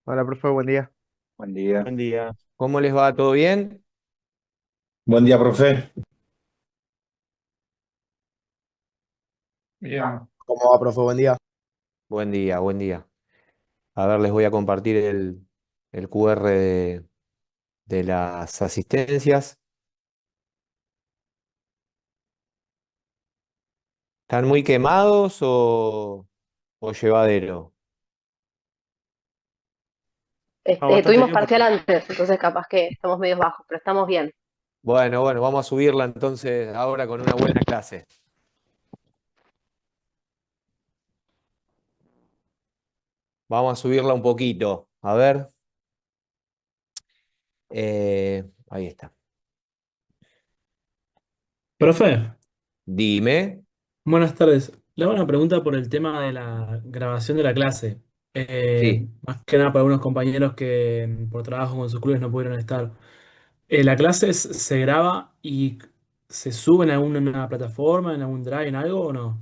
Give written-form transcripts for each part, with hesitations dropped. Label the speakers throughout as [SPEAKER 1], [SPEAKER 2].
[SPEAKER 1] Hola, profe, buen día.
[SPEAKER 2] Buen día.
[SPEAKER 3] Buen día. ¿Cómo les va? ¿Todo bien?
[SPEAKER 2] Buen día, profe.
[SPEAKER 3] Bien.
[SPEAKER 1] ¿Cómo va, profe? Buen día.
[SPEAKER 3] Buen día, buen día. A ver, les voy a compartir el QR de las asistencias. ¿Están muy quemados o llevadero?
[SPEAKER 4] Tuvimos parcial antes, entonces capaz que estamos medio bajos, pero estamos bien.
[SPEAKER 3] Bueno, bueno, vamos a subirla entonces ahora con una buena clase. Vamos a subirla un poquito. A ver. Ahí está.
[SPEAKER 5] Profe,
[SPEAKER 3] Dime.
[SPEAKER 5] buenas tardes. Le hago una pregunta por el tema de la grabación de la clase.
[SPEAKER 3] Sí.
[SPEAKER 5] Más que nada para algunos compañeros que por trabajo con sus clubes no pudieron estar. ¿La clase se graba y se sube en alguna plataforma, en algún drive, en algo o no?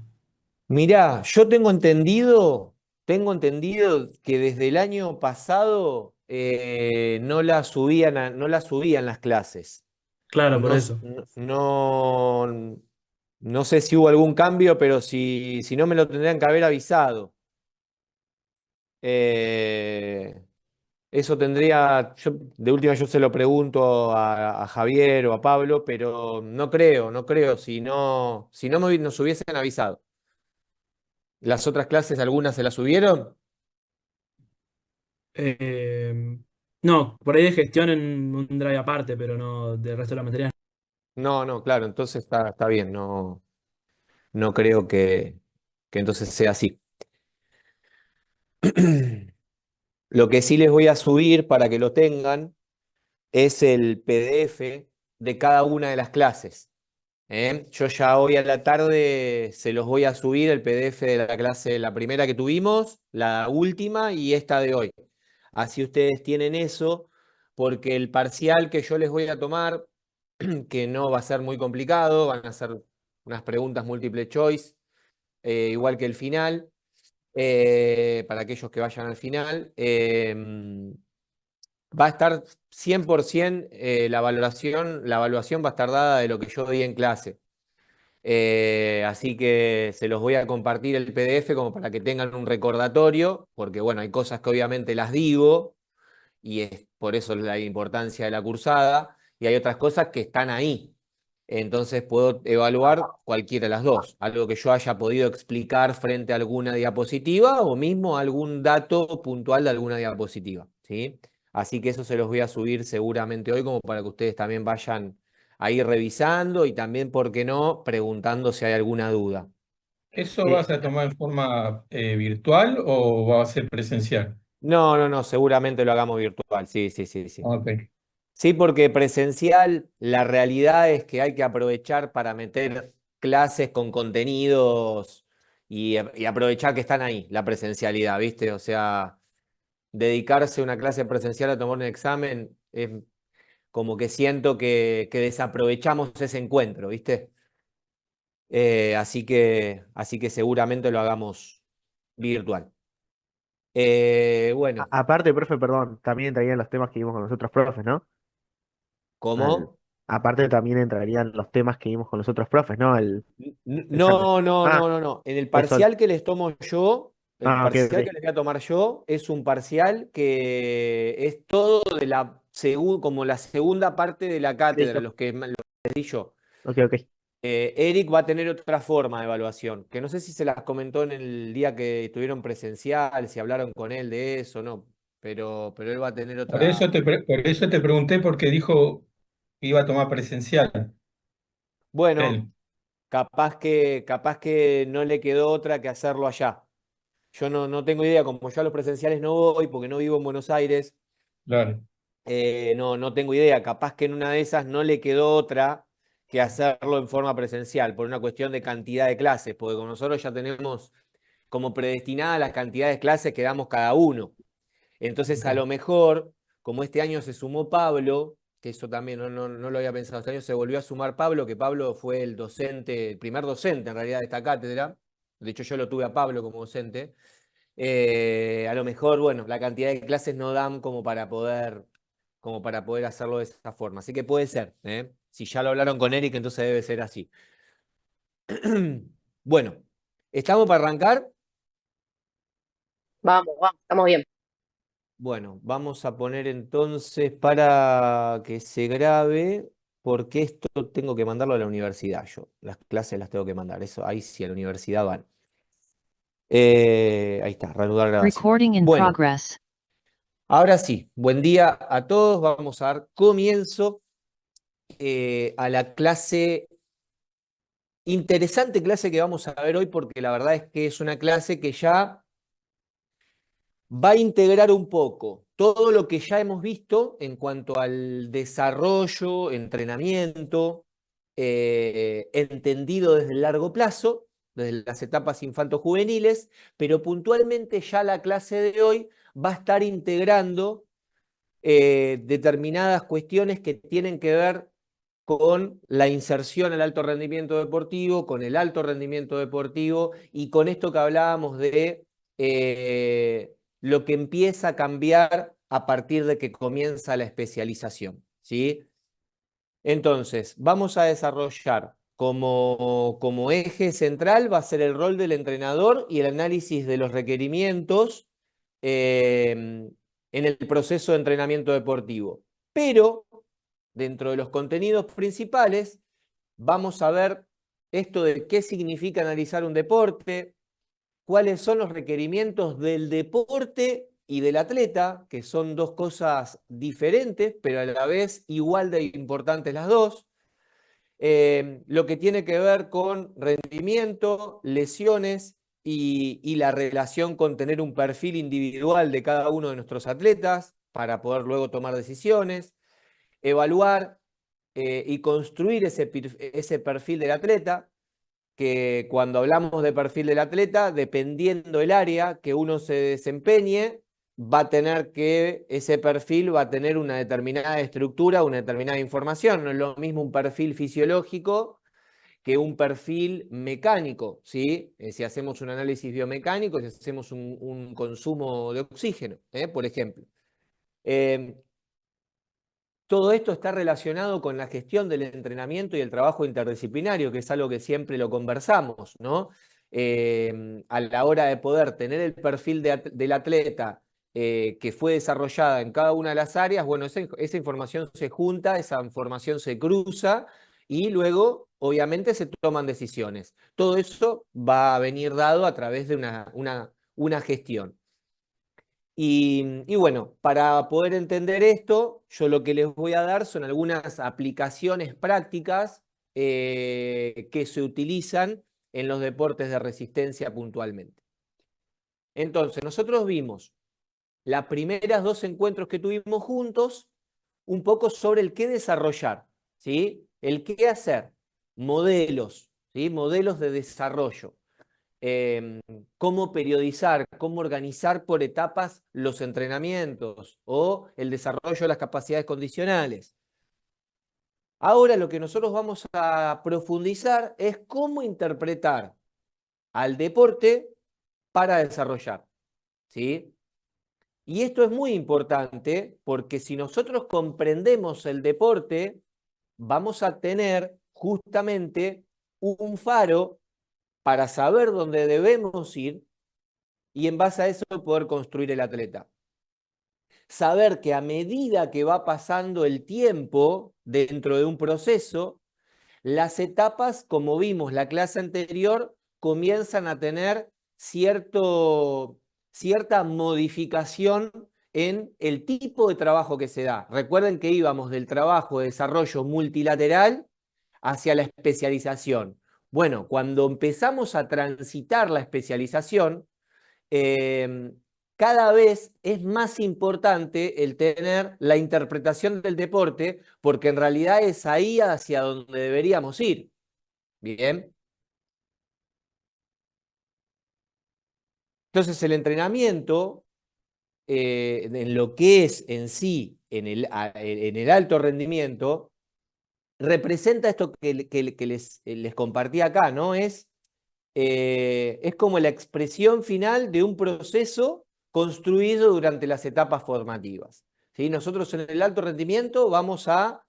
[SPEAKER 3] Mirá, yo tengo entendido que desde el año pasado no la subían las clases.
[SPEAKER 5] Claro, por
[SPEAKER 3] No,
[SPEAKER 5] eso.
[SPEAKER 3] no sé si hubo algún cambio, pero si no me lo tendrían que haber avisado. Eh, Eso de última yo se lo pregunto a Javier o a Pablo, pero no creo, si no nos hubiesen avisado. ¿Las otras clases, algunas se las subieron?
[SPEAKER 5] Eh, no, por ahí de gestión en un drive aparte, pero no del resto de la materia.
[SPEAKER 3] No, no, claro, entonces está bien, no creo que entonces sea así. Lo que sí les voy a subir para que lo tengan es el PDF de cada una de las clases. ¿Eh? Yo ya hoy a la tarde se los voy a subir el PDF de la clase, la primera que tuvimos, la última y esta de hoy. Así ustedes tienen eso, porque el parcial que yo les voy a tomar, que no va a ser muy complicado, van a ser unas preguntas múltiple choice, igual que el final, para aquellos que vayan al final. Va a estar 100% la evaluación va a estar dada de lo que yo di en clase. Así que se los voy a compartir el PDF como para que tengan un recordatorio, porque bueno, hay cosas que obviamente las digo y es por eso la importancia de la cursada, y hay otras cosas que están ahí. Entonces puedo evaluar cualquiera de las dos, algo que yo haya podido explicar frente a alguna diapositiva o mismo algún dato puntual de alguna diapositiva, ¿sí? Así que eso se los voy a subir seguramente hoy como para que ustedes también vayan ahí revisando y también, ¿por qué no?, preguntando si hay alguna duda.
[SPEAKER 6] ¿Eso
[SPEAKER 3] Eh,
[SPEAKER 6] vas a tomar en forma virtual o va a ser presencial?
[SPEAKER 3] no, no, no, seguramente lo hagamos virtual, sí, sí, sí, sí.
[SPEAKER 6] Ok.
[SPEAKER 3] Sí, porque presencial, la realidad es que hay que aprovechar para meter clases con contenidos y aprovechar que están ahí, la presencialidad, ¿viste? O sea, dedicarse a una clase presencial a tomar un examen es como que siento que desaprovechamos ese encuentro, ¿viste? Así que seguramente lo hagamos virtual. Bueno,
[SPEAKER 1] Aparte, profe, perdón, también entrarían los temas que vimos con los otros profes, ¿no? Al,
[SPEAKER 3] ¿cómo?
[SPEAKER 1] aparte también entrarían los temas que vimos con los otros profes, ¿no? El examen.
[SPEAKER 3] No, no, no,
[SPEAKER 1] Ah,
[SPEAKER 3] no, no. En el
[SPEAKER 1] eso.
[SPEAKER 3] parcial que les tomo yo, el
[SPEAKER 1] Ah, ok,
[SPEAKER 3] parcial que
[SPEAKER 1] ok.
[SPEAKER 3] les voy a tomar yo, es un parcial que es todo de como la segunda parte de la cátedra,
[SPEAKER 1] Listo.
[SPEAKER 3] lo que di yo.
[SPEAKER 1] Ok, ok.
[SPEAKER 3] Eric va a tener otra forma de evaluación, que no sé si se las comentó en el día que estuvieron presencial, si hablaron con él de eso, no, pero él va a tener otra.
[SPEAKER 6] Por eso te pregunté porque dijo que iba a tomar presencial
[SPEAKER 3] Bueno,
[SPEAKER 6] él.
[SPEAKER 3] capaz que no le quedó otra que hacerlo allá. Yo no tengo idea, como yo a los presenciales no voy porque no vivo en Buenos Aires,
[SPEAKER 6] Claro.
[SPEAKER 3] no tengo idea. Capaz que en una de esas no le quedó otra que hacerlo en forma presencial, por una cuestión de cantidad de clases, porque con nosotros ya tenemos como predestinada las cantidades de clases que damos cada uno. Entonces,
[SPEAKER 6] Ok.
[SPEAKER 3] a lo mejor, como este año se sumó Pablo, que eso también no lo había pensado, este año se volvió a sumar Pablo, que Pablo fue el docente, el primer docente en realidad de esta cátedra. De hecho, yo lo tuve a Pablo como docente. A lo mejor, bueno, la cantidad de clases no dan como para poder hacerlo de esa forma. Así que puede ser, ¿eh? Si ya lo hablaron con Eric, entonces debe ser así. Bueno, ¿estamos para arrancar?
[SPEAKER 4] Vamos, estamos bien.
[SPEAKER 3] Bueno, vamos a poner entonces para que se grabe, porque esto tengo que mandarlo a la universidad yo. Las clases las tengo que mandar, eso ahí sí, a la universidad van. Ahí está, reanudar grabación.
[SPEAKER 7] Recording in
[SPEAKER 3] Bueno,
[SPEAKER 7] progress.
[SPEAKER 3] ahora sí, buen día a todos. Vamos a dar comienzo a la clase, interesante clase que vamos a ver hoy, porque la verdad es que es una clase que ya va a integrar un poco todo lo que ya hemos visto en cuanto al desarrollo, entrenamiento, entendido desde el largo plazo, desde las etapas infanto-juveniles, pero puntualmente ya la clase de hoy va a estar integrando determinadas cuestiones que tienen que ver con la inserción al alto rendimiento deportivo, con el alto rendimiento deportivo y con esto que hablábamos de lo que empieza a cambiar a partir de que comienza la especialización, ¿sí? Entonces, vamos a desarrollar como eje central, va a ser el rol del entrenador y el análisis de los requerimientos en el proceso de entrenamiento deportivo. Pero, dentro de los contenidos principales, vamos a ver esto de qué significa analizar un deporte, cuáles son los requerimientos del deporte y del atleta, que son dos cosas diferentes, pero a la vez igual de importantes las dos. Lo que tiene que ver con rendimiento, lesiones y la relación con tener un perfil individual de cada uno de nuestros atletas para poder luego tomar decisiones, evaluar y construir ese perfil del atleta, que cuando hablamos de perfil del atleta, dependiendo el área que uno se desempeñe, va a tener que, ese perfil va a tener una determinada estructura, una determinada información. No es lo mismo un perfil fisiológico que un perfil mecánico, ¿sí? Si hacemos un análisis biomecánico, si hacemos un consumo de oxígeno, por ejemplo. Todo esto está relacionado con la gestión del entrenamiento y el trabajo interdisciplinario, que es algo que siempre lo conversamos, ¿no? A la hora de poder tener el perfil del atleta que fue desarrollada en cada una de las áreas, bueno, esa información se junta, esa información se cruza y luego, obviamente, se toman decisiones. Todo eso va a venir dado a través de una gestión. Y bueno, para poder entender esto, yo lo que les voy a dar son algunas aplicaciones prácticas que se utilizan en los deportes de resistencia puntualmente. Entonces, nosotros vimos las primeras dos encuentros que tuvimos juntos, un poco sobre el qué desarrollar, ¿sí? El qué hacer, modelos, ¿sí? Modelos de desarrollo. Cómo periodizar, cómo organizar por etapas los entrenamientos o el desarrollo de las capacidades condicionales. Ahora lo que nosotros vamos a profundizar es cómo interpretar al deporte para desarrollar, ¿sí? Y esto es muy importante porque si nosotros comprendemos el deporte, vamos a tener justamente un faro para saber dónde debemos ir y en base a eso poder construir el atleta. Saber que a medida que va pasando el tiempo dentro de un proceso, las etapas, como vimos la clase anterior, comienzan a tener cierta modificación en el tipo de trabajo que se da. Recuerden que íbamos del trabajo de desarrollo multilateral hacia la especialización. Bueno, cuando empezamos a transitar la especialización, cada vez es más importante el tener la interpretación del deporte, porque en realidad es ahí hacia donde deberíamos ir. Bien. Entonces el entrenamiento, en lo que es en sí, en el alto rendimiento, representa esto que les compartí acá, ¿no? Es es como la expresión final de un proceso construido durante las etapas formativas. ¿Sí? Nosotros en el alto rendimiento vamos a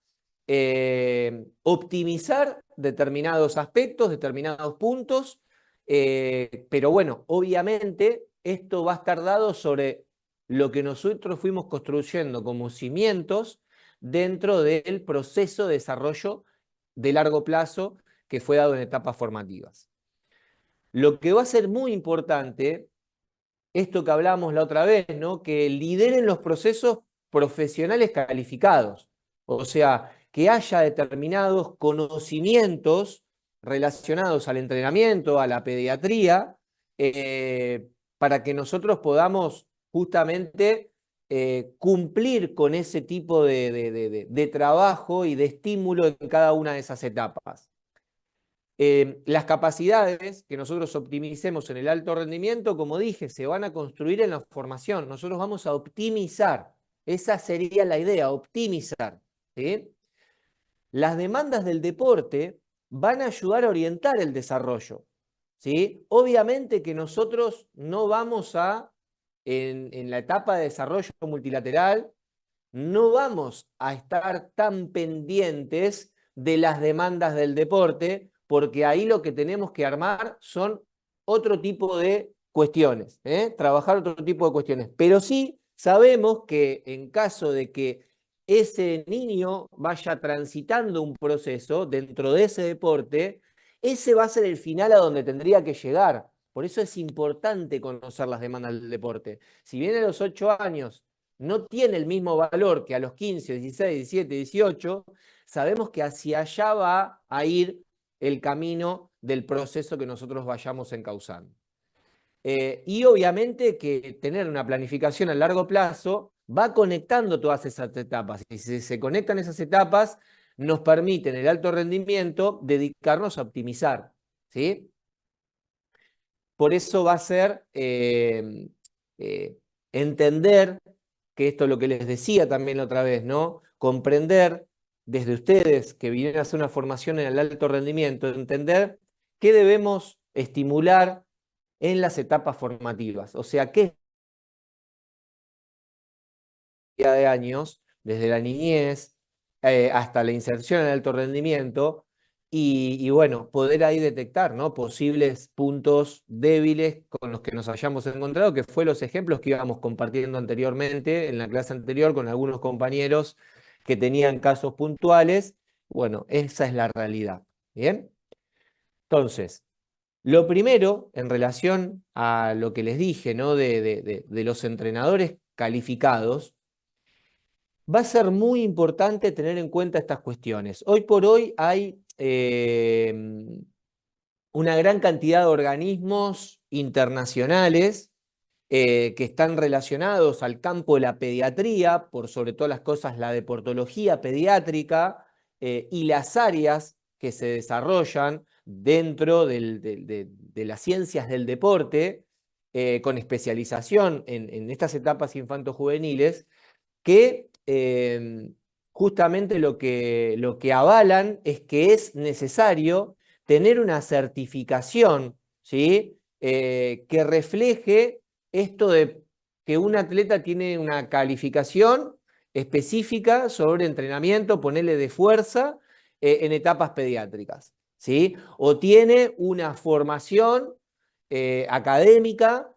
[SPEAKER 3] optimizar determinados aspectos, determinados puntos, pero bueno, obviamente esto va a estar dado sobre lo que nosotros fuimos construyendo como cimientos dentro del proceso de desarrollo de largo plazo que fue dado en etapas formativas. Lo que va a ser muy importante, esto que hablamos la otra vez, ¿no? Que lideren los procesos profesionales calificados. O sea, que haya determinados conocimientos relacionados al entrenamiento, a la pediatría, para que nosotros podamos justamente cumplir con ese tipo de trabajo y de estímulo en cada una de esas etapas. Las capacidades que nosotros optimicemos en el alto rendimiento, como dije, se van a construir en la formación. Nosotros vamos a optimizar. Esa sería la idea, optimizar. ¿Sí? Las demandas del deporte van a ayudar a orientar el desarrollo. ¿Sí? Obviamente que nosotros no vamos a, en la etapa de desarrollo multilateral, no vamos a estar tan pendientes de las demandas del deporte, porque ahí lo que tenemos que armar son otro tipo de cuestiones, trabajar otro tipo de cuestiones. Pero sí sabemos que en caso de que ese niño vaya transitando un proceso dentro de ese deporte, ese va a ser el final a donde tendría que llegar. Por eso es importante conocer las demandas del deporte. Si bien a los 8 años no tiene el mismo valor que a los 15, 16, 17, 18, sabemos que hacia allá va a ir el camino del proceso que nosotros vayamos encauzando. Y obviamente que tener una planificación a largo plazo va conectando todas esas etapas. Y si se conectan esas etapas, nos permite en el alto rendimiento dedicarnos a optimizar. ¿Sí? Por eso va a ser entender, que esto es lo que les decía también la otra vez, ¿no? Comprender desde ustedes que vienen a hacer una formación en el alto rendimiento, entender qué debemos estimular en las etapas formativas. O sea, qué de años, desde la niñez hasta la inserción en el alto rendimiento, y bueno, poder ahí detectar, ¿no? Posibles puntos débiles con los que nos hayamos encontrado, que fue los ejemplos que íbamos compartiendo anteriormente, en la clase anterior, con algunos compañeros que tenían casos puntuales. Bueno, esa es la realidad. ¿Bien? Entonces, lo primero, en relación a lo que les dije, ¿no? de los entrenadores calificados, va a ser muy importante tener en cuenta estas cuestiones. Hoy por hoy hay una gran cantidad de organismos internacionales que están relacionados al campo de la pediatría, por sobre todas las cosas la deportología pediátrica y las áreas que se desarrollan dentro de las ciencias del deporte, con especialización en estas etapas infanto-juveniles, que justamente lo que avalan es que es necesario tener una certificación, ¿sí? Que refleje esto de que un atleta tiene una calificación específica sobre entrenamiento, ponerle de fuerza en etapas pediátricas, ¿sí? O tiene una formación académica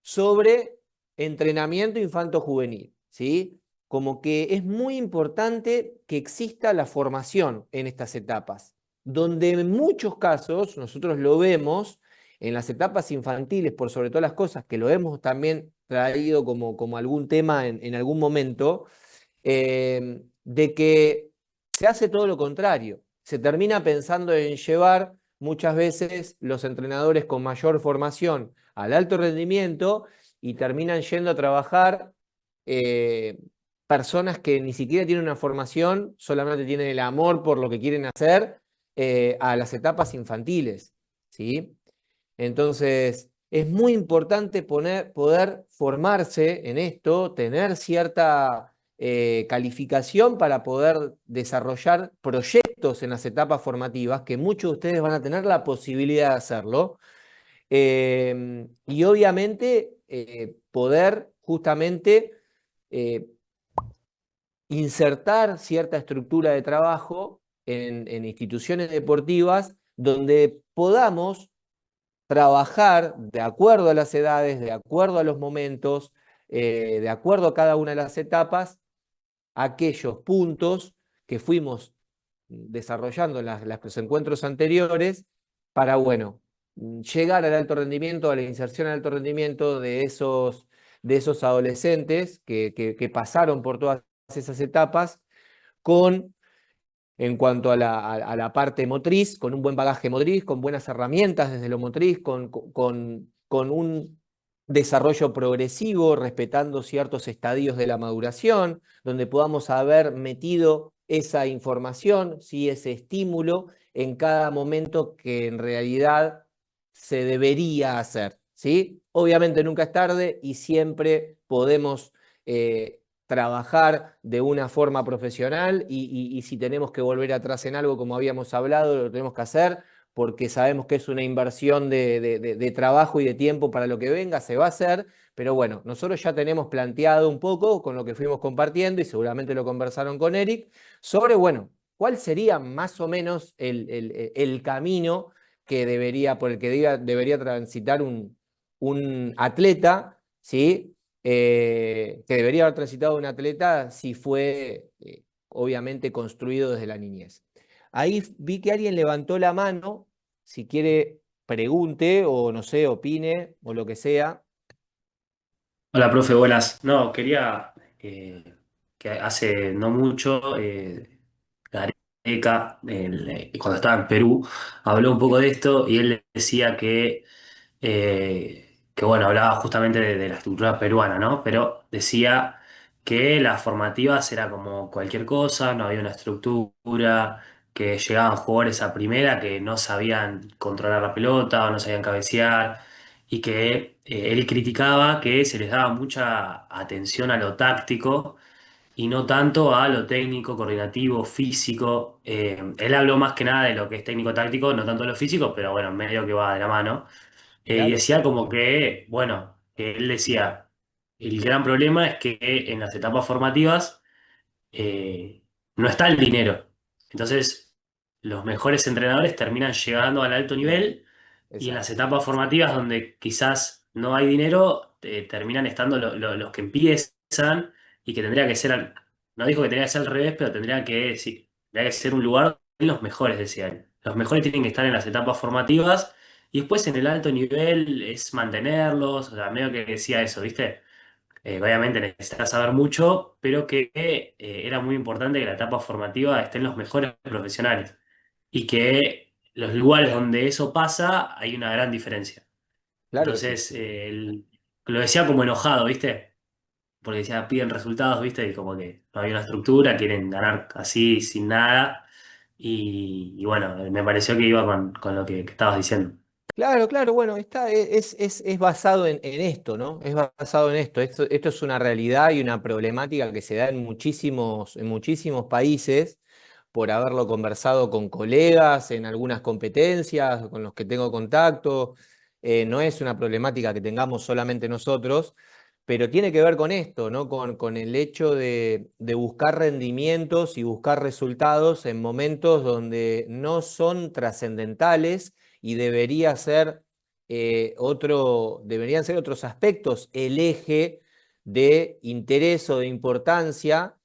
[SPEAKER 3] sobre entrenamiento infanto-juvenil, ¿sí? Como que es muy importante que exista la formación en estas etapas, donde en muchos casos nosotros lo vemos en las etapas infantiles, por sobre todas las cosas, que lo hemos también traído como algún tema en algún momento, de que se hace todo lo contrario. Se termina pensando en llevar muchas veces los entrenadores con mayor formación al alto rendimiento y terminan yendo a trabajar personas que ni siquiera tienen una formación, solamente tienen el amor por lo que quieren hacer a las etapas infantiles, ¿sí? Entonces, es muy importante poder formarse en esto, tener cierta calificación para poder desarrollar proyectos en las etapas formativas, que muchos de ustedes van a tener la posibilidad de hacerlo, Y obviamente poder justamente insertar cierta estructura de trabajo en instituciones deportivas donde podamos trabajar de acuerdo a las edades, de acuerdo a los momentos, de acuerdo a cada una de las etapas, aquellos puntos que fuimos desarrollando en los encuentros anteriores para, bueno, llegar al alto rendimiento, a la inserción al alto rendimiento de esos adolescentes que pasaron por todas esas etapas con en cuanto a la parte motriz, con un buen bagaje motriz, con buenas herramientas desde lo motriz, con un desarrollo progresivo, respetando ciertos estadios de la maduración, donde podamos haber metido esa información, ¿sí? Ese estímulo en cada momento que en realidad se debería hacer, ¿sí? Obviamente nunca es tarde y siempre podemos trabajar de una forma profesional y si tenemos que volver atrás en algo como habíamos hablado, lo tenemos que hacer porque sabemos que es una inversión de trabajo y de tiempo para lo que venga, se va a hacer, pero bueno, nosotros ya tenemos planteado un poco con lo que fuimos compartiendo y seguramente lo conversaron con Eric, sobre, bueno, cuál sería más o menos el camino que por el que debería transitar un atleta, ¿sí? Que debería haber transitado un atleta si fue obviamente construido desde la niñez. Ahí vi que alguien levantó la mano, si quiere pregunte o no sé, opine o lo que sea.
[SPEAKER 7] Hola, profe, buenas. No, quería que hace no mucho Gareca, cuando estaba en Perú, habló un poco de esto y él decía que bueno, hablaba justamente de la estructura peruana, ¿no? Pero decía que las formativas era como cualquier cosa, no había una estructura, que llegaban jugadores a primera que no sabían controlar la pelota o no sabían cabecear, y que él criticaba que se les daba mucha atención a lo táctico y no tanto a lo técnico, coordinativo, físico. Él habló más que nada de lo que es técnico-táctico, no tanto de lo físico, pero bueno, medio que va de la mano. Y
[SPEAKER 3] Claro,
[SPEAKER 7] decía como que, bueno, que él decía, el gran problema es que en las etapas formativas no está el dinero. Entonces, los mejores entrenadores terminan llegando al alto
[SPEAKER 3] claro,
[SPEAKER 7] nivel y en las
[SPEAKER 3] exacto.
[SPEAKER 7] etapas formativas donde quizás no hay dinero, terminan estando los que empiezan y que tendría que ser, no dijo que tendría que ser al revés, pero tendría que, sí, tendría que ser un lugar en los mejores, decía él. Los mejores tienen que estar en las etapas formativas y después en el alto nivel es mantenerlos, o sea, medio que decía eso, ¿viste? Obviamente necesitas saber mucho, pero que era muy importante que la etapa formativa estén los mejores profesionales y que los lugares donde eso pasa hay una gran diferencia.
[SPEAKER 3] Claro que sí.
[SPEAKER 7] Entonces, lo decía como enojado, ¿viste? Porque decía, piden resultados, ¿viste? Y como que no había una estructura, quieren ganar así, sin nada. Y bueno, me pareció que iba con lo que estabas diciendo.
[SPEAKER 3] Claro, claro, bueno, es basado en esto, ¿no? Es basado en esto. Esto es una realidad y una problemática que se da en muchísimos países, por haberlo conversado con colegas en algunas competencias, con los que tengo contacto. No es una problemática que tengamos solamente nosotros, pero tiene que ver con esto, ¿no? Con el hecho de buscar rendimientos y buscar resultados en momentos donde no son trascendentales y deberían ser otros aspectos el eje de interés o de importancia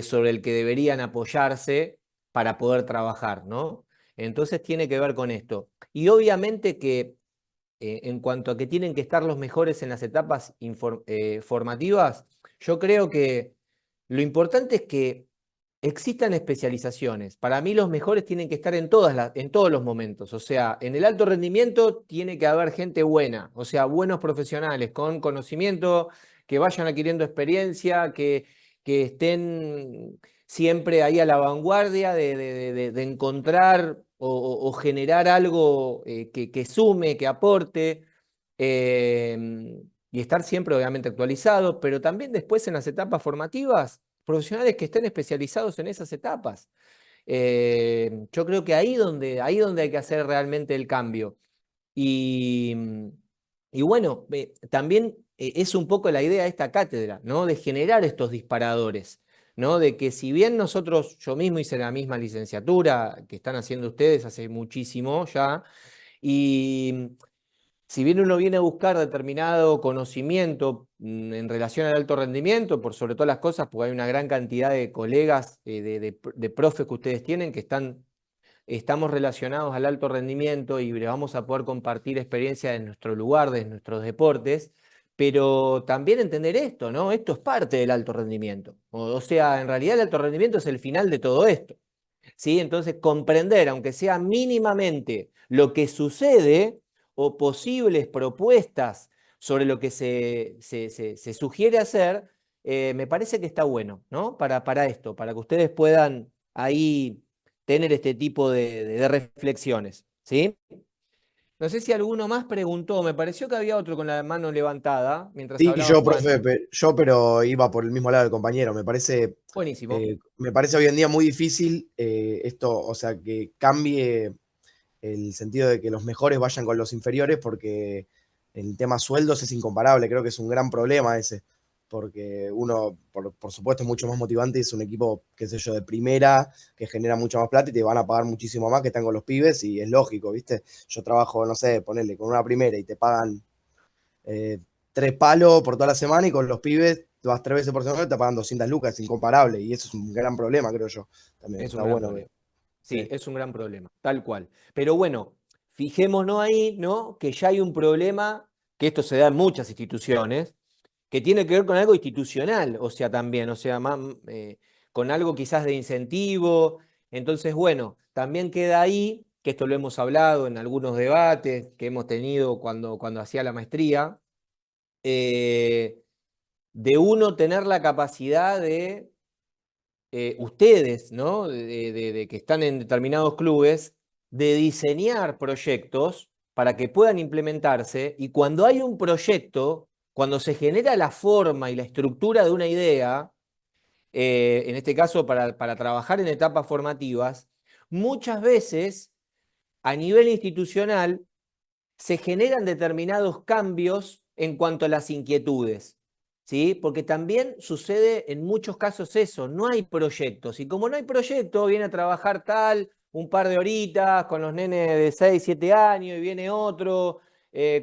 [SPEAKER 3] sobre el que deberían apoyarse para poder trabajar, ¿no? Entonces tiene que ver con esto. Y obviamente que en cuanto a que tienen que estar los mejores en las etapas formativas, yo creo que lo importante es que existan especializaciones. Para mí los mejores tienen que estar en todos los momentos. O sea, en el alto rendimiento tiene que haber gente buena, o sea, buenos profesionales con conocimiento, que vayan adquiriendo experiencia, que estén siempre ahí a la vanguardia de encontrar o generar algo que sume, que aporte. Y estar siempre obviamente actualizados, pero también después en las etapas formativas profesionales que estén especializados en esas etapas. Yo creo que ahí donde hay que hacer realmente el cambio. Y, y bueno, también es un poco la idea de esta cátedra, ¿no? De generar estos disparadores, ¿no? De que si bien nosotros, yo mismo hice la misma licenciatura que están haciendo ustedes hace muchísimo ya, y si bien uno viene a buscar determinado conocimiento en relación al alto rendimiento, por sobre todas las cosas, porque hay una gran cantidad de colegas, de profes que ustedes tienen que estamos relacionados al alto rendimiento y le vamos a poder compartir experiencia en nuestro lugar, de nuestros deportes, pero también entender esto, ¿no? Esto es parte del alto rendimiento. O sea, en realidad el alto rendimiento es el final de todo esto, ¿sí? Entonces, comprender, aunque sea mínimamente, lo que sucede o posibles propuestas sobre lo que se sugiere hacer, me parece que está bueno, ¿no? Para esto, para que ustedes puedan ahí tener este tipo de reflexiones, ¿sí? No sé si alguno más preguntó, me pareció que había otro con la mano levantada mientras
[SPEAKER 8] Sí,
[SPEAKER 3] hablaba
[SPEAKER 8] yo,
[SPEAKER 3] Juan.
[SPEAKER 8] profe, pero iba por el mismo lado del compañero.
[SPEAKER 3] Buenísimo.
[SPEAKER 8] Me parece hoy en día muy difícil esto, o sea, que cambie el sentido de que los mejores vayan con los inferiores, porque en tema sueldos es incomparable. Creo que es un gran problema ese, porque uno, por supuesto, es mucho más motivante, es un equipo, qué sé yo, de primera, que genera mucha más plata y te van a pagar muchísimo más que están con los pibes, y es lógico, ¿viste? Yo trabajo, no sé, ponerle con una primera y te pagan 3 palos por toda la semana, y con los pibes vas 3 veces por semana y te pagan 200 lucas, es incomparable, y eso es un gran problema, creo yo. También
[SPEAKER 3] Es
[SPEAKER 8] está
[SPEAKER 3] un gran
[SPEAKER 8] bueno.
[SPEAKER 3] problema. Sí,
[SPEAKER 8] Sí.
[SPEAKER 3] es un gran problema, tal cual. Pero bueno, fijémonos ahí, ¿no? Que ya hay un problema, que esto se da en muchas instituciones, que tiene que ver con algo institucional, o sea, también, o sea, con algo quizás de incentivo. Entonces, bueno, también queda ahí, que esto lo hemos hablado en algunos debates que hemos tenido cuando hacía la maestría, eh, de uno tener la capacidad de ustedes, ¿no? De que están en determinados clubes, de diseñar proyectos para que puedan implementarse, y cuando hay un proyecto, cuando se genera la forma y la estructura de una idea, en este caso para trabajar en etapas formativas, muchas veces a nivel institucional se generan determinados cambios en cuanto a las inquietudes, ¿sí? Porque también sucede en muchos casos eso, no hay proyectos, y como no hay proyecto, viene a trabajar tal un par de horitas con los nenes de 6, 7 años, y viene otro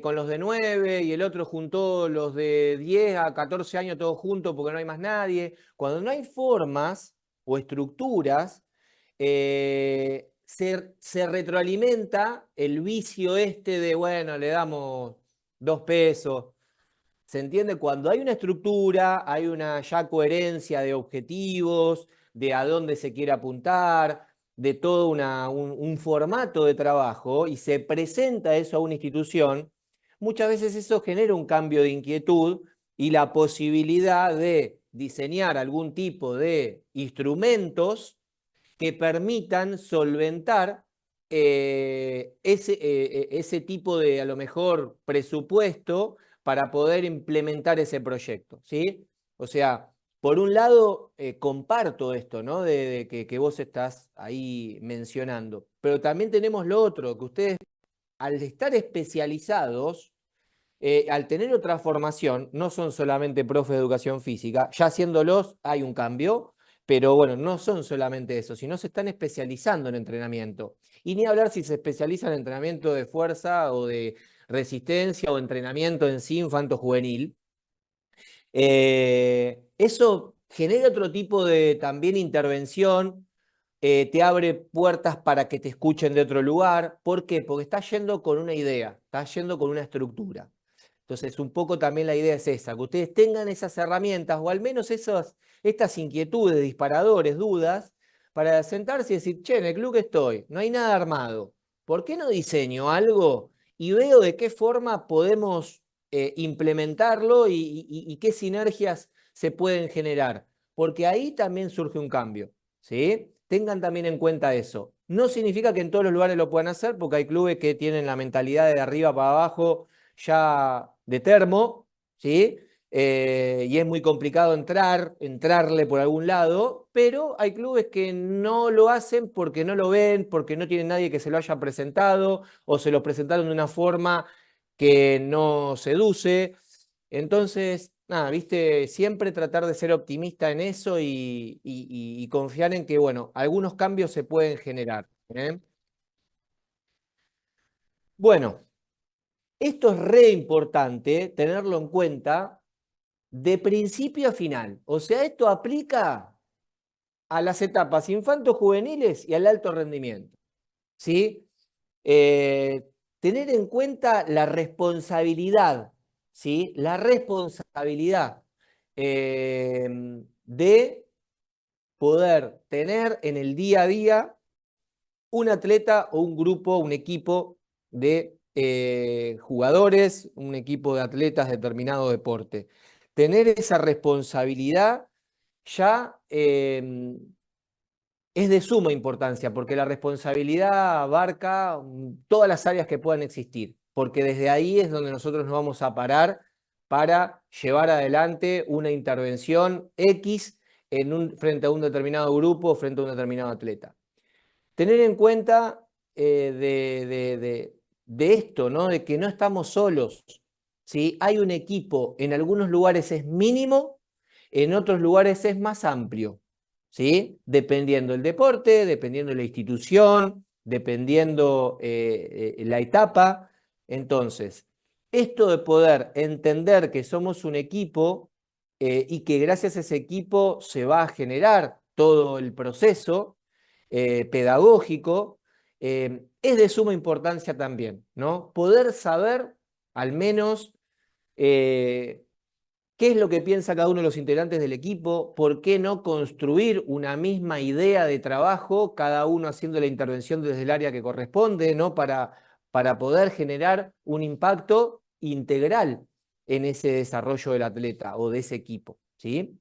[SPEAKER 3] con los de 9, y el otro juntó los de 10 a 14 años todos juntos porque no hay más nadie. Cuando no hay formas o estructuras, se retroalimenta el vicio este de, bueno, le damos 2 pesos. ¿Se entiende? Cuando hay una estructura, hay una ya coherencia de objetivos, de a dónde se quiere apuntar, de todo un formato de trabajo, y se presenta eso a una institución, muchas veces eso genera un cambio de inquietud y la posibilidad de diseñar algún tipo de instrumentos que permitan solventar ese tipo de, a lo mejor, presupuesto para poder implementar ese proyecto, ¿sí? O sea, por un lado, comparto esto, ¿no? Que vos estás ahí mencionando, pero también tenemos lo otro, que ustedes, al estar especializados, al tener otra formación, no son solamente profes de educación física, ya siéndolos hay un cambio, pero bueno, no son solamente eso, sino se están especializando en entrenamiento. Y ni hablar si se especializan en entrenamiento de fuerza o de resistencia o entrenamiento en sí infanto-juvenil. Eso genera otro tipo de también intervención, te abre puertas para que te escuchen de otro lugar. ¿Por qué? Porque estás yendo con una idea, estás yendo con una estructura. Entonces, un poco también la idea es esa, que ustedes tengan esas herramientas, o al menos estas inquietudes, disparadores, dudas, para sentarse y decir, che, en el club que estoy, no hay nada armado. ¿Por qué no diseño algo y veo de qué forma podemos implementarlo y qué sinergias se pueden generar? Porque ahí también surge un cambio, ¿sí? Tengan también en cuenta eso. No significa que en todos los lugares lo puedan hacer, porque hay clubes que tienen la mentalidad de arriba para abajo ya de termo, ¿sí? y es muy complicado entrarle por algún lado, pero hay clubes que no lo hacen porque no lo ven, porque no tienen nadie que se lo haya presentado o se lo presentaron de una forma que no seduce. Entonces, nada, viste, siempre tratar de ser optimista en eso y confiar en que, bueno, algunos cambios se pueden generar. ¿Eh? Bueno, esto es re importante tenerlo en cuenta de principio a final. O sea, esto aplica a las etapas infanto-juveniles y al alto rendimiento. ¿Sí? Tener en cuenta la responsabilidad, ¿sí? La responsabilidad de poder tener en el día a día un atleta o un grupo, un equipo de jugadores, un equipo de atletas de determinado deporte. Tener esa responsabilidad ya es de suma importancia, porque la responsabilidad abarca todas las áreas que puedan existir, porque desde ahí es donde nosotros nos vamos a parar para llevar adelante una intervención X frente a un determinado grupo, frente a un determinado atleta. Tener en cuenta de esto, ¿no? De que no estamos solos, ¿sí? Hay un equipo, en algunos lugares es mínimo, en otros lugares es más amplio, ¿sí? Dependiendo el deporte, dependiendo la institución, dependiendo la etapa. Entonces, esto de poder entender que somos un equipo y que gracias a ese equipo se va a generar todo el proceso pedagógico, es de suma importancia también, ¿no? Poder saber al menos qué es lo que piensa cada uno de los integrantes del equipo, por qué no construir una misma idea de trabajo, cada uno haciendo la intervención desde el área que corresponde, ¿no? Para poder generar un impacto integral en ese desarrollo del atleta o de ese equipo, ¿sí?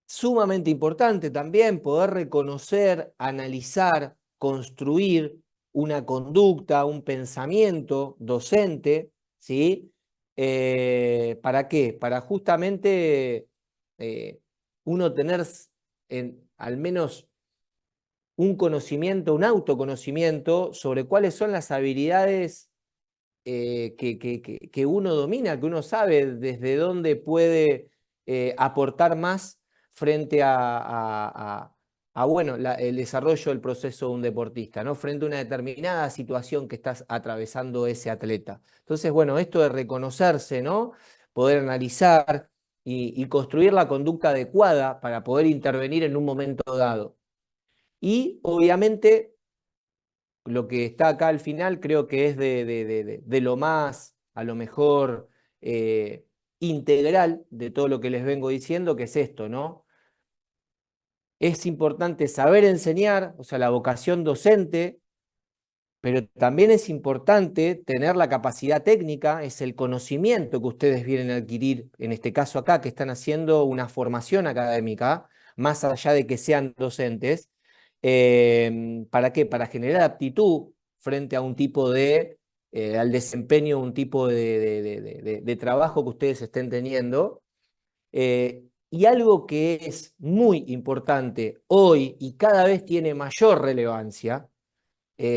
[SPEAKER 3] Sumamente importante también poder reconocer, analizar, construir una conducta, un pensamiento docente, ¿sí? ¿Para qué? Para justamente uno tener al menos un conocimiento, un autoconocimiento sobre cuáles son las habilidades que uno domina, que uno sabe desde dónde puede aportar más frente bueno, el desarrollo del proceso de un deportista, ¿no? Frente a una determinada situación que estás atravesando ese atleta. Entonces, bueno, esto de reconocerse, ¿no? Poder analizar y construir la conducta adecuada para poder intervenir en un momento dado. Y obviamente lo que está acá al final creo que es de lo más, a lo mejor, integral de todo lo que les vengo diciendo, que es esto, ¿no? Es importante saber enseñar, o sea, la vocación docente, pero también es importante tener la capacidad técnica, es el conocimiento que ustedes vienen a adquirir, en este caso acá, que están haciendo una formación académica, más allá de que sean docentes. ¿Para qué? Para generar aptitud frente a un tipo al desempeño, un tipo de trabajo que ustedes estén teniendo. Y algo que es muy importante hoy y cada vez tiene mayor relevancia,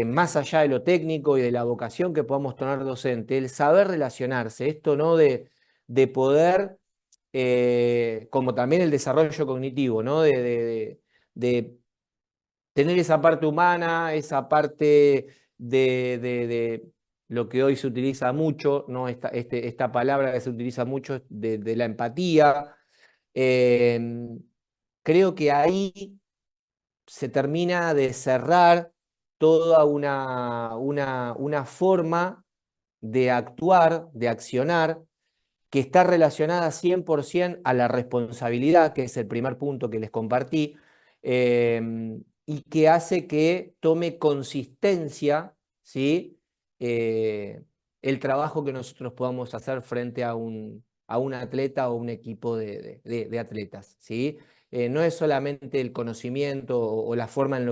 [SPEAKER 3] más allá de lo técnico y de la vocación que podamos tener docente, el saber relacionarse, esto no de poder, como también el desarrollo cognitivo, ¿no? De tener esa parte humana, esa parte de lo que hoy se utiliza mucho, ¿no? Esta palabra que se utiliza mucho de la empatía. Creo que ahí se termina de cerrar toda una forma de actuar, de accionar, que está relacionada 100% a la responsabilidad, que es el primer punto que les compartí, y que hace que tome consistencia, ¿sí? El trabajo que nosotros podamos hacer frente a un atleta o un equipo de atletas, ¿sí? No es solamente el conocimiento o la forma en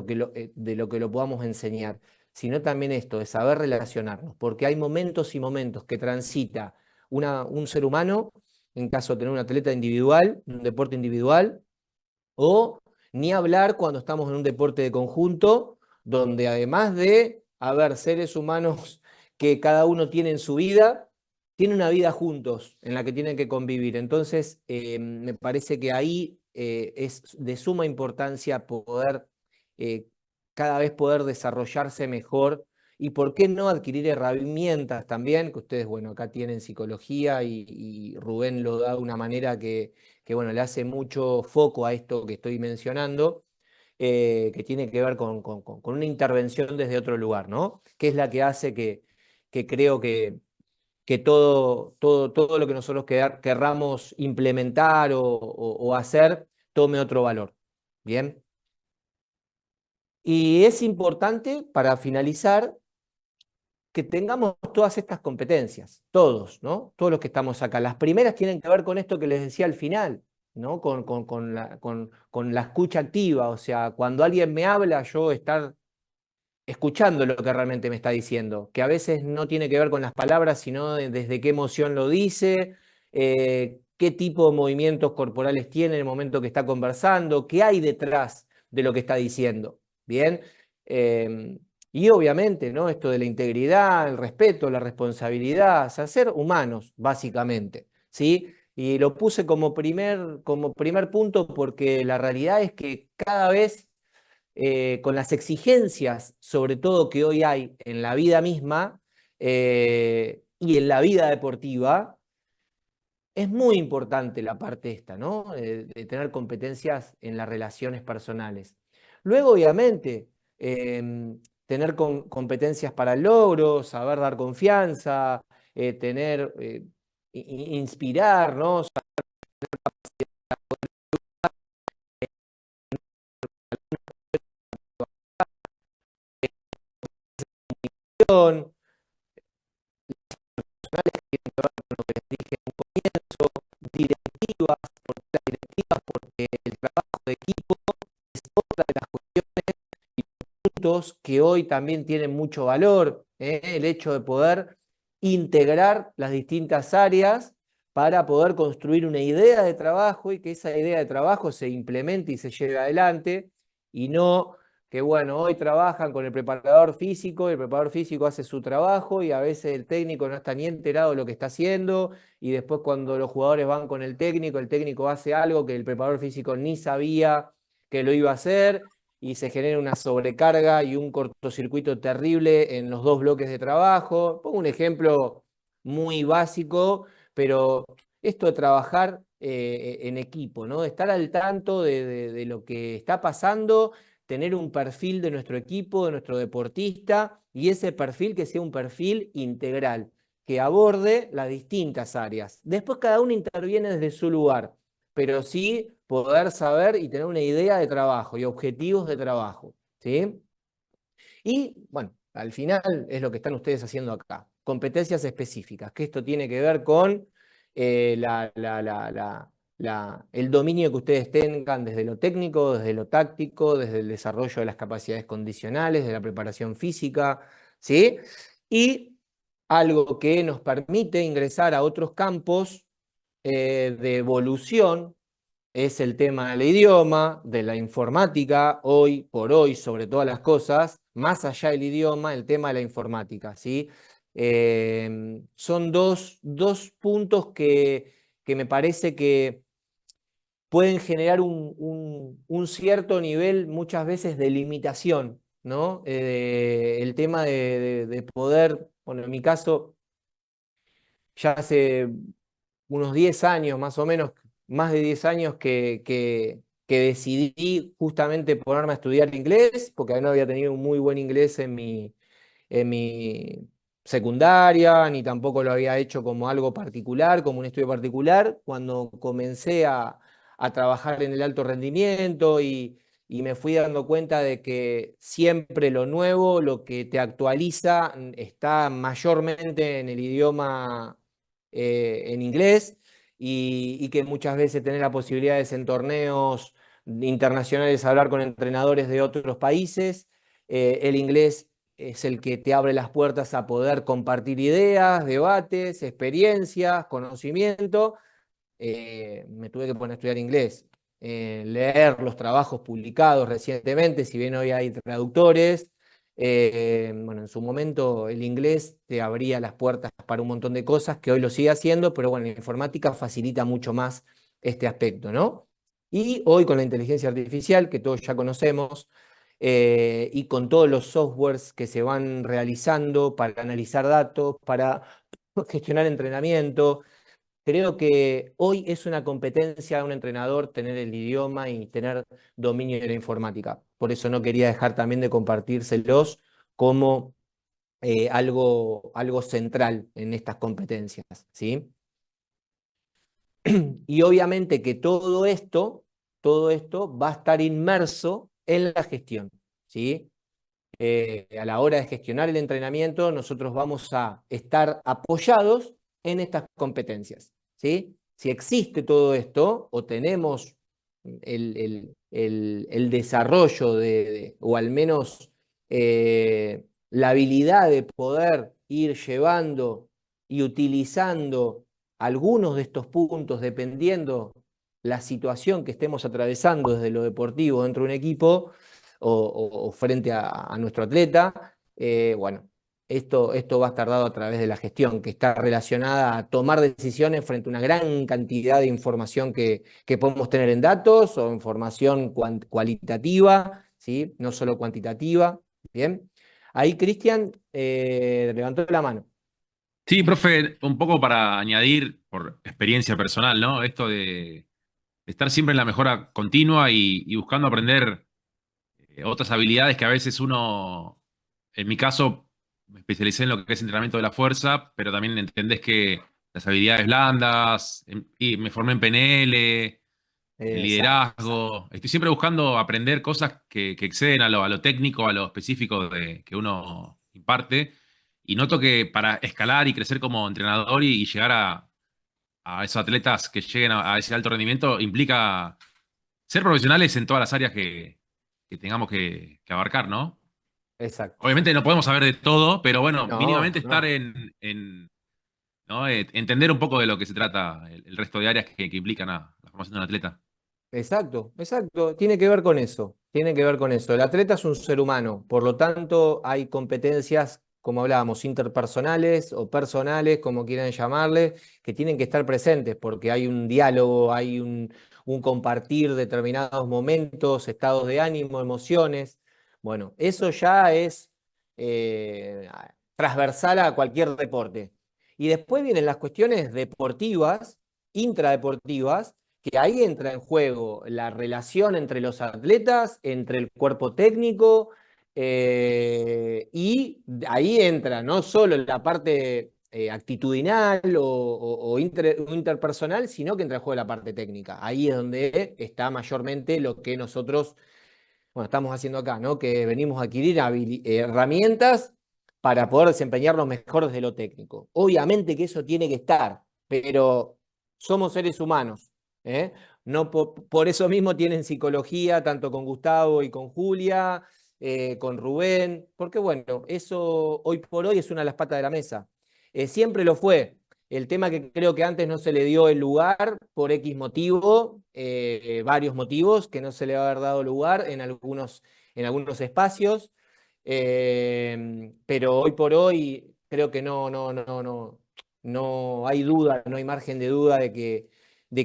[SPEAKER 3] de lo que lo podamos enseñar, sino también esto, de saber relacionarnos, porque hay momentos y momentos que transita un ser humano, en caso de tener un atleta individual, un deporte individual, o ni hablar cuando estamos en un deporte de conjunto, donde además de haber seres humanos que cada uno tiene en su vida, tiene una vida juntos en la que tienen que convivir. Entonces, me parece que ahí es de suma importancia poder cada vez poder desarrollarse mejor y por qué no adquirir herramientas también, que ustedes, bueno, acá tienen psicología y Rubén lo da de una manera que bueno, le hace mucho foco a esto que estoy mencionando, que tiene que ver con una intervención desde otro lugar, ¿no? Que es la que hace que creo que todo lo que nosotros querramos implementar o hacer tome otro valor. ¿Bien? Y es importante, para finalizar, que tengamos todas estas competencias, todos, ¿no? Todos los que estamos acá. Las primeras tienen que ver con esto que les decía al final, ¿no? Con la escucha activa, o sea, cuando alguien me habla, yo estar escuchando lo que realmente me está diciendo, que a veces no tiene que ver con las palabras, sino desde qué emoción lo dice, qué tipo de movimientos corporales tiene en el momento que está conversando, qué hay detrás de lo que está diciendo, ¿bien? Y obviamente, ¿no? Esto de la integridad, el respeto, la responsabilidad, o sea, ser humanos, básicamente, ¿sí? Y lo puse como primer punto porque la realidad es que cada vez con las exigencias, sobre todo que hoy hay en la vida misma y en la vida deportiva, es muy importante la parte esta, ¿no? De tener competencias en las relaciones personales. Luego, obviamente, tener competencias para el logro, saber dar confianza, inspirar, ¿no? Saber lo que les dije en un comienzo, directivas, porque las directivas, porque el trabajo de equipo es otra de las cuestiones y puntos que hoy también tienen mucho valor, el hecho de poder integrar las distintas áreas para poder construir una idea de trabajo y que esa idea de trabajo se implemente y se lleve adelante y no que bueno, hoy trabajan con el preparador físico, el preparador físico hace su trabajo y a veces el técnico no está ni enterado de lo que está haciendo y después cuando los jugadores van con el técnico hace algo que el preparador físico ni sabía que lo iba a hacer y se genera una sobrecarga y un cortocircuito terrible en los dos bloques de trabajo. Pongo un ejemplo muy básico, pero esto de trabajar en equipo, ¿no? De estar al tanto de lo que está pasando, tener un perfil de nuestro equipo, de nuestro deportista, y ese perfil que sea un perfil integral, que aborde las distintas áreas. Después cada uno interviene desde su lugar, pero sí poder saber y tener una idea de trabajo y objetivos de trabajo, ¿sí? Y bueno, al final es lo que están ustedes haciendo acá, competencias específicas, que esto tiene que ver con el dominio que ustedes tengan desde lo técnico, desde lo táctico, desde el desarrollo de las capacidades condicionales, de la preparación física, ¿sí? Y algo que nos permite ingresar a otros campos de evolución es el tema del idioma, de la informática, hoy por hoy, sobre todas las cosas, más allá del idioma, el tema de la informática, ¿sí? Son dos puntos que me parece que pueden generar un cierto nivel, muchas veces, de limitación, ¿no? El tema de poder, bueno, en mi caso, ya hace unos 10 años más o menos, más de 10 años que decidí justamente ponerme a estudiar inglés, porque no había tenido un muy buen inglés en mi secundaria, ni tampoco lo había hecho como algo particular, como un estudio particular. Cuando comencé a trabajar en el alto rendimiento y me fui dando cuenta de que siempre lo nuevo, lo que te actualiza, está mayormente en el idioma en inglés y que muchas veces tener la posibilidad de en torneos internacionales hablar con entrenadores de otros países. El inglés es el que te abre las puertas a poder compartir ideas, debates, experiencias, conocimiento. Me tuve que poner a estudiar inglés, leer los trabajos publicados recientemente, si bien hoy hay traductores. Bueno, en su momento el inglés te abría las puertas para un montón de cosas que hoy lo sigue haciendo, pero bueno, la informática facilita mucho más este aspecto, ¿no? Y hoy con la inteligencia artificial, que todos ya conocemos, y con todos los softwares que se van realizando para analizar datos, para gestionar entrenamiento, creo que hoy es una competencia de un entrenador tener el idioma y tener dominio de la informática. Por eso no quería dejar también de compartírselos como algo central en estas competencias, ¿sí? Y obviamente que todo esto va a estar inmerso en la gestión, ¿sí? A la hora de gestionar el entrenamiento, nosotros vamos a estar apoyados en estas competencias, ¿sí? Si existe todo esto, o tenemos el desarrollo o al menos la habilidad de poder ir llevando y utilizando algunos de estos puntos, dependiendo la situación que estemos atravesando desde lo deportivo dentro de un equipo, o frente a nuestro atleta, bueno, esto va a estar dado a través de la gestión, que está relacionada a tomar decisiones frente a una gran cantidad de información que podemos tener en datos o información cualitativa, ¿sí? No solo cuantitativa. Bien. Ahí Cristian levantó la mano.
[SPEAKER 9] Sí, profe, un poco para añadir por experiencia personal, ¿no? Esto de estar siempre en la mejora continua y buscando aprender otras habilidades que a veces uno, en mi caso, me especialicé en lo que es entrenamiento de la fuerza, pero también entendés que las habilidades blandas, y me formé en PNL, en liderazgo, estoy siempre buscando aprender cosas que exceden a lo técnico, a lo específico que uno imparte, y noto que para escalar y crecer como entrenador y llegar a esos atletas que lleguen a ese alto rendimiento implica ser profesionales en todas las áreas que tengamos que abarcar, ¿no?
[SPEAKER 3] Exacto.
[SPEAKER 9] Obviamente no podemos saber de todo, pero bueno,
[SPEAKER 3] No,
[SPEAKER 9] mínimamente estar
[SPEAKER 3] no.
[SPEAKER 9] ¿no? Entender un poco de lo que se trata el resto de áreas que implican a la formación de un atleta.
[SPEAKER 3] Exacto, exacto. Tiene que ver con eso. Tiene que ver con eso. El atleta es un ser humano, por lo tanto hay competencias, como hablábamos, interpersonales o personales, como quieran llamarle, que tienen que estar presentes porque hay un diálogo, hay un compartir determinados momentos, estados de ánimo, emociones. Bueno, eso ya es eh, transversal a cualquier deporte. Y después vienen las cuestiones deportivas, intradeportivas, que ahí entra en juego la relación entre los atletas, entre el cuerpo técnico, y ahí entra no solo la parte actitudinal o interpersonal, sino que entra en juego la parte técnica. Ahí es donde está mayormente lo que nosotros, bueno, estamos haciendo acá, ¿no? Que venimos a adquirir herramientas para poder desempeñarnos mejor desde lo técnico. Obviamente que eso tiene que estar, pero somos seres humanos, ¿eh? No por eso mismo tienen psicología, tanto con Gustavo y con Julia, con Rubén, porque bueno, eso hoy por hoy es una de las patas de la mesa. Siempre lo fue. El tema que creo que antes no se le dio el lugar por X motivo, varios motivos que no se le va a haber dado lugar en algunos espacios, pero hoy por hoy creo que no hay duda, no hay margen de duda de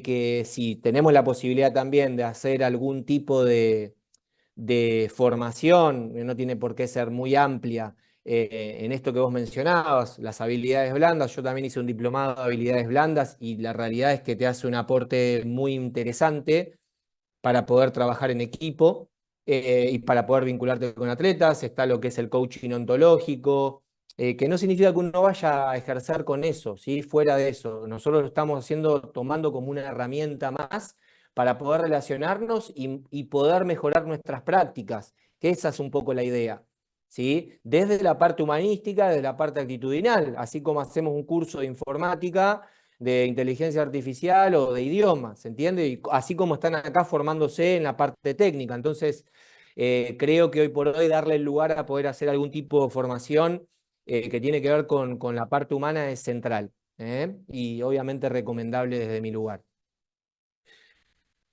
[SPEAKER 3] que si tenemos la posibilidad también de hacer algún tipo de formación, que no tiene por qué ser muy amplia, en esto que vos mencionabas, las habilidades blandas. Yo también hice un diplomado de habilidades blandas y la realidad es que te hace un aporte muy interesante para poder trabajar en equipo, y para poder vincularte con atletas. Está lo que es el coaching ontológico, que no significa que uno vaya a ejercer con eso, ¿sí? Fuera de eso. Nosotros lo estamos haciendo, tomando como una herramienta más para poder relacionarnos y poder mejorar nuestras prácticas, que esa es un poco la idea, ¿sí? Desde la parte humanística, desde la parte actitudinal, así como hacemos un curso de informática, de inteligencia artificial o de idiomas, ¿se entiende? Y así como están acá formándose en la parte técnica. Entonces, Creo que hoy por hoy darle el lugar a poder hacer algún tipo de formación que tiene que ver con la parte humana es central, y obviamente recomendable desde mi lugar.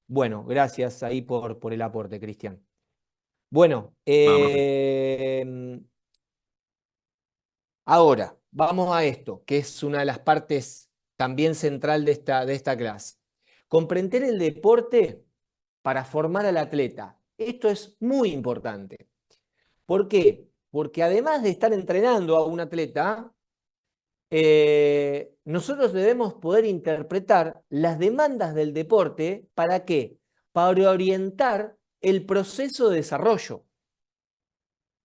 [SPEAKER 3] Bueno, gracias ahí por el aporte, Cristian. Bueno, ahora vamos a esto, que es una de las partes también central de esta clase. Comprender el deporte para formar al atleta. Esto es muy importante. ¿Por qué? Porque además de estar entrenando a un atleta, nosotros debemos poder interpretar las demandas del deporte. ¿Para qué? Para orientar el proceso de desarrollo.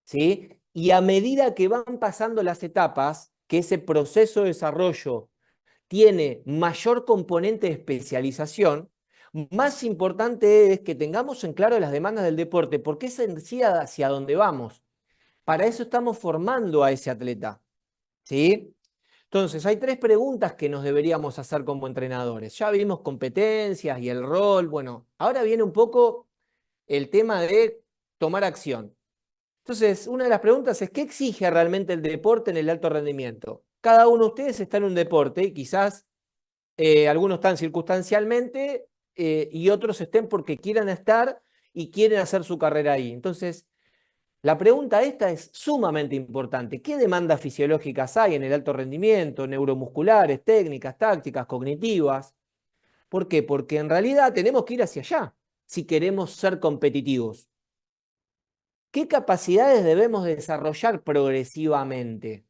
[SPEAKER 3] ¿Sí? Y a medida que van pasando las etapas, que ese proceso de desarrollo tiene mayor componente de especialización, más importante es que tengamos en claro las demandas del deporte, porque es en sí hacia donde vamos. Para eso estamos formando a ese atleta. ¿Sí? Entonces, hay 3 preguntas que nos deberíamos hacer como entrenadores. Ya vimos competencias y el rol. Bueno, ahora viene un poco el tema de tomar acción. Entonces, una de las preguntas es, ¿qué exige realmente el deporte en el alto rendimiento? Cada uno de ustedes está en un deporte y quizás algunos están circunstancialmente y otros estén porque quieran estar y quieren hacer su carrera ahí. Entonces, la pregunta esta es sumamente importante. ¿Qué demandas fisiológicas hay en el alto rendimiento, neuromusculares, técnicas, tácticas, cognitivas? ¿Por qué? Porque en realidad tenemos que ir hacia allá si queremos ser competitivos. ¿Qué capacidades debemos desarrollar progresivamente?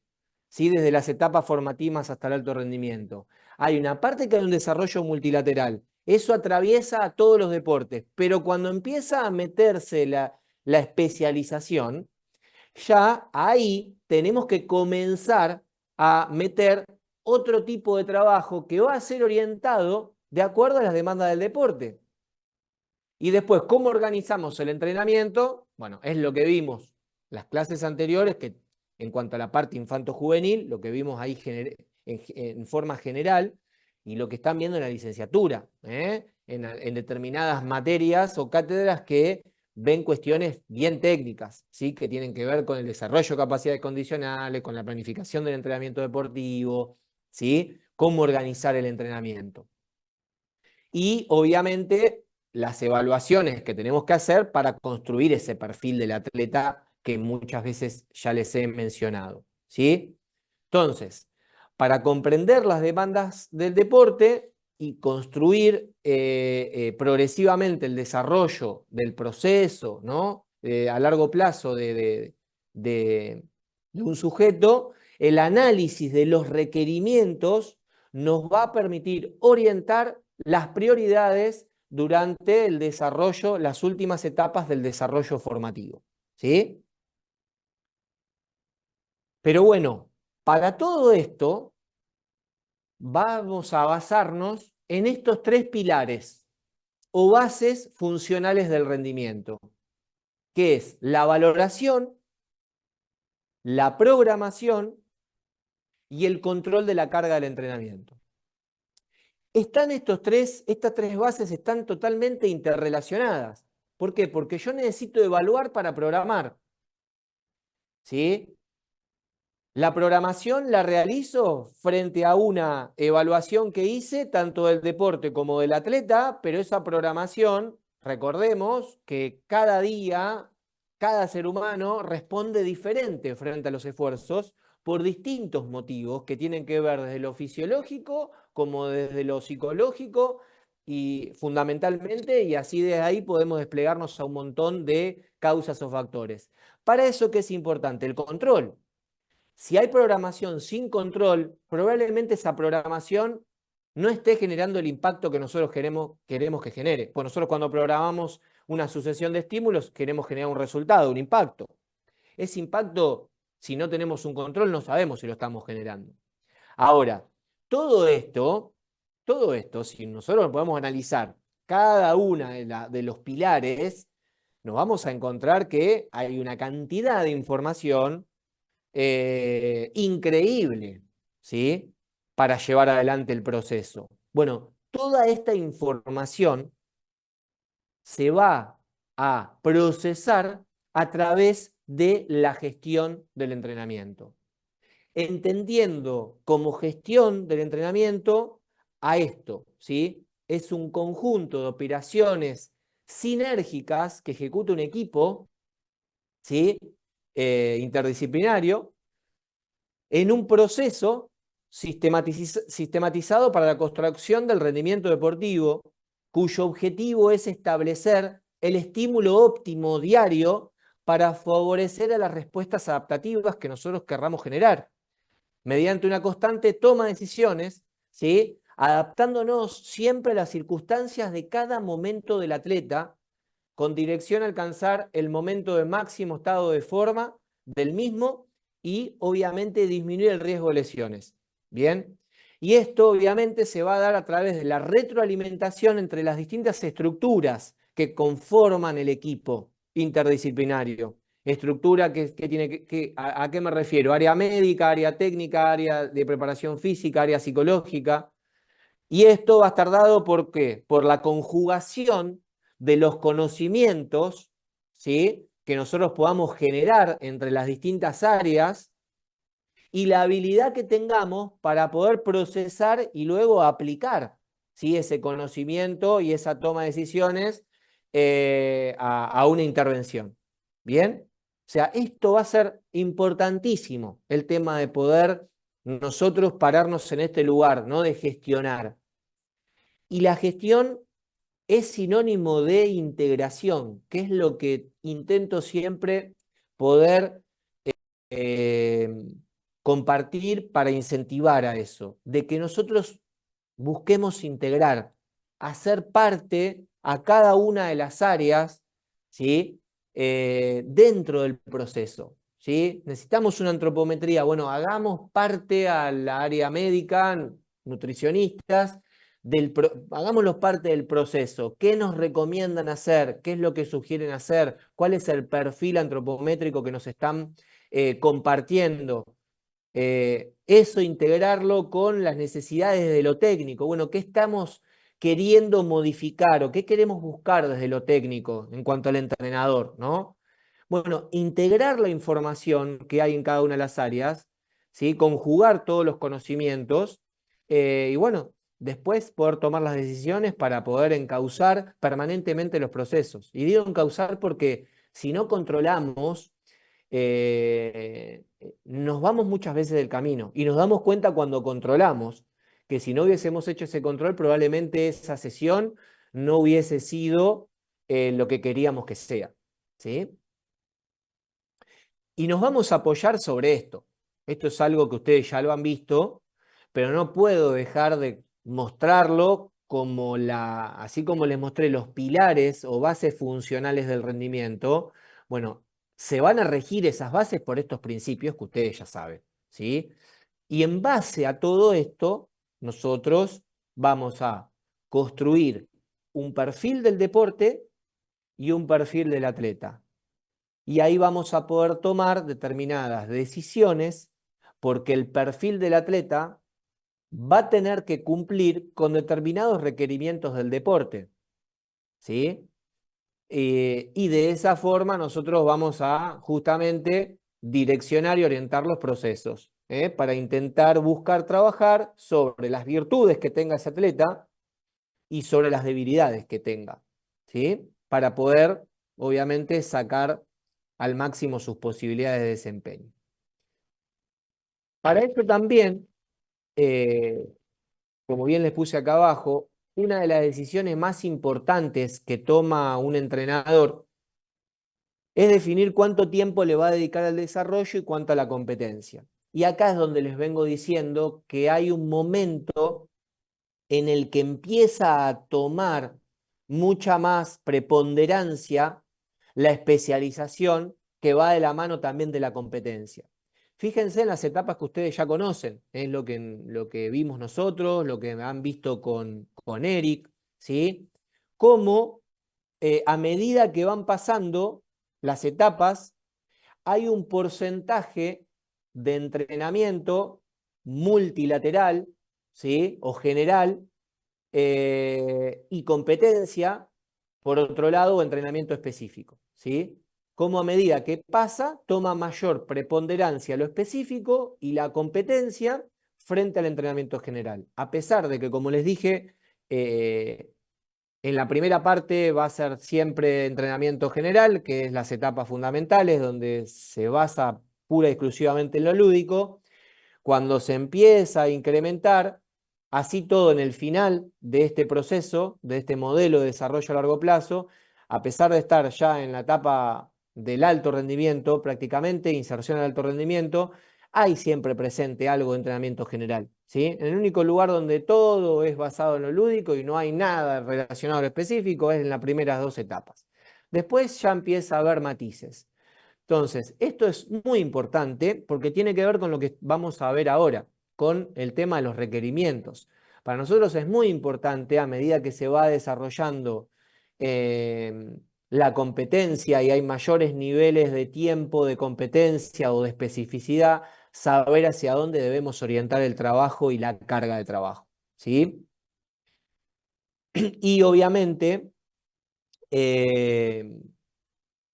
[SPEAKER 3] ¿Sí? Desde las etapas formativas hasta el alto rendimiento. Hay una parte que es un desarrollo multilateral. Eso atraviesa a todos los deportes, pero cuando empieza a meterse la especialización, ya ahí tenemos que comenzar a meter otro tipo de trabajo que va a ser orientado de acuerdo a las demandas del deporte. Y después, ¿cómo organizamos el entrenamiento? Bueno, es lo que vimos las clases anteriores, que en cuanto a la parte infanto-juvenil, lo que vimos ahí en forma general, y lo que están viendo en la licenciatura, en determinadas materias o cátedras que ven cuestiones bien técnicas, ¿sí? Que tienen que ver con el desarrollo de capacidades condicionales, con la planificación del entrenamiento deportivo, ¿sí? Cómo organizar el entrenamiento. Y obviamente las evaluaciones que tenemos que hacer para construir ese perfil del atleta que muchas veces ya les he mencionado, ¿sí? Entonces, para comprender las demandas del deporte y construir progresivamente el desarrollo del proceso, ¿no? A largo plazo de un sujeto, el análisis de los requerimientos nos va a permitir orientar las prioridades durante el desarrollo, las últimas etapas del desarrollo formativo, ¿sí? Pero bueno, para todo esto vamos a basarnos en estos 3 pilares o bases funcionales del rendimiento, que es la valoración, la programación y el control de la carga del entrenamiento. Estas 3 bases están totalmente interrelacionadas. ¿Por qué? Porque yo necesito evaluar para programar, ¿sí? La programación la realizo frente a una evaluación que hice tanto del deporte como del atleta, pero esa programación, recordemos que cada día, cada ser humano responde diferente frente a los esfuerzos por distintos motivos que tienen que ver desde lo fisiológico como desde lo psicológico y fundamentalmente, y así de ahí podemos desplegarnos a un montón de causas o factores. Para eso, ¿qué es importante? El control. Si hay programación sin control, probablemente esa programación no esté generando el impacto que nosotros queremos que genere. Pues nosotros cuando programamos una sucesión de estímulos queremos generar un resultado, un impacto. Ese impacto, si no tenemos un control, no sabemos si lo estamos generando. Ahora, todo esto, si nosotros podemos analizar cada una de los pilares, nos vamos a encontrar que hay una cantidad de información increíble, ¿sí? Para llevar adelante el proceso. Bueno, toda esta información se va a procesar a través de la gestión del entrenamiento. Entendiendo como gestión del entrenamiento a esto, ¿sí? Es un conjunto de operaciones sinérgicas que ejecuta un equipo, ¿sí? Interdisciplinario, en un proceso sistematizado para la construcción del rendimiento deportivo, cuyo objetivo es establecer el estímulo óptimo diario para favorecer a las respuestas adaptativas que nosotros querramos generar, mediante una constante toma de decisiones, ¿sí? Adaptándonos siempre a las circunstancias de cada momento del atleta, con dirección a alcanzar el momento de máximo estado de forma del mismo y obviamente disminuir el riesgo de lesiones. ¿Bien? Y esto obviamente se va a dar a través de la retroalimentación entre las distintas estructuras que conforman el equipo interdisciplinario. Estructura que tiene ¿a qué me refiero? Área médica, área técnica, área de preparación física, área psicológica. Y esto va a estar dado ¿por qué? Por la conjugación de los conocimientos, ¿sí? Que nosotros podamos generar entre las distintas áreas y la habilidad que tengamos para poder procesar y luego aplicar, ¿sí? Ese conocimiento y esa toma de decisiones a una intervención. ¿Bien? O sea, esto va a ser importantísimo, el tema de poder nosotros pararnos en este lugar, ¿no? De gestionar. Y la gestión es sinónimo de integración, que es lo que intento siempre poder eh, compartir para incentivar a eso, de que nosotros busquemos integrar, hacer parte a cada una de las áreas, ¿sí? Dentro del proceso, ¿sí? Necesitamos una antropometría, bueno, hagamos parte a la área médica, nutricionistas, hagámoslos parte del proceso. ¿Qué nos recomiendan hacer? ¿Qué es lo que sugieren hacer? ¿Cuál es el perfil antropométrico que nos están compartiendo? Eso integrarlo con las necesidades de lo técnico. Bueno, ¿qué estamos queriendo modificar o qué queremos buscar desde lo técnico en cuanto al entrenador, ¿no? Bueno, integrar la información que hay en cada una de las áreas, ¿sí? Conjugar todos los conocimientos y bueno, después poder tomar las decisiones para poder encauzar permanentemente los procesos. Y digo encauzar porque si no controlamos, nos vamos muchas veces del camino y nos damos cuenta cuando controlamos que si no hubiésemos hecho ese control, probablemente esa sesión no hubiese sido lo que queríamos que sea, ¿sí? Y nos vamos a apoyar sobre esto. Esto es algo que ustedes ya lo han visto, pero no puedo dejar de mostrarlo como así como les mostré los pilares o bases funcionales del rendimiento. Bueno, se van a regir esas bases por estos principios que ustedes ya saben, ¿sí? Y en base a todo esto, nosotros vamos a construir un perfil del deporte y un perfil del atleta. Y ahí vamos a poder tomar determinadas decisiones porque el perfil del atleta va a tener que cumplir con determinados requerimientos del deporte, ¿sí? Y de esa forma nosotros vamos a justamente direccionar y orientar los procesos, para intentar buscar trabajar sobre las virtudes que tenga ese atleta y sobre las debilidades que tenga, ¿sí? Para poder, obviamente, sacar al máximo sus posibilidades de desempeño. Para esto también, como bien les puse acá abajo, una de las decisiones más importantes que toma un entrenador es definir cuánto tiempo le va a dedicar al desarrollo y cuánto a la competencia. Y acá es donde les vengo diciendo que hay un momento en el que empieza a tomar mucha más preponderancia la especialización que va de la mano también de la competencia. Fíjense en las etapas que ustedes ya conocen, es lo que vimos nosotros, lo que han visto con Eric, ¿sí? Cómo a medida que van pasando las etapas, hay un porcentaje de entrenamiento multilateral, ¿sí? O general y competencia por otro lado, entrenamiento específico, ¿sí? Como a medida que pasa, toma mayor preponderancia lo específico y la competencia frente al entrenamiento general. A pesar de que, como les dije, en la primera parte va a ser siempre entrenamiento general, que es las etapas fundamentales, donde se basa pura y exclusivamente en lo lúdico. Cuando se empieza a incrementar, así todo en el final de este proceso, de este modelo de desarrollo a largo plazo, a pesar de estar ya en la etapa del alto rendimiento, prácticamente, inserción al alto rendimiento, hay siempre presente algo de entrenamiento general, ¿sí? En el único lugar donde todo es basado en lo lúdico y no hay nada relacionado a lo específico es en las primeras 2 etapas. Después ya empieza a haber matices. Entonces, esto es muy importante porque tiene que ver con lo que vamos a ver ahora, con el tema de los requerimientos. Para nosotros es muy importante, a medida que se va desarrollando la competencia y hay mayores niveles de tiempo de competencia o de especificidad, saber hacia dónde debemos orientar el trabajo y la carga de trabajo, ¿sí? Y obviamente,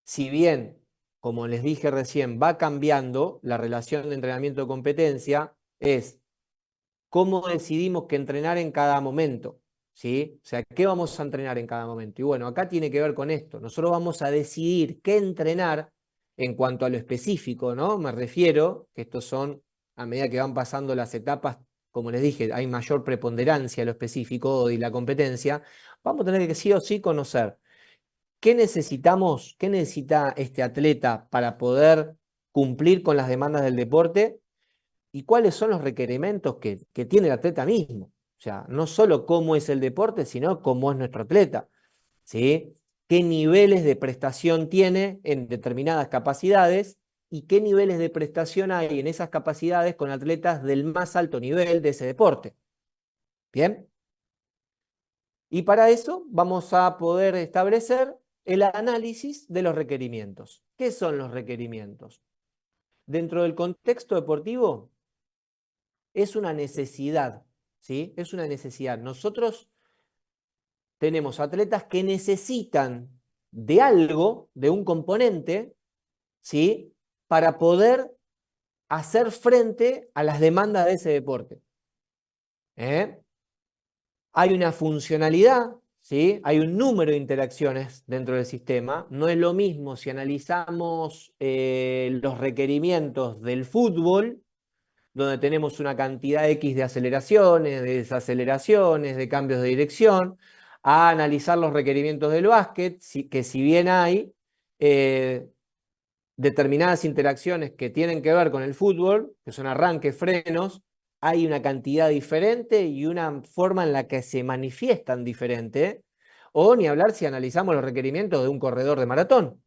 [SPEAKER 3] si bien, como les dije recién, va cambiando la relación de entrenamiento-competencia, es cómo decidimos que entrenar en cada momento, ¿sí? O sea, ¿qué vamos a entrenar en cada momento? Y bueno, acá tiene que ver con esto. Nosotros vamos a decidir qué entrenar en cuanto a lo específico, ¿no? Me refiero que estos son, a medida que van pasando las etapas, como les dije, hay mayor preponderancia a lo específico y la competencia, vamos a tener que sí o sí conocer qué necesitamos, qué necesita este atleta para poder cumplir con las demandas del deporte y cuáles son los requerimientos que tiene el atleta mismo. O sea, no solo cómo es el deporte, sino cómo es nuestro atleta, ¿sí? Qué niveles de prestación tiene en determinadas capacidades y qué niveles de prestación hay en esas capacidades con atletas del más alto nivel de ese deporte. ¿Bien? Y para eso vamos a poder establecer el análisis de los requerimientos. ¿Qué son los requerimientos? Dentro del contexto deportivo es una necesidad, ¿sí? Es una necesidad. Nosotros tenemos atletas que necesitan de algo, de un componente, ¿sí? Para poder hacer frente a las demandas de ese deporte. Hay una funcionalidad, ¿sí? Hay un número de interacciones dentro del sistema. No es lo mismo si analizamos los requerimientos del fútbol, donde tenemos una cantidad X de aceleraciones, de desaceleraciones, de cambios de dirección, a analizar los requerimientos del básquet, que si bien hay determinadas interacciones que tienen que ver con el fútbol, que son arranques, frenos, hay una cantidad diferente y una forma en la que se manifiestan diferente, o ni hablar si analizamos los requerimientos de un corredor de maratón,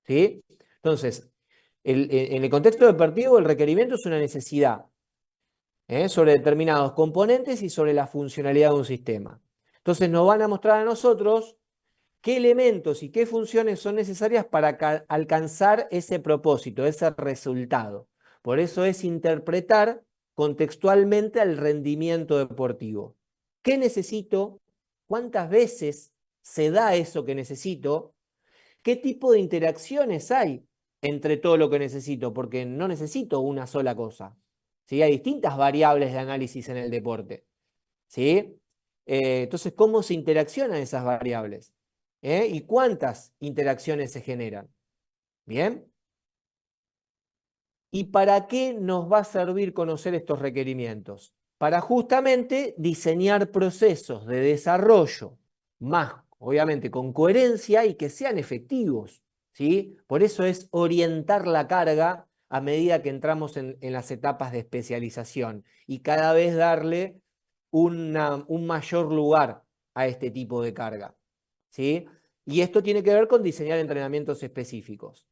[SPEAKER 3] ¿sí? Entonces, en el contexto deportivo el requerimiento es una necesidad sobre determinados componentes y sobre la funcionalidad de un sistema. Entonces nos van a mostrar a nosotros qué elementos y qué funciones son necesarias para alcanzar ese propósito, ese resultado. Por eso es interpretar contextualmente al rendimiento deportivo. ¿Qué necesito? ¿Cuántas veces se da eso que necesito? ¿Qué tipo de interacciones hay entre todo lo que necesito? Porque no necesito una sola cosa, ¿sí? Hay distintas variables de análisis en el deporte, ¿sí? Entonces, ¿cómo se interaccionan esas variables? ¿Y cuántas interacciones se generan? ¿Bien? ¿Y para qué nos va a servir conocer estos requerimientos? Para justamente diseñar procesos de desarrollo más, obviamente, con coherencia y que sean efectivos, ¿sí? Por eso es orientar la carga a medida que entramos en las etapas de especialización y cada vez darle un mayor lugar a este tipo de carga, ¿sí? Y esto tiene que ver con diseñar entrenamientos específicos.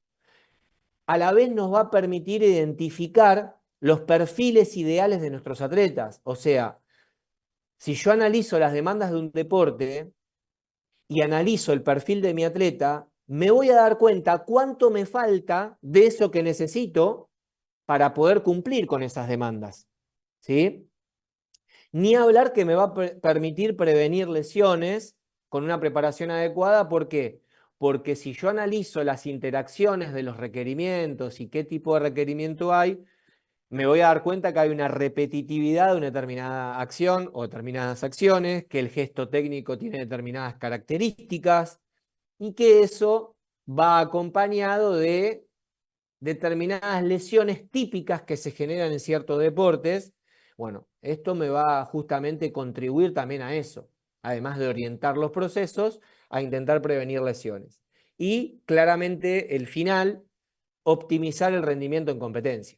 [SPEAKER 3] A la vez nos va a permitir identificar los perfiles ideales de nuestros atletas. O sea, si yo analizo las demandas de un deporte y analizo el perfil de mi atleta, me voy a dar cuenta cuánto me falta de eso que necesito para poder cumplir con esas demandas, ¿sí? Ni hablar que me va a permitir prevenir lesiones con una preparación adecuada. ¿Por qué? Porque si yo analizo las interacciones de los requerimientos y qué tipo de requerimiento hay, me voy a dar cuenta que hay una repetitividad de una determinada acción o determinadas acciones, que el gesto técnico tiene determinadas características y que eso va acompañado de determinadas lesiones típicas que se generan en ciertos deportes. Bueno, esto me va a justamente contribuir también a eso, además de orientar los procesos, a intentar prevenir lesiones. Y claramente el final, optimizar el rendimiento en competencia.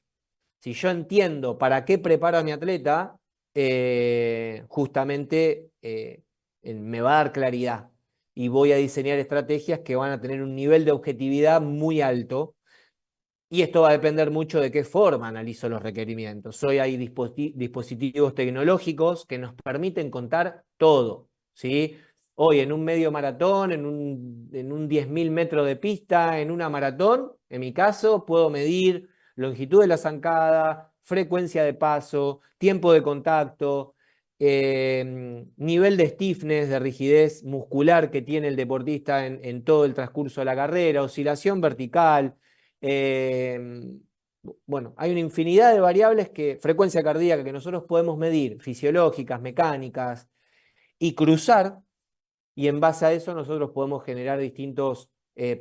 [SPEAKER 3] Si yo entiendo para qué preparo a mi atleta, justamente me va a dar claridad y voy a diseñar estrategias que van a tener un nivel de objetividad muy alto. Y esto va a depender mucho de qué forma analizo los requerimientos. Hoy hay dispositivos tecnológicos que nos permiten contar todo, ¿sí? Hoy en un medio maratón, en un 10.000 metros de pista, en una maratón, en mi caso, puedo medir longitud de la zancada, frecuencia de paso, tiempo de contacto, nivel de stiffness, de rigidez muscular que tiene el deportista en todo el transcurso de la carrera, oscilación vertical. Bueno, hay una infinidad de variables frecuencia cardíaca que nosotros podemos medir, fisiológicas, mecánicas, y cruzar, y en base a eso nosotros podemos generar distintos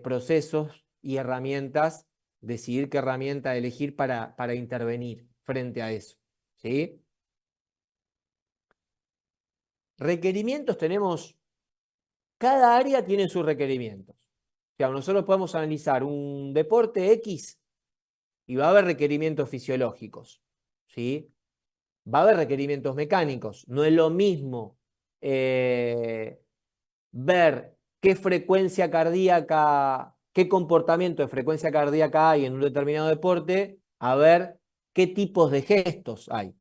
[SPEAKER 3] procesos y herramientas, decidir qué herramienta elegir para intervenir frente a eso, ¿sí? Requerimientos tenemos, cada área tiene sus requerimientos. O sea, nosotros podemos analizar un deporte X y va a haber requerimientos fisiológicos, ¿sí? Va a haber requerimientos mecánicos. No es lo mismo ver qué frecuencia cardíaca, qué comportamiento de frecuencia cardíaca hay en un determinado deporte, a ver qué tipos de gestos hay,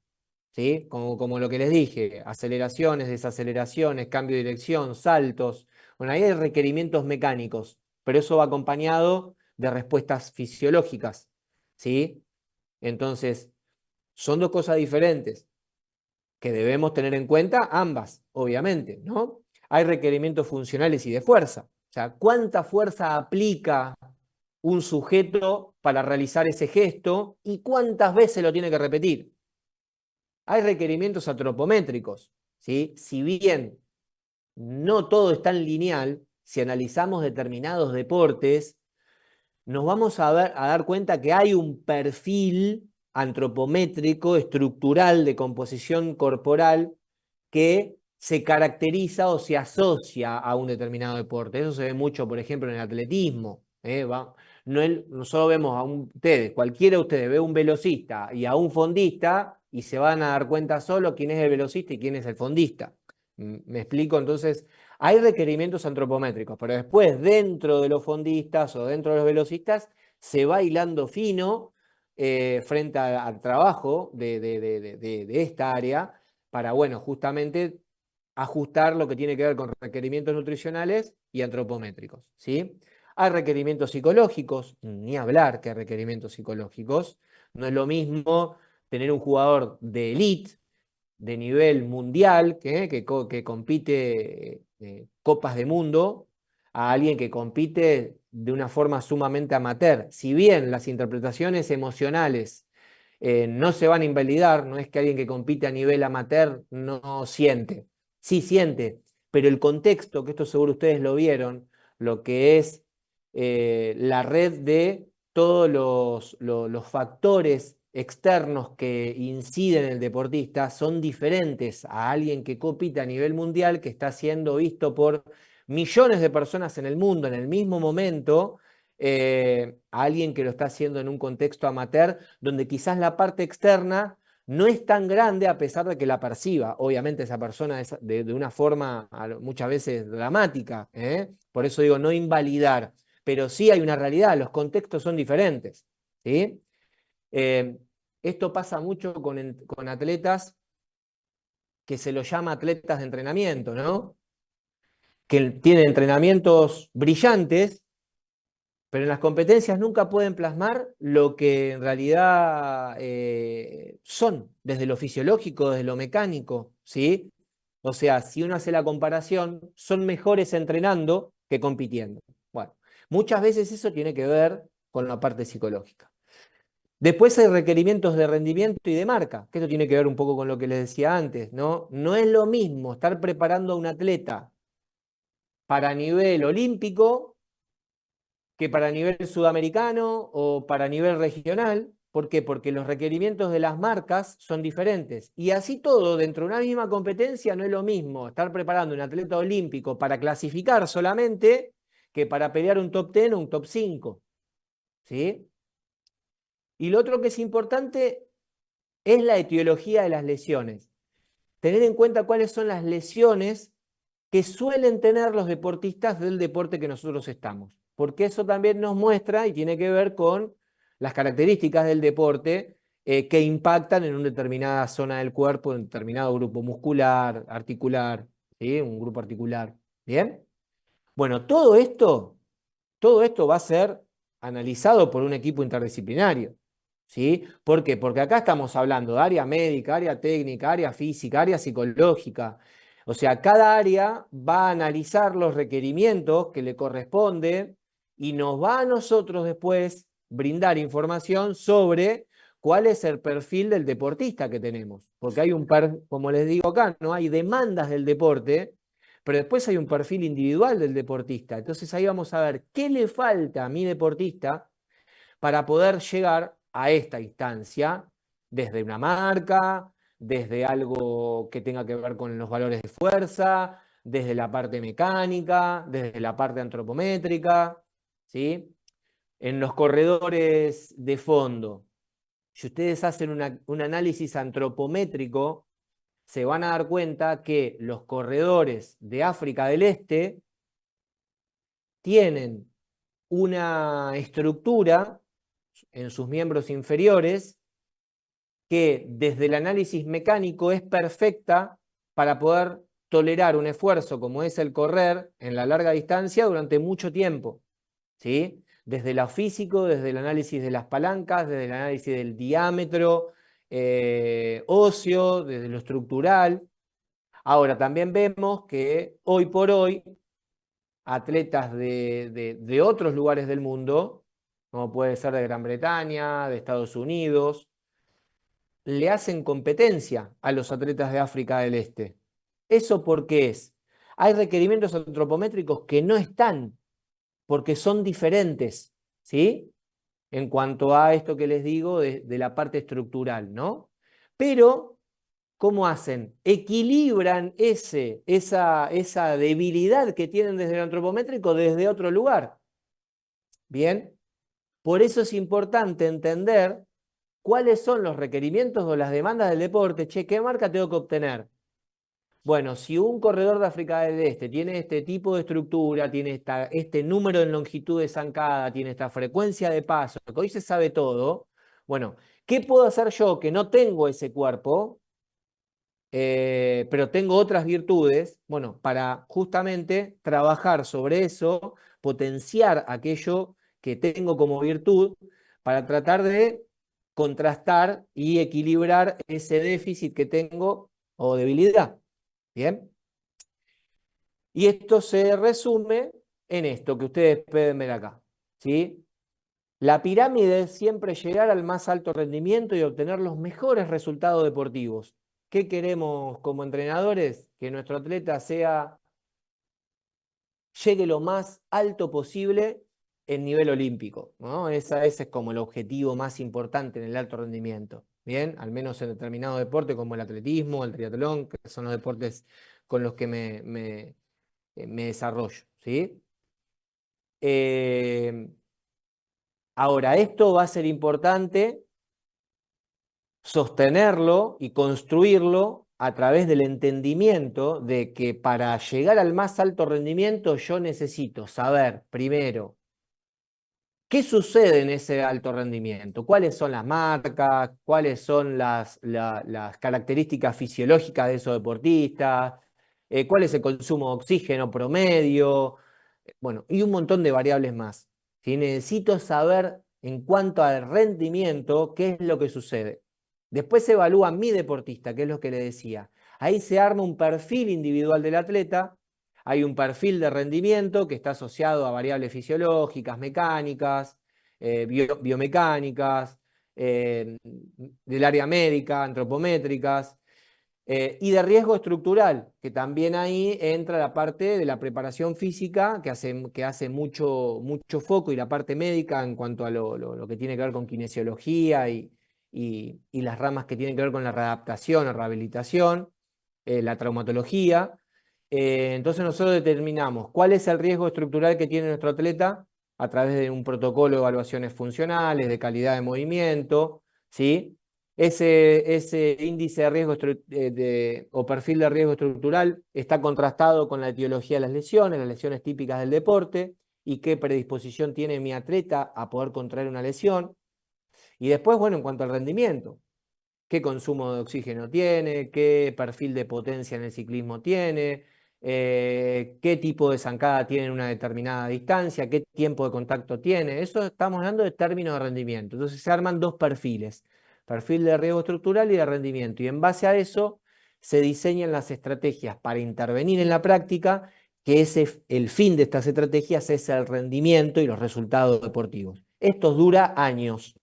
[SPEAKER 3] ¿sí? Como lo que les dije, aceleraciones, desaceleraciones, cambio de dirección, saltos. Bueno, ahí hay requerimientos mecánicos, pero eso va acompañado de respuestas fisiológicas, ¿sí? Entonces, son dos cosas diferentes que debemos tener en cuenta ambas, obviamente, ¿no? Hay requerimientos funcionales y de fuerza. O sea, ¿cuánta fuerza aplica un sujeto para realizar ese gesto y cuántas veces lo tiene que repetir? Hay requerimientos antropométricos, ¿sí? Si bien no todo es tan lineal, si analizamos determinados deportes, nos vamos a dar cuenta que hay un perfil antropométrico, estructural, de composición corporal, que se caracteriza o se asocia a un determinado deporte. Eso se ve mucho, por ejemplo, en el atletismo. Nosotros vemos ustedes, cualquiera de ustedes ve un velocista y a un fondista y se van a dar cuenta solo quién es el velocista y quién es el fondista. ¿Me explico? Entonces, hay requerimientos antropométricos, pero después dentro de los fondistas o dentro de los velocistas se va hilando fino frente al trabajo de esta área para, bueno, justamente ajustar lo que tiene que ver con requerimientos nutricionales y antropométricos, ¿sí? Hay requerimientos psicológicos, ni hablar que hay requerimientos psicológicos. No es lo mismo tener un jugador de elite, de nivel mundial, que compite copas de mundo, a alguien que compite de una forma sumamente amateur. Si bien las interpretaciones emocionales no se van a invalidar, no es que alguien que compite a nivel amateur no siente, sí siente, pero el contexto, que esto seguro ustedes lo vieron, lo que es la red de todos los factores externos que inciden en el deportista son diferentes a alguien que compite a nivel mundial, que está siendo visto por millones de personas en el mundo en el mismo momento, a alguien que lo está haciendo en un contexto amateur, donde quizás la parte externa no es tan grande a pesar de que la perciba, obviamente, esa persona de una forma muchas veces dramática, por eso digo no invalidar, pero sí hay una realidad, los contextos son diferentes, ¿sí? Esto pasa mucho con atletas que se los llama atletas de entrenamiento, ¿no? Que tienen entrenamientos brillantes, pero en las competencias nunca pueden plasmar lo que en realidad son, desde lo fisiológico, desde lo mecánico, ¿sí? O sea, si uno hace la comparación, son mejores entrenando que compitiendo. Bueno, muchas veces eso tiene que ver con la parte psicológica. Después hay requerimientos de rendimiento y de marca, que esto tiene que ver un poco con lo que les decía antes, ¿no? No es lo mismo estar preparando a un atleta para nivel olímpico que para nivel sudamericano o para nivel regional. ¿Por qué? Porque los requerimientos de las marcas son diferentes. Y así todo, dentro de una misma competencia, no es lo mismo estar preparando un atleta olímpico para clasificar solamente que para pelear un top 10 o un top 5. ¿Sí? Y lo otro que es importante es la etiología de las lesiones. Tener en cuenta cuáles son las lesiones que suelen tener los deportistas del deporte que nosotros estamos. Porque eso también nos muestra y tiene que ver con las características del deporte que impactan en una determinada zona del cuerpo, en un determinado grupo muscular, articular, ¿sí? Un grupo articular. ¿Bien? Bueno, todo esto va a ser analizado por un equipo interdisciplinario. ¿Sí? ¿Por qué? Porque acá estamos hablando de área médica, área técnica, área física, área psicológica. O sea, cada área va a analizar los requerimientos que le corresponden y nos va a nosotros después brindar información sobre cuál es el perfil del deportista que tenemos. Porque hay como les digo acá, no hay demandas del deporte, pero después hay un perfil individual del deportista. Entonces ahí vamos a ver qué le falta a mi deportista para poder llegar a esta instancia desde una marca, desde algo que tenga que ver con los valores de fuerza, desde la parte mecánica, desde la parte antropométrica, ¿sí? En los corredores de fondo, si ustedes hacen un análisis antropométrico, se van a dar cuenta que los corredores de África del Este tienen una estructura en sus miembros inferiores que desde el análisis mecánico es perfecta para poder tolerar un esfuerzo como es el correr en la larga distancia durante mucho tiempo, ¿sí? Desde lo físico, desde el análisis de las palancas, desde el análisis del diámetro óseo, desde lo estructural. Ahora, también vemos que hoy por hoy atletas de otros lugares del mundo, como puede ser de Gran Bretaña, de Estados Unidos, le hacen competencia a los atletas de África del Este. ¿Eso por qué es? Hay requerimientos antropométricos que no están, porque son diferentes, ¿sí? En cuanto a esto que les digo de la parte estructural, ¿no? Pero, ¿cómo hacen? Equilibran esa debilidad que tienen desde el antropométrico desde otro lugar. Bien, por eso es importante entender cuáles son los requerimientos o las demandas del deporte. Che, ¿qué marca tengo que obtener? Bueno, si un corredor de África del Este tiene este tipo de estructura, tiene este número en longitud de zancada, tiene esta frecuencia de paso, que hoy se sabe todo, bueno, ¿qué puedo hacer yo que no tengo ese cuerpo, pero tengo otras virtudes? Bueno, para justamente trabajar sobre eso, potenciar aquello que tengo como virtud, para tratar de contrastar y equilibrar ese déficit que tengo o debilidad. ¿Bien? Y esto se resume en esto que ustedes pueden ver acá, ¿sí? La pirámide es siempre llegar al más alto rendimiento y obtener los mejores resultados deportivos. ¿Qué queremos como entrenadores? Que nuestro atleta llegue lo más alto posible en nivel olímpico, ¿no? Ese es como el objetivo más importante en el alto rendimiento, ¿bien? Al menos en determinado deporte como el atletismo, el triatlón, que son los deportes con los que me desarrollo, ¿sí? Ahora, esto va a ser importante sostenerlo y construirlo a través del entendimiento de que para llegar al más alto rendimiento yo necesito saber primero qué sucede en ese alto rendimiento, cuáles son las marcas, cuáles son las características fisiológicas de esos deportistas, cuál es el consumo de oxígeno promedio, bueno, y un montón de variables más. ¿Sí? Necesito saber en cuanto al rendimiento qué es lo que sucede. Después se evalúa mi deportista, que es lo que le decía. Ahí se arma un perfil individual del atleta, hay un perfil de rendimiento que está asociado a variables fisiológicas, mecánicas, biomecánicas, del área médica, antropométricas, y de riesgo estructural, que también ahí entra la parte de la preparación física, que hace mucho foco, y la parte médica en cuanto a lo que tiene que ver con kinesiología y las ramas que tienen que ver con la readaptación o rehabilitación, la traumatología. Entonces nosotros determinamos cuál es el riesgo estructural que tiene nuestro atleta a través de un protocolo de evaluaciones funcionales, de calidad de movimiento, ¿sí? Ese índice de riesgo o perfil de riesgo estructural está contrastado con la etiología de las lesiones típicas del deporte, y qué predisposición tiene mi atleta a poder contraer una lesión. Y después, bueno, en cuanto al rendimiento, qué consumo de oxígeno tiene, qué perfil de potencia en el ciclismo tiene, qué tipo de zancada tiene en una determinada distancia, qué tiempo de contacto tiene. Eso estamos hablando de términos de rendimiento. Entonces se arman dos perfiles, perfil de riesgo estructural y de rendimiento. Y en base a eso se diseñan las estrategias para intervenir en la práctica, que el fin de estas estrategias es el rendimiento y los resultados deportivos. Esto dura años,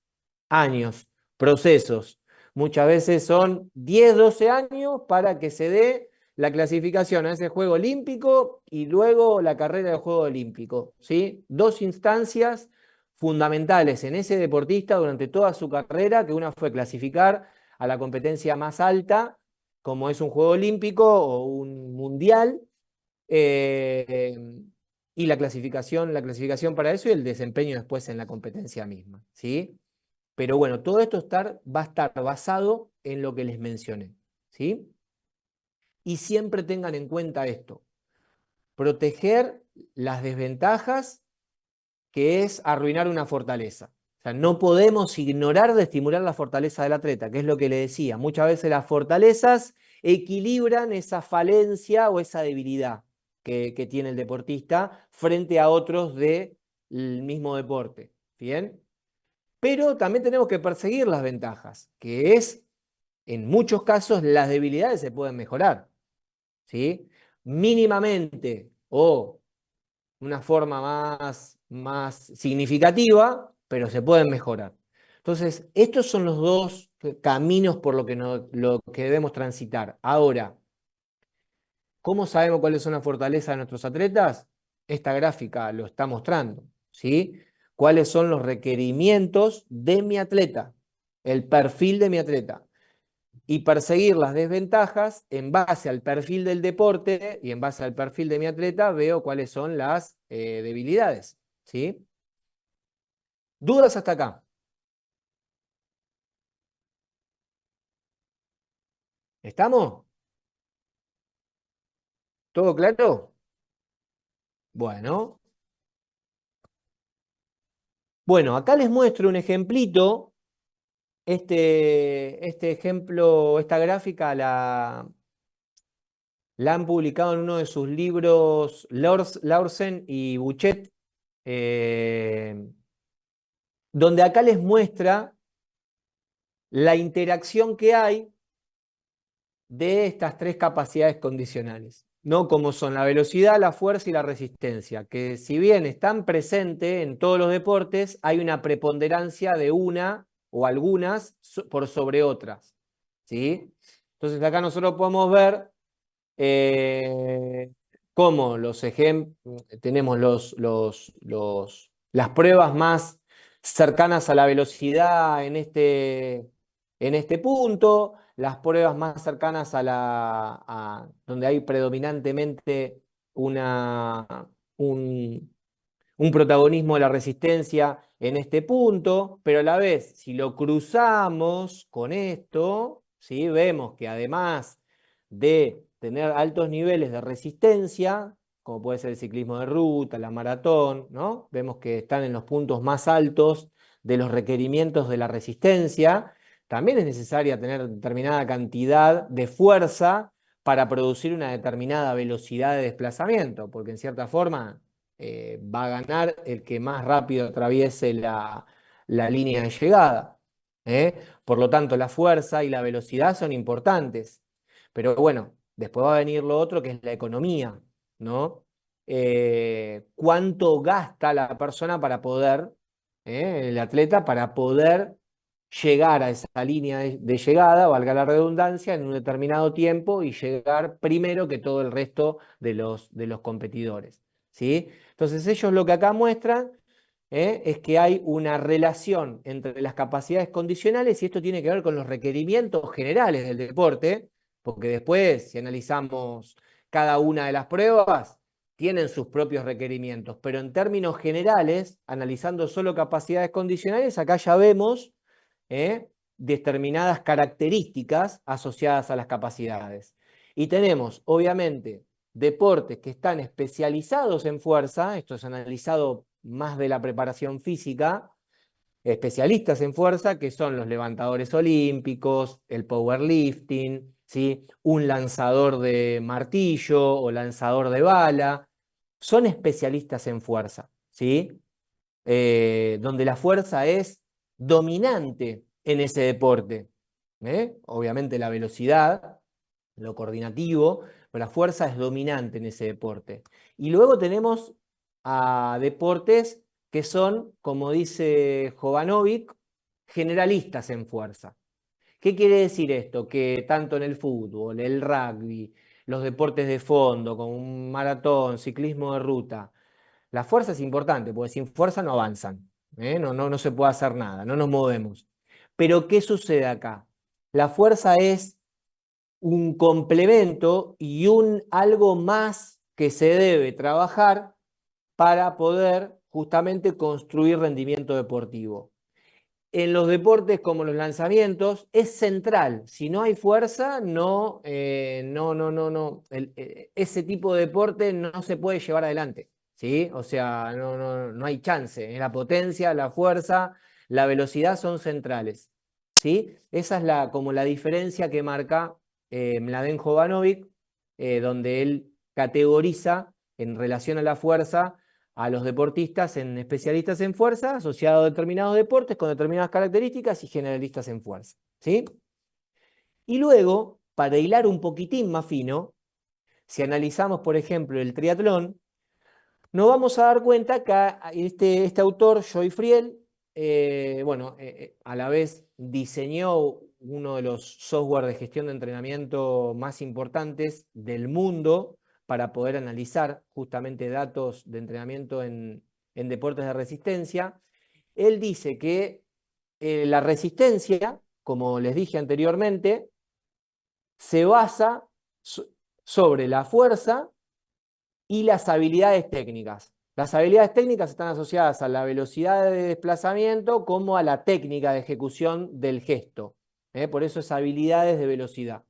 [SPEAKER 3] procesos. Muchas veces son 10, 12 años para que se dé la clasificación a ese juego olímpico y luego la carrera del juego olímpico, ¿sí? Dos instancias fundamentales en ese deportista durante toda su carrera, que una fue clasificar a la competencia más alta, como es un juego olímpico o un mundial, y la clasificación para eso y el desempeño después en la competencia misma, ¿sí? Pero bueno, todo esto va a estar basado en lo que les mencioné, ¿sí? Y siempre tengan en cuenta esto: proteger las desventajas, que es arruinar una fortaleza. O sea, no podemos ignorar de estimular la fortaleza del atleta, que es lo que le decía. Muchas veces las fortalezas equilibran esa falencia o esa debilidad que tiene el deportista frente a otros del mismo deporte, ¿bien? Pero también tenemos que perseguir las ventajas, que es, en muchos casos, las debilidades se pueden mejorar, ¿sí? Mínimamente o una forma más significativa, pero se pueden mejorar. Entonces, estos son los dos caminos por lo que debemos transitar. Ahora, ¿cómo sabemos cuáles son las fortalezas de nuestros atletas? Esta gráfica lo está mostrando, ¿sí? ¿Cuáles son los requerimientos de mi atleta? El perfil de mi atleta. Y perseguir las desventajas en base al perfil del deporte y en base al perfil de mi atleta, veo cuáles son las debilidades, ¿sí? ¿Dudas hasta acá? ¿Estamos? ¿Todo claro? Bueno. Bueno, acá les muestro un ejemplito. Este ejemplo, esta gráfica la han publicado en uno de sus libros Laursen y Buchet, donde acá les muestra la interacción que hay de estas tres capacidades condicionales, ¿no? Como son la velocidad, la fuerza y la resistencia, que si bien están presentes en todos los deportes, hay una preponderancia de una o algunas por sobre otras, ¿sí? Entonces acá nosotros podemos ver cómo tenemos las pruebas más cercanas a la velocidad en este punto, las pruebas más cercanas donde hay predominantemente un protagonismo de la resistencia en este punto, pero a la vez, si lo cruzamos con esto, ¿sí? Vemos que además de tener altos niveles de resistencia, como puede ser el ciclismo de ruta, la maratón, ¿no? Vemos que están en los puntos más altos de los requerimientos de la resistencia. También es necesaria tener determinada cantidad de fuerza para producir una determinada velocidad de desplazamiento, porque en cierta forma va a ganar el que más rápido atraviese la línea de llegada. Por lo tanto, la fuerza y la velocidad son importantes. Pero bueno, después va a venir lo otro que es la economía, ¿no? ¿Cuánto gasta la persona para poder, el atleta, para poder llegar a esa línea de llegada, valga la redundancia, en un determinado tiempo y llegar primero que todo el resto de los competidores, ¿sí? Entonces ellos lo que acá muestran es que hay una relación entre las capacidades condicionales y esto tiene que ver con los requerimientos generales del deporte, porque después, si analizamos cada una de las pruebas, tienen sus propios requerimientos, pero en términos generales, analizando solo capacidades condicionales, acá ya vemos determinadas características asociadas a las capacidades. Y tenemos, obviamente, deportes que están especializados en fuerza, esto es analizado más de la preparación física, especialistas en fuerza, que son los levantadores olímpicos, el powerlifting, ¿sí? Un lanzador de martillo o lanzador de bala, son especialistas en fuerza, ¿sí? Donde la fuerza es dominante en ese deporte. Obviamente la velocidad, lo coordinativo, pero la fuerza es dominante en ese deporte. Y luego tenemos a deportes que son, como dice Jovanovic, generalistas en fuerza. ¿Qué quiere decir esto? Que tanto en el fútbol, el rugby, los deportes de fondo, como un maratón, ciclismo de ruta, la fuerza es importante, porque sin fuerza no avanzan, no se puede hacer nada, no nos movemos. Pero ¿qué sucede acá? La fuerza es un complemento y algo más que se debe trabajar para poder justamente construir rendimiento deportivo. En los deportes como los lanzamientos es central. Si no hay fuerza, ese tipo de deporte no se puede llevar adelante, ¿sí? O sea, no hay chance. La potencia, la fuerza, la velocidad son centrales, ¿sí? Esa es como la diferencia que marca Mladen Jovanovic, donde él categoriza en relación a la fuerza a los deportistas en especialistas en fuerza, asociados a determinados deportes con determinadas características y generalistas en fuerza, ¿sí? Y luego, para hilar un poquitín más fino, si analizamos, por ejemplo, el triatlón, nos vamos a dar cuenta que este autor, Joy Friel, a la vez diseñó uno de los software de gestión de entrenamiento más importantes del mundo para poder analizar justamente datos de entrenamiento en deportes de resistencia. Él dice que la resistencia, como les dije anteriormente, se basa sobre la fuerza y las habilidades técnicas. Las habilidades técnicas están asociadas a la velocidad de desplazamiento como a la técnica de ejecución del gesto. Por eso es habilidades de velocidad,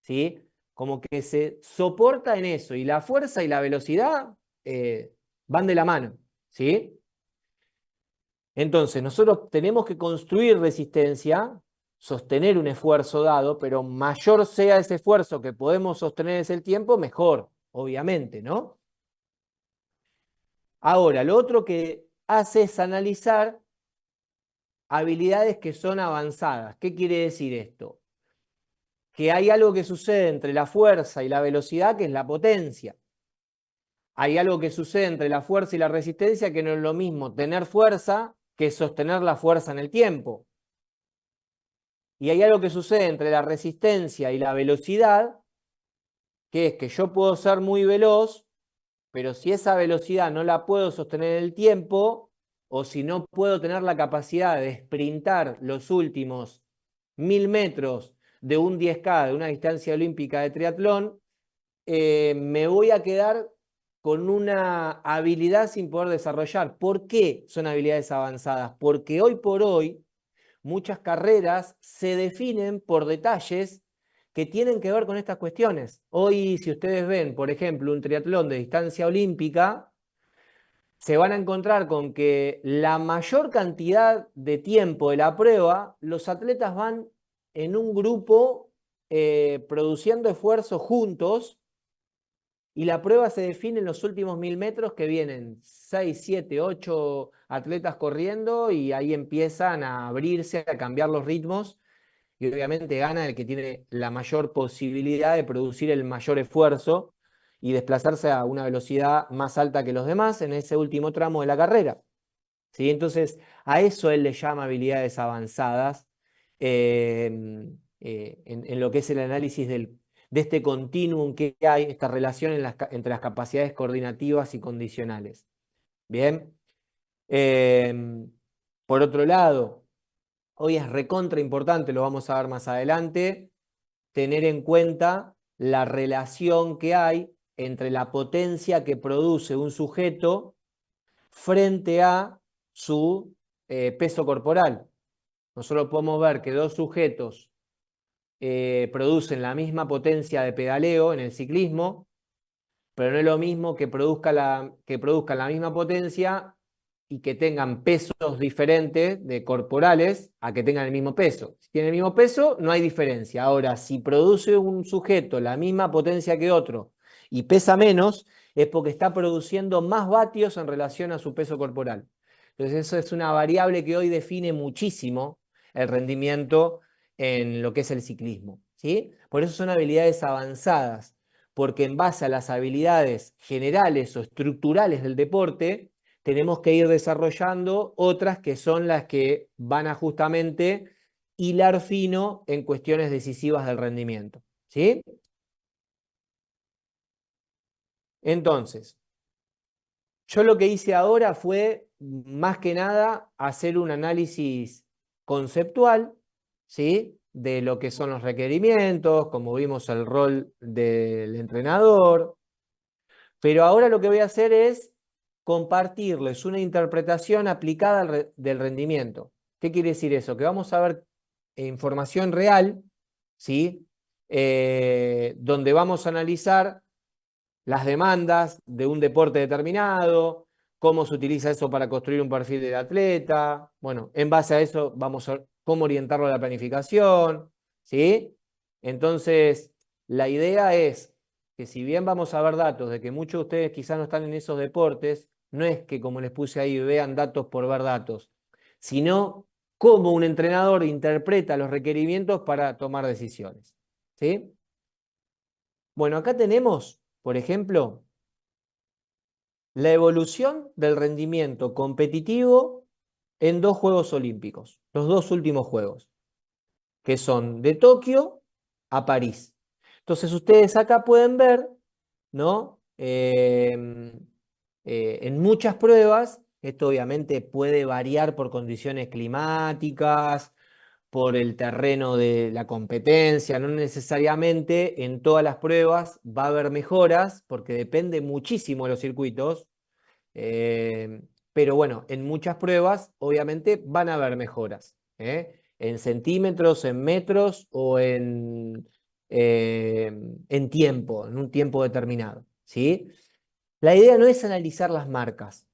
[SPEAKER 3] ¿sí? Como que se soporta en eso, y la fuerza y la velocidad van de la mano, ¿sí? Entonces, nosotros tenemos que construir resistencia, sostener un esfuerzo dado, pero mayor sea ese esfuerzo que podemos sostener ese tiempo, mejor, obviamente, ¿no? Ahora, lo otro que hace es analizar habilidades que son avanzadas. ¿Qué quiere decir esto? Que hay algo que sucede entre la fuerza y la velocidad, que es la potencia. Hay algo que sucede entre la fuerza y la resistencia, que no es lo mismo tener fuerza que sostener la fuerza en el tiempo. Y hay algo que sucede entre la resistencia y la velocidad, que es que yo puedo ser muy veloz, pero si esa velocidad no la puedo sostener en el tiempo, o si no puedo tener la capacidad de sprintar los últimos 1000 metros de un 10K, de una distancia olímpica de triatlón, me voy a quedar con una habilidad sin poder desarrollar. ¿Por qué son habilidades avanzadas? Porque hoy por hoy muchas carreras se definen por detalles que tienen que ver con estas cuestiones. Hoy, si ustedes ven, por ejemplo, un triatlón de distancia olímpica, se van a encontrar con que la mayor cantidad de tiempo de la prueba, los atletas van en un grupo produciendo esfuerzos juntos, y la prueba se define en los últimos 1000 metros, que vienen 6, 7, 8 atletas corriendo, y ahí empiezan a abrirse, a cambiar los ritmos. y obviamente gana el que tiene la mayor posibilidad de producir el mayor esfuerzo y desplazarse a una velocidad más alta que los demás en ese último tramo de la carrera. ¿Sí? Entonces, a eso él le llama habilidades avanzadas en lo que es el análisis de este continuum que hay, esta relación entre las capacidades coordinativas y condicionales. Bien. Por otro lado, hoy es recontra importante, lo vamos a ver más adelante, tener en cuenta la relación que hay entre la potencia que produce un sujeto frente a su peso corporal. Nosotros podemos ver que dos sujetos producen la misma potencia de pedaleo en el ciclismo, pero no es lo mismo que produzcan la misma potencia y que tengan pesos diferentes de corporales a que tengan el mismo peso. Si tienen el mismo peso, no hay diferencia. Ahora, si produce un sujeto la misma potencia que otro y pesa menos, es porque está produciendo más vatios en relación a su peso corporal. Entonces, eso es una variable que hoy define muchísimo el rendimiento en lo que es el ciclismo, ¿sí? Por eso son habilidades avanzadas, porque en base a las habilidades generales o estructurales del deporte, tenemos que ir desarrollando otras que son las que van a justamente hilar fino en cuestiones decisivas del rendimiento, ¿sí? Entonces, yo lo que hice ahora fue, más que nada, hacer un análisis conceptual, ¿sí? De lo que son los requerimientos, como vimos el rol del entrenador, pero ahora lo que voy a hacer es compartirles una interpretación aplicada del rendimiento. ¿Qué quiere decir eso? Que vamos a ver información real, ¿sí? Donde vamos a analizar las demandas de un deporte determinado, cómo se utiliza eso para construir un perfil del atleta. Bueno, en base a eso vamos a ver cómo orientarlo a la planificación, ¿sí? Entonces, la idea es que si bien vamos a ver datos de que muchos de ustedes quizás no están en esos deportes, no es que, como les puse ahí, vean datos por ver datos, sino cómo un entrenador interpreta los requerimientos para tomar decisiones, ¿sí? Bueno, acá tenemos, por ejemplo, la evolución del rendimiento competitivo en dos Juegos Olímpicos, los dos últimos Juegos, que son de Tokio a París. Entonces ustedes acá pueden ver, ¿no? En muchas pruebas, esto obviamente puede variar por condiciones climáticas, por el terreno de la competencia, no necesariamente en todas las pruebas va a haber mejoras, porque depende muchísimo de los circuitos, pero bueno, en muchas pruebas obviamente van a haber mejoras, en centímetros, en metros o en tiempo, en un tiempo determinado, ¿sí? La idea no es analizar las marcas,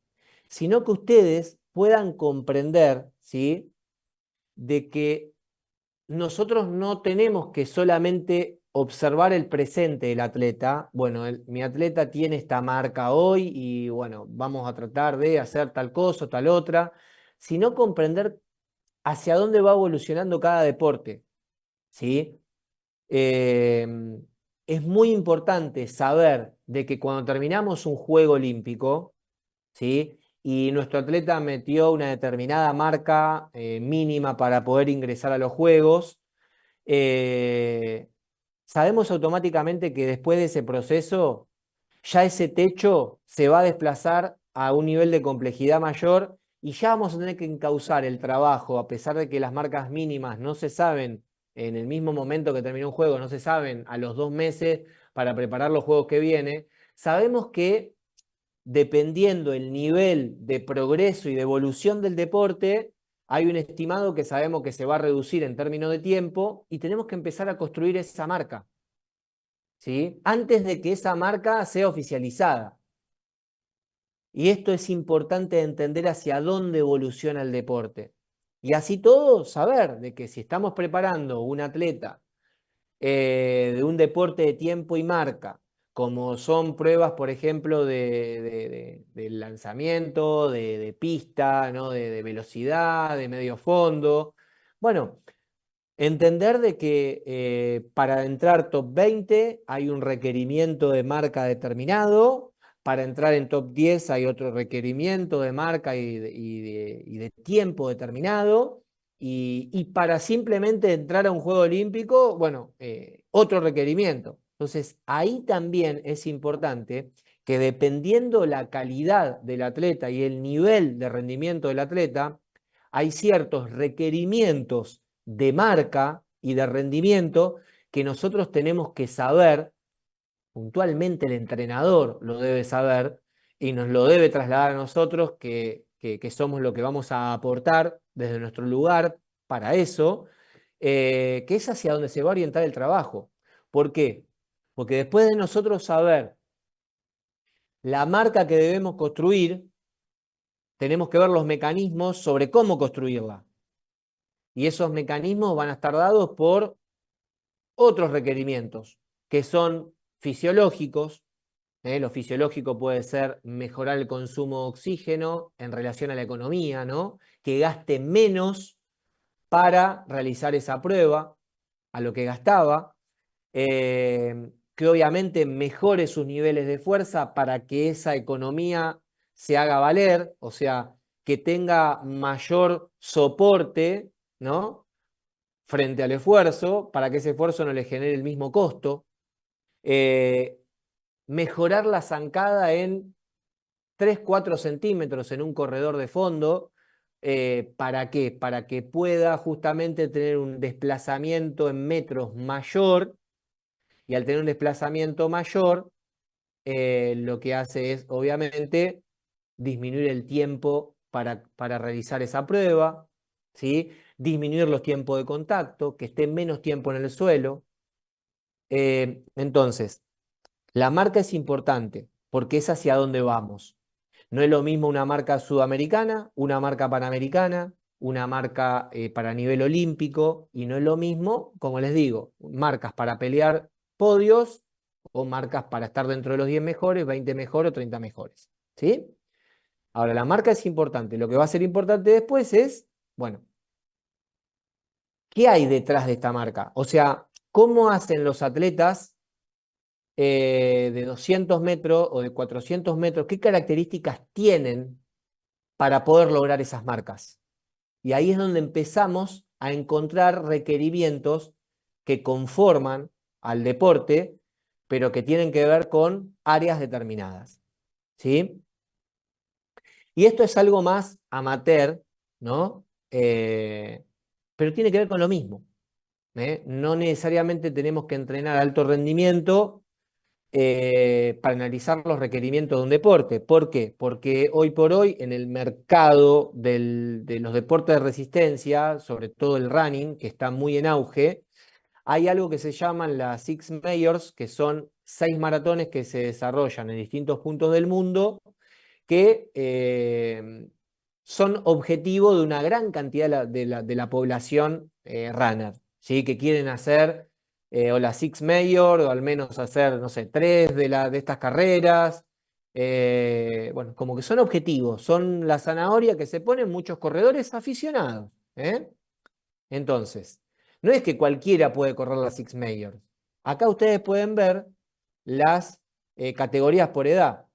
[SPEAKER 3] sino que ustedes puedan comprender, ¿sí? De que nosotros no tenemos que solamente observar el presente del atleta. Bueno, mi atleta tiene esta marca hoy y bueno, vamos a tratar de hacer tal cosa o tal otra, sino comprender hacia dónde va evolucionando cada deporte, ¿sí? Es muy importante saber de que cuando terminamos un juego olímpico, ¿sí? Y nuestro atleta metió una determinada marca mínima para poder ingresar a los juegos, eh, sabemos automáticamente que después de ese proceso, ya ese techo se va a desplazar a un nivel de complejidad mayor y ya vamos a tener que encauzar el trabajo, a pesar de que las marcas mínimas no se saben en el mismo momento que terminó un juego, no se saben a los 2 meses para preparar los juegos que viene. Sabemos que dependiendo el nivel de progreso y de evolución del deporte, hay un estimado que sabemos que se va a reducir en términos de tiempo y tenemos que empezar a construir esa marca, ¿sí? Antes de que esa marca sea oficializada. Y esto es importante entender hacia dónde evoluciona el deporte. Y así todo, saber de que si estamos preparando un atleta de un deporte de tiempo y marca, como son pruebas, por ejemplo, de lanzamiento, de pista, ¿no? De velocidad, de medio fondo. Bueno, Entender de que para entrar top 20 hay un requerimiento de marca determinado, para entrar en top 10 hay otro requerimiento de marca y de tiempo determinado, y para simplemente entrar a un juego olímpico, bueno, otro requerimiento. Entonces, ahí también es importante que dependiendo la calidad del atleta y el nivel de rendimiento del atleta, hay ciertos requerimientos de marca y de rendimiento que nosotros tenemos que saber, puntualmente el entrenador lo debe saber y nos lo debe trasladar a nosotros que somos lo que vamos a aportar desde nuestro lugar para eso, que es hacia donde se va a orientar el trabajo. ¿Por qué? Porque después de nosotros saber la marca que debemos construir, tenemos que ver los mecanismos sobre cómo construirla. Y esos mecanismos van a estar dados por otros requerimientos que son fisiológicos. Lo fisiológico puede ser mejorar el consumo de oxígeno en relación a la economía, ¿no? Que gaste menos para realizar esa prueba a lo que gastaba. Que obviamente mejore sus niveles de fuerza para que esa economía se haga valer, o sea, que tenga mayor soporte, ¿no? Frente al esfuerzo, para que ese esfuerzo no le genere el mismo costo. Mejorar la zancada en 3-4 centímetros en un corredor de fondo. ¿Para qué? Para que pueda justamente tener un desplazamiento en metros mayor, y al tener un desplazamiento mayor, lo que hace es, obviamente, disminuir el tiempo para realizar esa prueba, ¿sí? Disminuir los tiempos de contacto, que esté menos tiempo en el suelo. Entonces, la marca es importante porque es hacia dónde vamos. No es lo mismo una marca sudamericana, una marca panamericana, una marca para nivel olímpico, y no es lo mismo, como les digo, marcas para pelear podios o marcas para estar dentro de los 10 mejores, 20 mejores o 30 mejores. ¿Sí? Ahora, la marca es importante. Lo que va a ser importante después es, bueno, ¿qué hay detrás de esta marca? O sea, ¿cómo hacen los atletas de 200 metros o de 400 metros? ¿Qué características tienen para poder lograr esas marcas? Y ahí es donde empezamos a encontrar requerimientos que conforman al deporte, pero que tienen que ver con áreas determinadas. ¿Sí? Y esto es algo más amateur, ¿no? Pero tiene que ver con lo mismo. No necesariamente tenemos que entrenar alto rendimiento para analizar los requerimientos de un deporte. ¿Por qué? Porque hoy por hoy en el mercado de los deportes de resistencia, sobre todo el running, que está muy en auge, hay algo que se llaman las Six Majors, que son 6 maratones que se desarrollan en distintos puntos del mundo, que son objetivo de una gran cantidad de la población runner, ¿sí? Que quieren hacer o la Six Major, o al menos hacer, no sé, 3 de estas carreras. Bueno, como que son objetivos, son la zanahoria que se ponen muchos corredores aficionados. Entonces, no es que cualquiera puede correr la Six Major. Acá ustedes pueden ver las categorías por edad.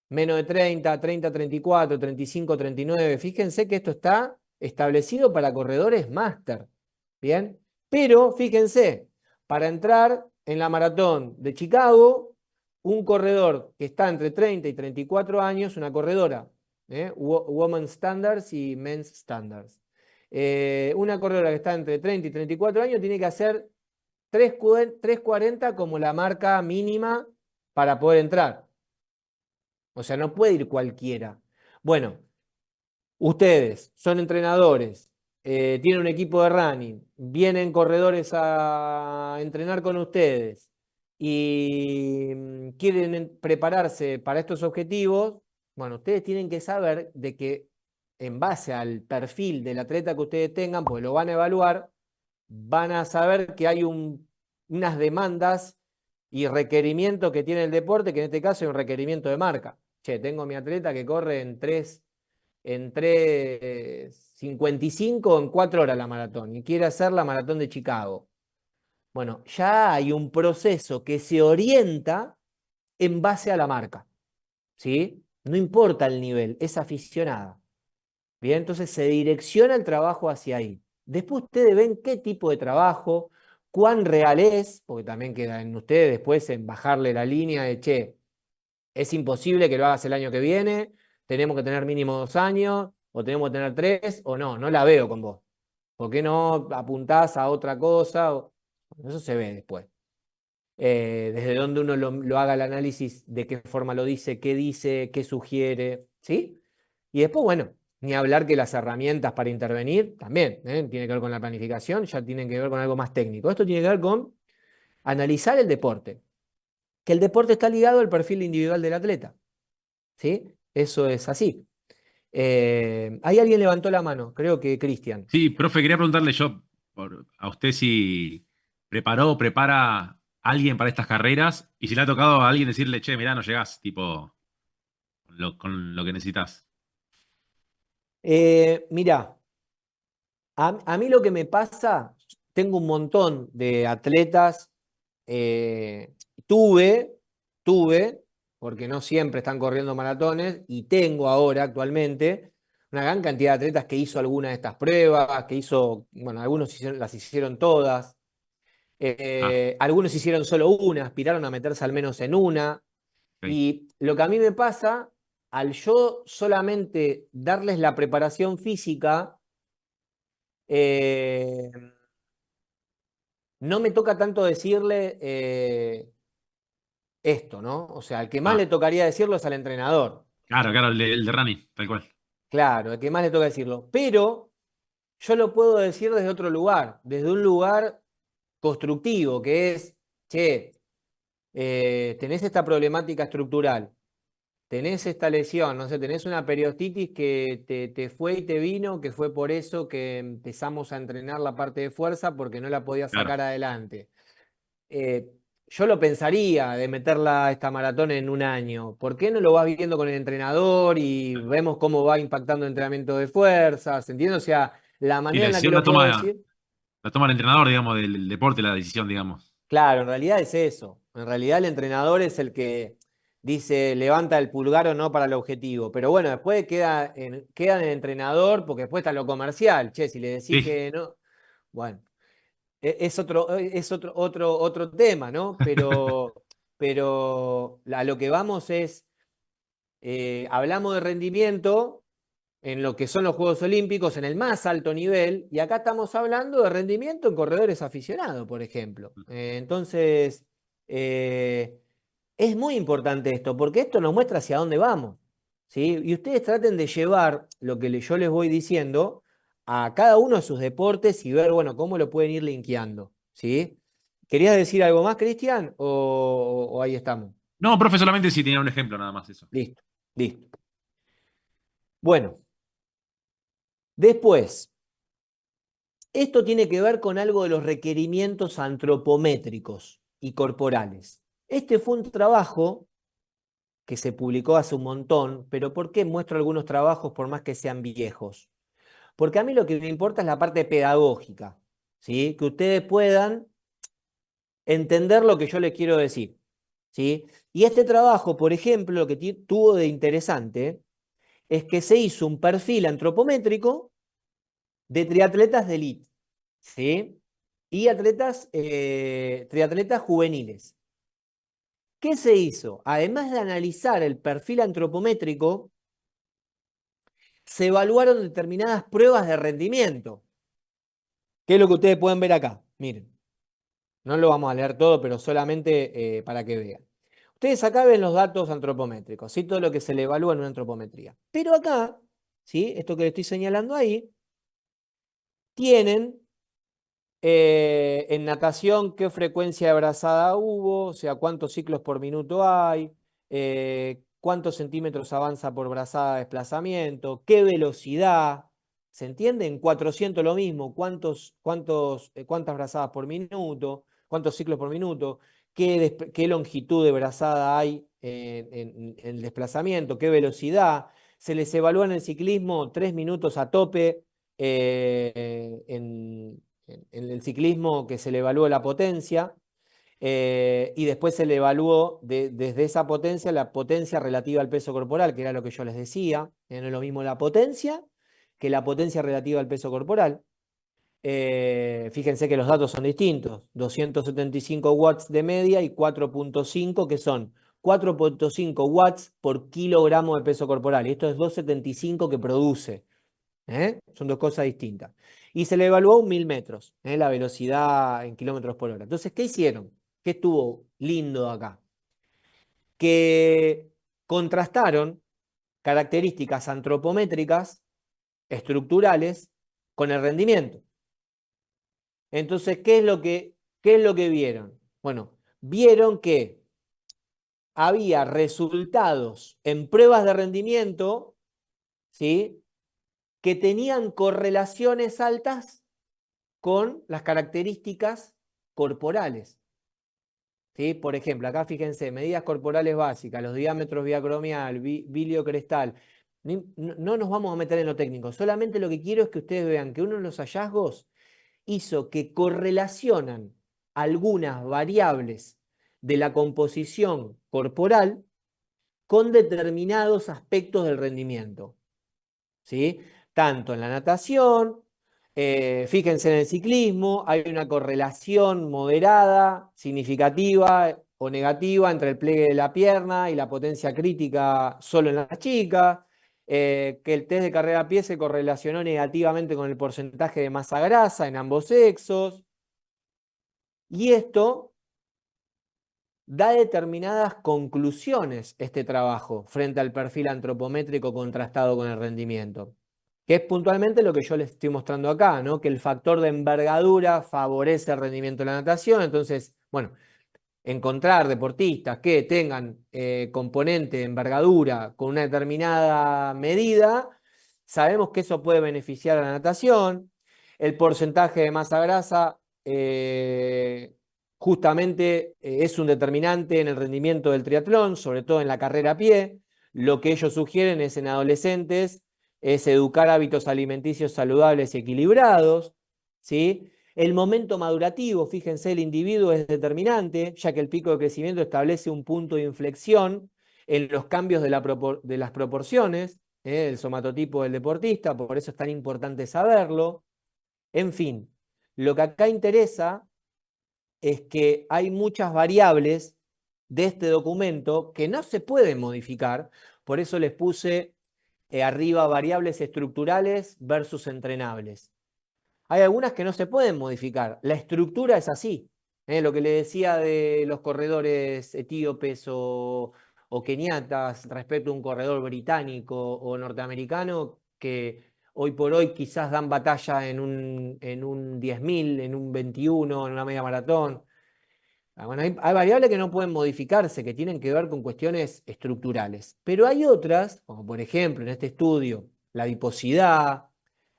[SPEAKER 3] Menos de 30, 30, 34, 35, 39. Fíjense que esto está establecido para corredores máster. ¿Bien? Pero fíjense, para entrar en la maratón de Chicago, un corredor que está entre 30 y 34 años, una corredora, Women's Standards y Men's Standards. Una corredora que está entre 30 y 34 años tiene que hacer 3:40 como la marca mínima para poder entrar. O sea, no puede ir cualquiera. Bueno, ustedes son entrenadores, tienen un equipo de running, vienen corredores a entrenar con ustedes y quieren prepararse para estos objetivos. Bueno, ustedes tienen que saber de que en base al perfil del atleta que ustedes tengan, pues lo van a evaluar, van a saber que hay unas demandas y requerimientos que tiene el deporte, que en este caso es un requerimiento de marca. Che, tengo mi atleta que corre en 3 en 3:55 en 4 horas la maratón y quiere hacer la maratón de Chicago. Bueno, ya hay un proceso que se orienta en base a la marca, ¿sí? No importa el nivel, es aficionada. Bien, entonces se direcciona el trabajo hacia ahí. Después ustedes ven qué tipo de trabajo, cuán real es, porque también queda en ustedes después en bajarle la línea de, che, es imposible que lo hagas el año que viene, tenemos que tener mínimo 2 años, o tenemos que tener 3, o no, no la veo con vos. ¿Por qué no apuntás a otra cosa? Eso se ve después. Desde donde uno lo haga el análisis, de qué forma lo dice, qué sugiere, ¿sí? Y después, bueno, ni hablar que las herramientas para intervenir también, tiene que ver con la planificación, ya tienen que ver con algo más técnico. Esto tiene que ver con analizar el deporte, que el deporte está ligado al perfil individual del atleta, ¿sí? Eso es así. Ahí alguien levantó la mano, creo que Cristian.
[SPEAKER 9] Sí, profe, quería preguntarle yo a usted si preparó o prepara a alguien para estas carreras y si le ha tocado a alguien decirle, che, mirá, no llegás, tipo, con lo que necesitas.
[SPEAKER 3] Mirá, a mí lo que me pasa, tengo un montón de atletas, tuve, porque no siempre están corriendo maratones, y tengo ahora actualmente una gran cantidad de atletas que hizo alguna de estas pruebas, que hizo, bueno, algunos las hicieron todas,
[SPEAKER 9] Ah,
[SPEAKER 3] algunos hicieron solo una, aspiraron a meterse al menos en una,
[SPEAKER 9] ok.
[SPEAKER 3] y lo que a mí me pasa, al yo solamente darles la preparación física, eh, no me toca tanto decirle esto, ¿no? O sea, al que más
[SPEAKER 9] Ah,
[SPEAKER 3] le tocaría decirlo es al entrenador.
[SPEAKER 9] claro, claro, el de running, tal cual.
[SPEAKER 3] Claro, al que más le toca decirlo. Pero yo lo puedo decir desde otro lugar, desde un lugar constructivo, que es, che, tenés esta problemática estructural, tenés esta lesión, no sé, tenés una periostitis que te fue y te vino, que fue por eso que empezamos a entrenar la parte de fuerza porque no la podía
[SPEAKER 9] Claro.
[SPEAKER 3] sacar adelante. Eh, yo lo pensaría de meterla esta maratón en un año. ¿Por qué no lo vas viendo con el entrenador y vemos cómo va impactando el entrenamiento de fuerzas? ¿Entiendes? O sea, la
[SPEAKER 9] Sí, la
[SPEAKER 3] manera en la que
[SPEAKER 9] decisión
[SPEAKER 3] lo puedo decir.
[SPEAKER 9] la toma el entrenador, digamos, del deporte, la decisión, digamos.
[SPEAKER 3] Claro, en realidad es eso. En realidad el entrenador es el que dice levanta el pulgar o no para el objetivo. Pero bueno, después queda en el entrenador porque después está lo comercial. Che, si le decís
[SPEAKER 9] Sí,
[SPEAKER 3] que no. Bueno. Es otro tema, ¿no? Pero a lo que vamos es, hablamos de rendimiento en lo que son los Juegos Olímpicos, en el más alto nivel, y acá estamos hablando de rendimiento en corredores aficionados, por ejemplo. Entonces, eh, es muy importante esto, porque esto nos muestra hacia dónde vamos, ¿sí? Y ustedes traten de llevar lo que yo les voy diciendo a cada uno de sus deportes y ver, bueno, cómo lo pueden ir linkeando, ¿sí? ¿Querías decir algo más, Cristian? ¿O ahí estamos?
[SPEAKER 9] no, profe, solamente si tenía un ejemplo, nada más eso.
[SPEAKER 3] Listo, listo. Bueno, después, esto tiene que ver con algo de los requerimientos antropométricos y corporales. Este fue un trabajo que se publicó hace un montón, pero ¿por qué muestro algunos trabajos por más que sean viejos? Porque a mí lo que me importa es la parte pedagógica, ¿sí? Que ustedes puedan entender lo que yo les quiero decir, ¿sí? Y este trabajo, por ejemplo, lo que tuvo de interesante es que se hizo un perfil antropométrico de triatletas de élite, ¿sí? Y triatletas juveniles. ¿Qué se hizo? Además de analizar el perfil antropométrico, se evaluaron determinadas pruebas de rendimiento, que es lo que ustedes pueden ver acá. Miren, no lo vamos a leer todo, pero solamente para que vean. Ustedes acá ven los datos antropométricos, ¿sí? Todo lo que se le evalúa en una antropometría. Pero acá, ¿sí? Esto que le estoy señalando ahí, tienen en natación qué frecuencia de brazada hubo, o sea, cuántos ciclos por minuto hay, cuántos centímetros avanza por brazada de desplazamiento, qué velocidad, ¿se entiende? En 400 lo mismo, cuántas brazadas por minuto, cuántos ciclos por minuto, qué longitud de brazada hay en el desplazamiento, qué velocidad, Se les evalúa en el ciclismo 3 minutos a tope, en el ciclismo que se le evalúa la potencia, y después se le evaluó desde esa potencia la potencia relativa al peso corporal, que era lo que yo les decía. No es lo mismo la potencia que la potencia relativa al peso corporal. Fíjense que los datos son distintos, 275 watts de media y 4.5, que son 4.5 watts por kilogramo de peso corporal, y esto es 275 que produce. Son dos cosas distintas. Y se le evaluó 1000 metros, la velocidad en kilómetros por hora. Entonces, ¿qué hicieron? ¿Qué estuvo lindo acá? Que contrastaron características antropométricas estructurales con el rendimiento. Entonces, ¿qué es lo que vieron? Bueno, vieron que había resultados en pruebas de rendimiento, ¿sí?, que tenían correlaciones altas con las características corporales. ¿Sí? Por ejemplo, acá fíjense, medidas corporales básicas, los diámetros biacromial, bilio crestal. No nos vamos a meter en lo técnico, solamente lo que quiero es que ustedes vean que uno de los hallazgos hizo que correlacionan algunas variables de la composición corporal con determinados aspectos del rendimiento, ¿sí? Tanto en la natación, fíjense en el ciclismo, hay una correlación moderada, significativa o negativa entre el pliegue de la pierna y la potencia crítica solo en las chicas, que el test de carrera a pie se correlacionó negativamente con el porcentaje de masa grasa en ambos sexos, y esto da determinadas conclusiones este trabajo frente al perfil antropométrico contrastado con el rendimiento, que es puntualmente lo que yo les estoy mostrando acá, ¿no? Que el factor de envergadura favorece el rendimiento de la natación. Entonces, bueno, encontrar deportistas que tengan componente de envergadura con una determinada medida, sabemos que eso puede beneficiar a la natación. El porcentaje de masa grasa justamente es un determinante en el rendimiento del triatlón, sobre todo en la carrera a pie. Lo que ellos sugieren es en adolescentes es educar hábitos alimenticios saludables y equilibrados, ¿sí? El momento madurativo, fíjense, el individuo es determinante, ya que el pico de crecimiento establece un punto de inflexión en los cambios de las proporciones, del somatotipo del deportista, por eso es tan importante saberlo. En fin, lo que acá interesa es que hay muchas variables de este documento que no se pueden modificar, por eso les puse arriba variables estructurales versus entrenables. Hay algunas que no se pueden modificar. La estructura es así. Lo que le decía de los corredores etíopes o keniatas respecto a un corredor británico o norteamericano que hoy por hoy quizás dan batalla en un 10.000, en un 21, en una media maratón. Bueno, hay variables que no pueden modificarse, que tienen que ver con cuestiones estructurales. Pero hay otras, como por ejemplo en este estudio, la adiposidad,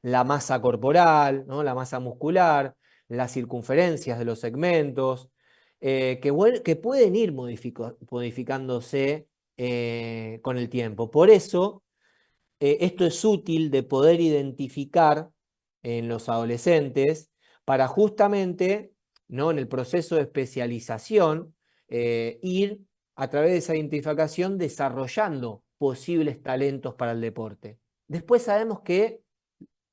[SPEAKER 3] la masa corporal, ¿no?, la masa muscular, las circunferencias de los segmentos, que pueden ir modificándose con el tiempo. Por eso, esto es útil de poder identificar en los adolescentes para justamente, ¿no?, en el proceso de especialización, ir a través de esa identificación desarrollando posibles talentos para el deporte. Después sabemos que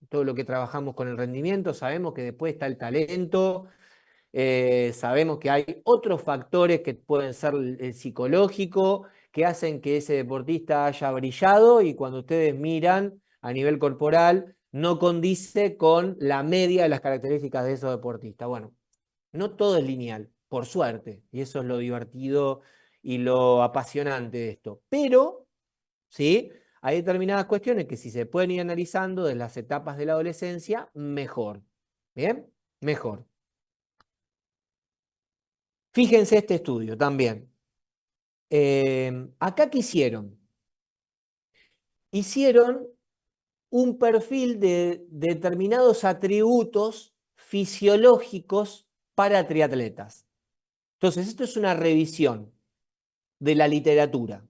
[SPEAKER 3] todo lo que trabajamos con el rendimiento, sabemos que después está el talento, sabemos que hay otros factores que pueden ser el psicológico, que hacen que ese deportista haya brillado y cuando ustedes miran a nivel corporal no condice con la media de las características de esos deportistas. Bueno, no todo es lineal, por suerte, y eso es lo divertido y lo apasionante de esto. Pero, ¿sí?, hay determinadas cuestiones que si se pueden ir analizando desde las etapas de la adolescencia, mejor. ¿Bien? Mejor. Fíjense este estudio también. Acá, ¿qué hicieron? Hicieron un perfil de determinados atributos fisiológicos para triatletas. Entonces, esto es una revisión de la literatura,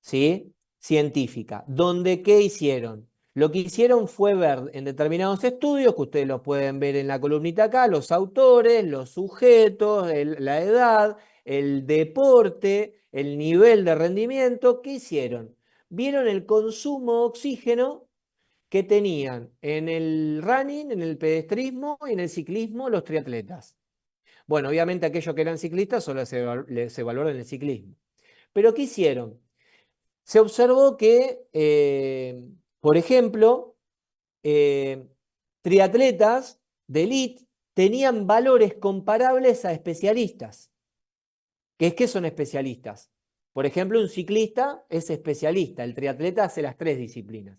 [SPEAKER 3] ¿sí? científica, donde ¿qué hicieron? Lo que hicieron fue ver en determinados estudios, que ustedes los pueden ver en la columnita acá, los autores, los sujetos, la edad, el deporte, el nivel de rendimiento. ¿Qué hicieron? Vieron el consumo de oxígeno que tenían en el running, en el pedestrismo y en el ciclismo los triatletas. Bueno, obviamente aquellos que eran ciclistas solo se evaluaron en el ciclismo. Pero ¿qué hicieron? Se observó que, por ejemplo, triatletas de élite tenían valores comparables a especialistas. ¿Qué son especialistas? Por ejemplo, un ciclista es especialista, el triatleta hace las 3 disciplinas.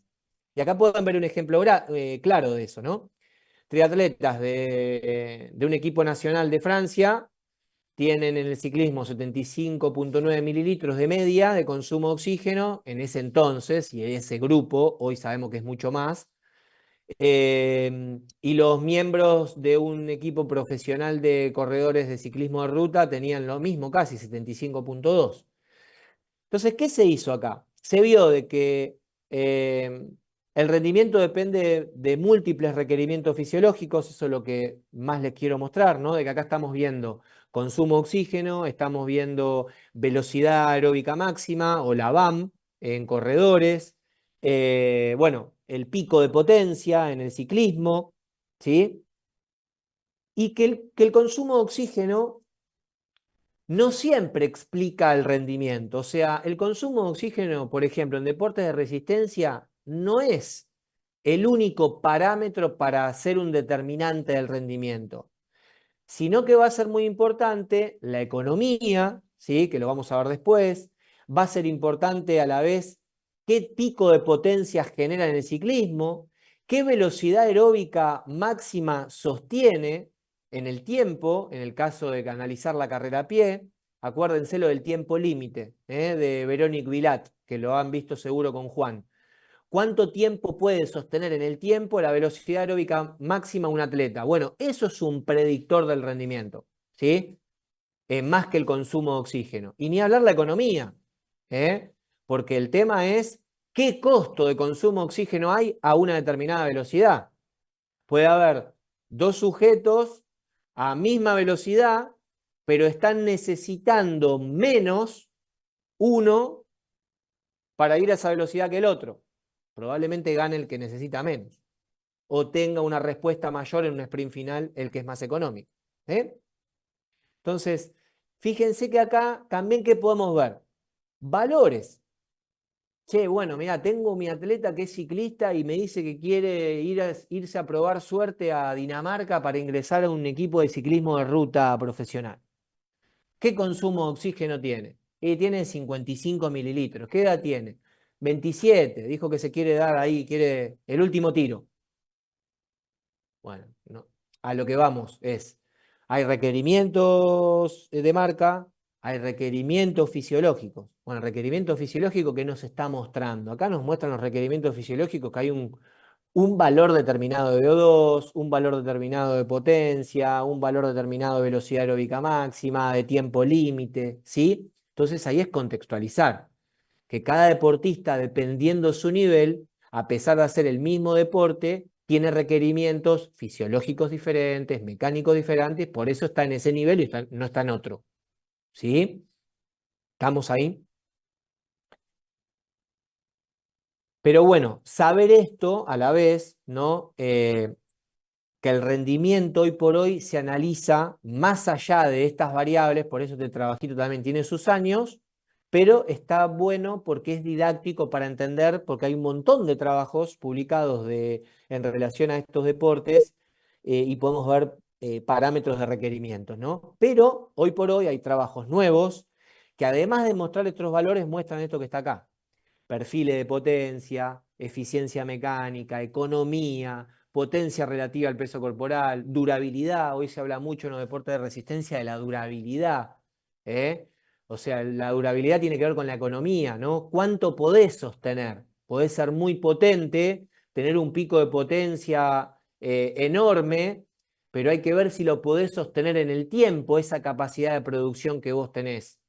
[SPEAKER 3] Y acá pueden ver un ejemplo claro de eso, ¿no? Triatletas de un equipo nacional de Francia tienen en el ciclismo 75,9 mililitros de media de consumo de oxígeno en ese entonces, y en ese grupo, hoy sabemos que es mucho más. Y los miembros de un equipo profesional de corredores de ciclismo de ruta tenían lo mismo, casi 75,2. Entonces, ¿qué se hizo acá? Se vio de que el rendimiento depende de múltiples requerimientos fisiológicos, eso es lo que más les quiero mostrar, ¿no? De que acá estamos viendo consumo de oxígeno, estamos viendo velocidad aeróbica máxima o la VAM en corredores, bueno, el pico de potencia en el ciclismo, ¿sí? Y que el consumo de oxígeno no siempre explica el rendimiento. O sea, el consumo de oxígeno, por ejemplo, en deportes de resistencia, no es el único parámetro para hacer un determinante del rendimiento, sino que va a ser muy importante la economía, ¿sí? Que lo vamos a ver después, va a ser importante a la vez qué pico de potencia genera en el ciclismo, qué velocidad aeróbica máxima sostiene en el tiempo, en el caso de analizar la carrera a pie. Acuérdense lo del tiempo límite, de Veronique Vilat, que lo han visto seguro con Juan. ¿Cuánto tiempo puede sostener en el tiempo la velocidad aeróbica máxima un atleta? Bueno, eso es un predictor del rendimiento, ¿sí? Más que el consumo de oxígeno. Y ni hablar la economía, porque el tema es qué costo de consumo de oxígeno hay a una determinada velocidad. Puede haber 2 sujetos a misma velocidad, pero están necesitando menos uno para ir a esa velocidad que el otro. Probablemente gane el que necesita menos, o tenga una respuesta mayor en un sprint final el que es más económico. Entonces, fíjense que acá también, ¿qué podemos ver? Valores. Che, bueno, mira, tengo mi atleta que es ciclista y me dice que quiere irse a probar suerte a Dinamarca para ingresar a un equipo de ciclismo de ruta profesional. ¿Qué consumo de oxígeno tiene? Tiene 55 mililitros. ¿Qué edad tiene? 27. Dijo que se quiere dar ahí, quiere el último tiro. Bueno, no. A lo que vamos es, hay requerimientos de marca, hay requerimientos fisiológicos. Bueno, el requerimiento fisiológico que nos está mostrando. Acá nos muestran los requerimientos fisiológicos, que hay un valor determinado de VO2, un valor determinado de potencia, un valor determinado de velocidad aeróbica máxima, de tiempo límite, ¿sí? Entonces ahí es contextualizar que cada deportista, dependiendo su nivel, a pesar de hacer el mismo deporte, tiene requerimientos fisiológicos diferentes, mecánicos diferentes, por eso está en ese nivel y no está en otro. ¿Sí? ¿Estamos ahí? Pero bueno, saber esto a la vez, ¿no? Que el rendimiento hoy por hoy se analiza más allá de estas variables, por eso este trabajito también tiene sus años, pero está bueno porque es didáctico para entender, porque hay un montón de trabajos publicados en relación a estos deportes y podemos ver parámetros de requerimientos, ¿no? Pero hoy por hoy hay trabajos nuevos que además de mostrar estos valores muestran esto que está acá. Perfiles de potencia, eficiencia mecánica, economía, potencia relativa al peso corporal, durabilidad. Hoy se habla mucho en los deportes de resistencia de la durabilidad. O sea, la durabilidad tiene que ver con la economía, ¿no? ¿Cuánto podés sostener? Podés ser muy potente, tener un pico de potencia enorme, pero hay que ver si lo podés sostener en el tiempo, esa capacidad de producción que vos tenés.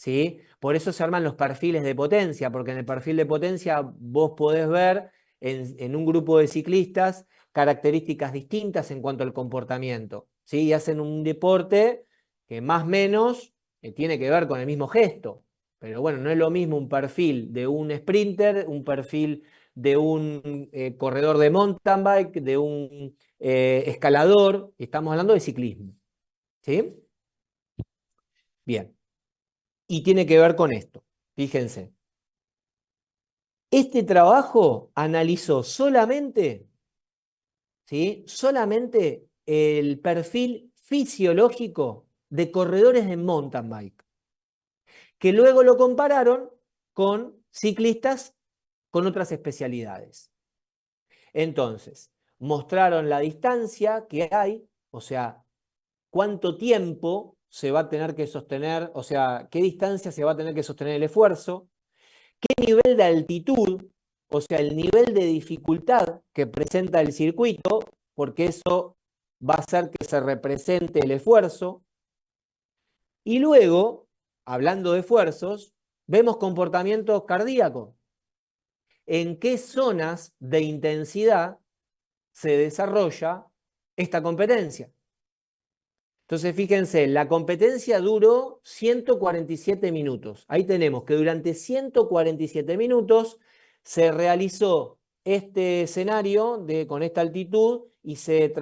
[SPEAKER 3] ¿sí? Por eso se arman los perfiles de potencia, porque en el perfil de potencia vos podés ver en un grupo de ciclistas características distintas en cuanto al comportamiento, ¿sí? Y hacen un deporte que más o menos tiene que ver con el mismo gesto. Pero bueno, no es lo mismo un perfil de un sprinter, un perfil de un corredor de mountain bike, de un escalador. Estamos hablando de ciclismo, ¿sí? Bien. Y tiene que ver con esto. Fíjense. Este trabajo analizó solamente, ¿sí? Solamente el perfil fisiológico de corredores de mountain bike, que luego lo compararon con ciclistas con otras especialidades. Entonces, mostraron la distancia que hay, o sea, cuánto tiempo se va a tener que sostener, o sea, qué distancia se va a tener que sostener el esfuerzo, qué nivel de altitud, o sea, el nivel de dificultad que presenta el circuito, porque eso va a hacer que se represente el esfuerzo. Y luego, hablando de esfuerzos, vemos comportamiento cardíaco. ¿En qué zonas de intensidad se desarrolla esta competencia? Entonces, fíjense, la competencia duró 147 minutos. Ahí tenemos que durante 147 minutos se realizó este escenario con esta altitud y se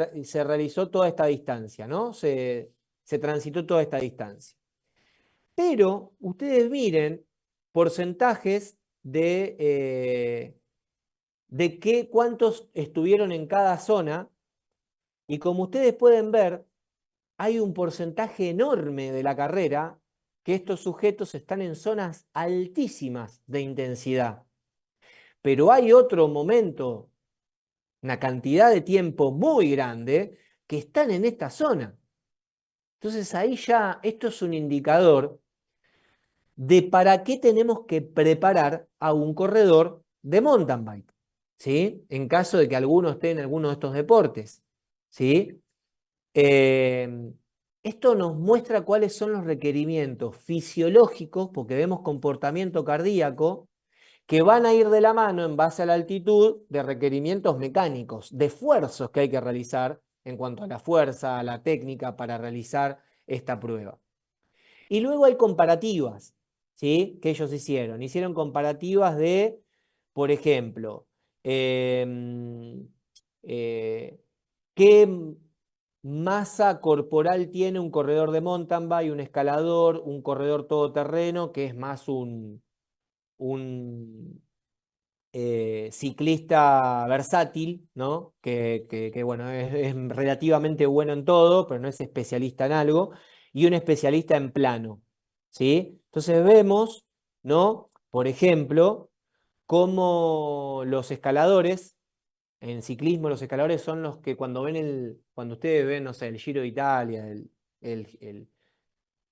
[SPEAKER 3] realizó toda esta distancia, ¿no? Se transitó toda esta distancia. Pero ustedes miren porcentajes de cuántos estuvieron en cada zona, y como ustedes pueden ver, hay un porcentaje enorme de la carrera que estos sujetos están en zonas altísimas de intensidad. Pero hay otro momento, una cantidad de tiempo muy grande, que están en esta zona. Entonces ahí ya esto es un indicador de para qué tenemos que preparar a un corredor de mountain bike, ¿sí? En caso de que alguno esté en alguno de estos deportes, ¿sí? Esto nos muestra cuáles son los requerimientos fisiológicos, porque vemos comportamiento cardíaco, que van a ir de la mano en base a la altitud de requerimientos mecánicos, de esfuerzos que hay que realizar en cuanto a la fuerza, a la técnica para realizar esta prueba. Y luego hay comparativas, ¿sí? Que ellos hicieron. Hicieron comparativas de, por ejemplo, qué masa corporal tiene un corredor de mountain bike, un escalador, un corredor todoterreno, que es más un ciclista versátil, ¿no? Que, bueno, es relativamente bueno en todo, pero no es especialista en algo, y un especialista en plano, ¿sí? Entonces vemos, ¿no? Por ejemplo, cómo los escaladores, en ciclismo los escaladores son los que cuando ustedes ven, no sé, el Giro de Italia, el,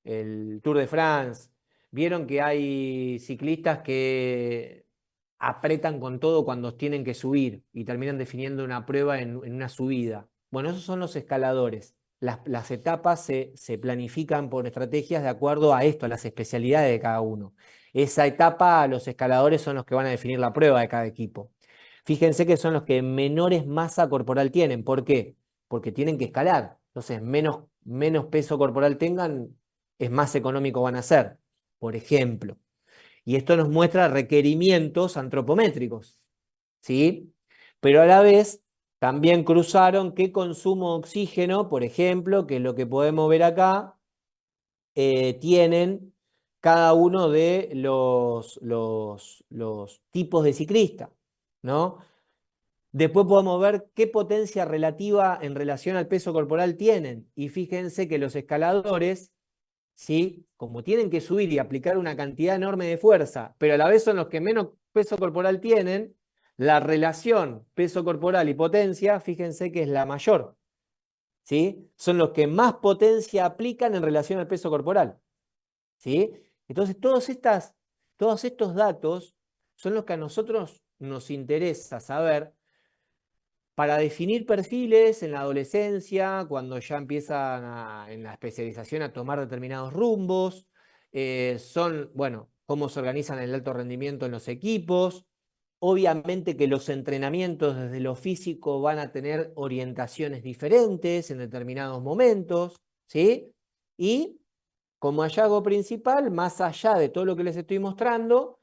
[SPEAKER 3] el Tour de France, vieron que hay ciclistas que apretan con todo cuando tienen que subir y terminan definiendo una prueba en una subida. Bueno, esos son los escaladores. Las etapas se planifican por estrategias de acuerdo a esto, a las especialidades de cada uno. Esa etapa, los escaladores son los que van a definir la prueba de cada equipo. Fíjense que son los que menores masa corporal tienen. ¿Por qué? Porque tienen que escalar. Entonces, menos peso corporal tengan, es más económico van a ser, por ejemplo. Y esto nos muestra requerimientos antropométricos, ¿sí? Pero a la vez también cruzaron qué consumo de oxígeno, por ejemplo, que es lo que podemos ver acá, tienen cada uno de los tipos de ciclista, ¿no? Después podemos ver qué potencia relativa en relación al peso corporal tienen. Y fíjense que los escaladores, ¿sí? Como tienen que subir y aplicar una cantidad enorme de fuerza, pero a la vez son los que menos peso corporal tienen, la relación peso corporal y potencia, fíjense que es la mayor, ¿sí? Son los que más potencia aplican en relación al peso corporal, ¿sí? Entonces, todos estos datos son los que a nosotros nos interesa saber para definir perfiles en la adolescencia, cuando ya empiezan en la especialización a tomar determinados rumbos, son, bueno, cómo se organizan el alto rendimiento en los equipos. Obviamente que los entrenamientos desde lo físico van a tener orientaciones diferentes en determinados momentos, ¿sí? Y como hallazgo principal, más allá de todo lo que les estoy mostrando,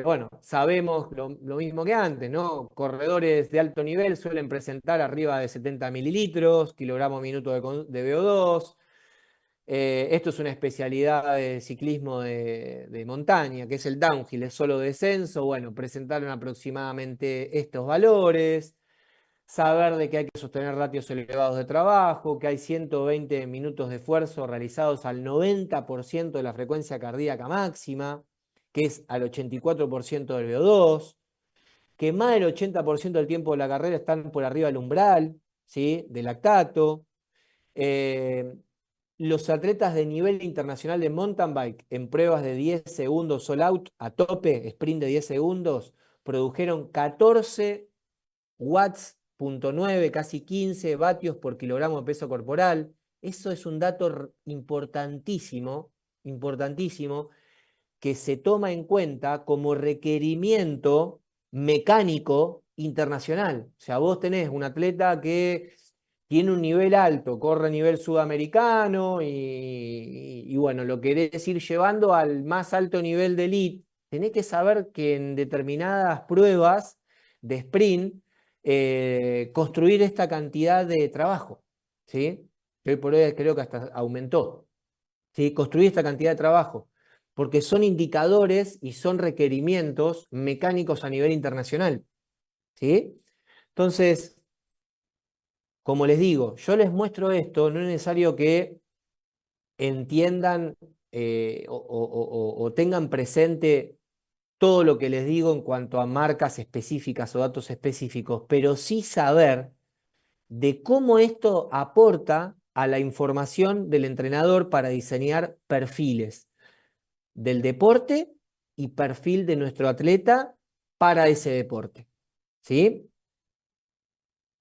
[SPEAKER 3] bueno, sabemos lo mismo que antes, ¿no? Corredores de alto nivel suelen presentar arriba de 70 mililitros, kilogramo minuto de VO2. Esto es una especialidad de ciclismo de montaña, que es el downhill, es solo descenso. Bueno, presentaron aproximadamente estos valores. Saber de que hay que sostener ratios elevados de trabajo, que hay 120 minutos de esfuerzo realizados al 90% de la frecuencia cardíaca máxima, que es al 84% del VO2, que más del 80% del tiempo de la carrera están por arriba del umbral, ¿sí?, de lactato. Los atletas de nivel internacional de mountain bike en pruebas de 10 segundos sold out a tope, sprint de 10 segundos, produjeron 14 watts, .9, casi 15 vatios por kilogramo de peso corporal. Eso es un dato importantísimo, importantísimo, que se toma en cuenta como requerimiento mecánico internacional. O sea, vos tenés un atleta que tiene un nivel alto, corre a nivel sudamericano y bueno, lo querés ir llevando al más alto nivel de elite. Tenés que saber que en determinadas pruebas de sprint, construir esta cantidad de trabajo, ¿sí? Que hoy por hoy creo que hasta aumentó, ¿sí? Construir esta cantidad de trabajo, porque son indicadores y son requerimientos mecánicos a nivel internacional, ¿sí? Entonces, como les digo, yo les muestro esto, no es necesario que entiendan o tengan presente todo lo que les digo en cuanto a marcas específicas o datos específicos, pero sí saber de cómo esto aporta a la información del entrenador para diseñar perfiles del deporte y perfil de nuestro atleta para ese deporte, ¿sí?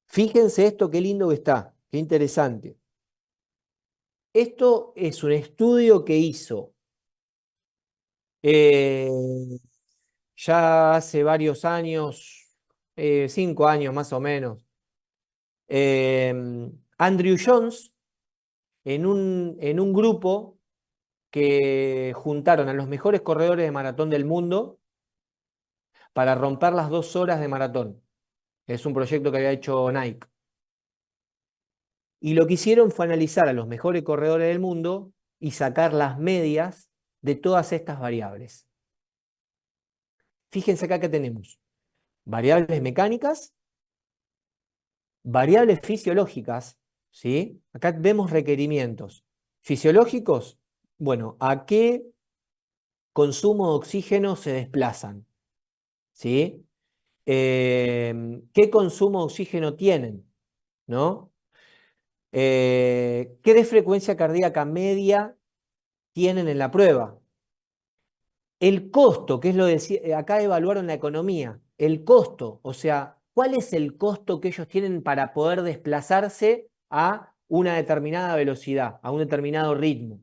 [SPEAKER 3] Fíjense esto, qué lindo que está, qué interesante. Esto es un estudio que hizo ya hace varios años, 5 años más o menos, Andrew Jones, en un grupo que juntaron a los mejores corredores de maratón del mundo para romper las 2 horas de maratón. Es un proyecto que había hecho Nike. Y lo que hicieron fue analizar a los mejores corredores del mundo y sacar las medias de todas estas variables. Fíjense acá que tenemos variables mecánicas, variables fisiológicas, ¿sí? Acá vemos requerimientos fisiológicos. Bueno, ¿a qué consumo de oxígeno se desplazan? ¿Sí? ¿Qué consumo de oxígeno tienen? ¿No? ¿Qué de frecuencia cardíaca media tienen en la prueba? El costo, que es lo de acá evaluaron la economía, el costo, o sea, ¿cuál es el costo que ellos tienen para poder desplazarse a una determinada velocidad, a un determinado ritmo?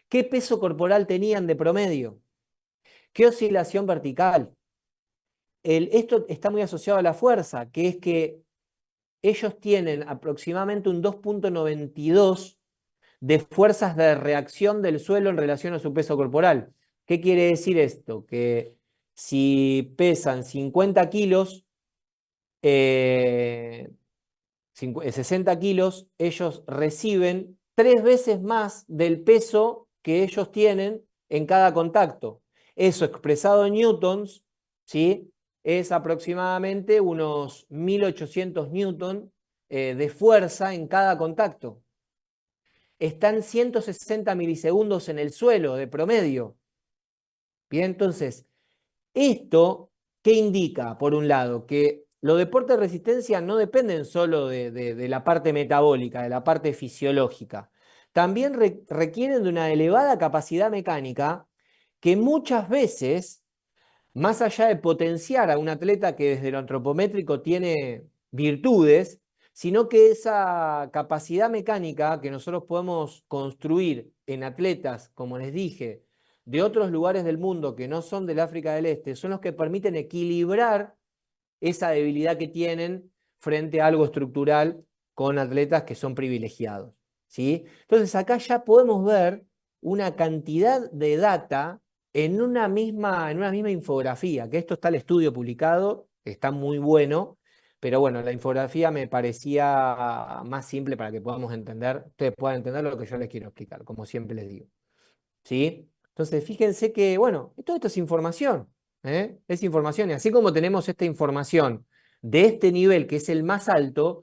[SPEAKER 3] ¿Qué peso corporal tenían de promedio? ¿Qué oscilación vertical? Esto está muy asociado a la fuerza, que es que ellos tienen aproximadamente un 2,92 de fuerzas de reacción del suelo en relación a su peso corporal. ¿Qué quiere decir esto? Que si pesan 50 kilos, 60 kilos, ellos reciben 3 veces más del peso que ellos tienen en cada contacto. Eso expresado en newtons, ¿sí?, es aproximadamente unos 1800 newtons de fuerza en cada contacto. Están 160 milisegundos en el suelo de promedio. Bien, entonces, ¿esto qué indica? Por un lado, que los deportes de resistencia no dependen solo de la parte metabólica, de la parte fisiológica. También requieren de una elevada capacidad mecánica que muchas veces, más allá de potenciar a un atleta que desde lo antropométrico tiene virtudes, sino que esa capacidad mecánica que nosotros podemos construir en atletas, como les dije, de otros lugares del mundo que no son del África del Este, son los que permiten equilibrar esa debilidad que tienen frente a algo estructural con atletas que son privilegiados, ¿sí? Entonces acá ya podemos ver una cantidad de data en una misma infografía, que esto está el estudio publicado, está muy bueno, pero bueno, la infografía me parecía más simple para que podamos entender, ustedes puedan entender lo que yo les quiero explicar, como siempre les digo, ¿sí? Entonces fíjense que, bueno, todo esto es información, ¿eh? Es información, y así como tenemos esta información de este nivel, que es el más alto,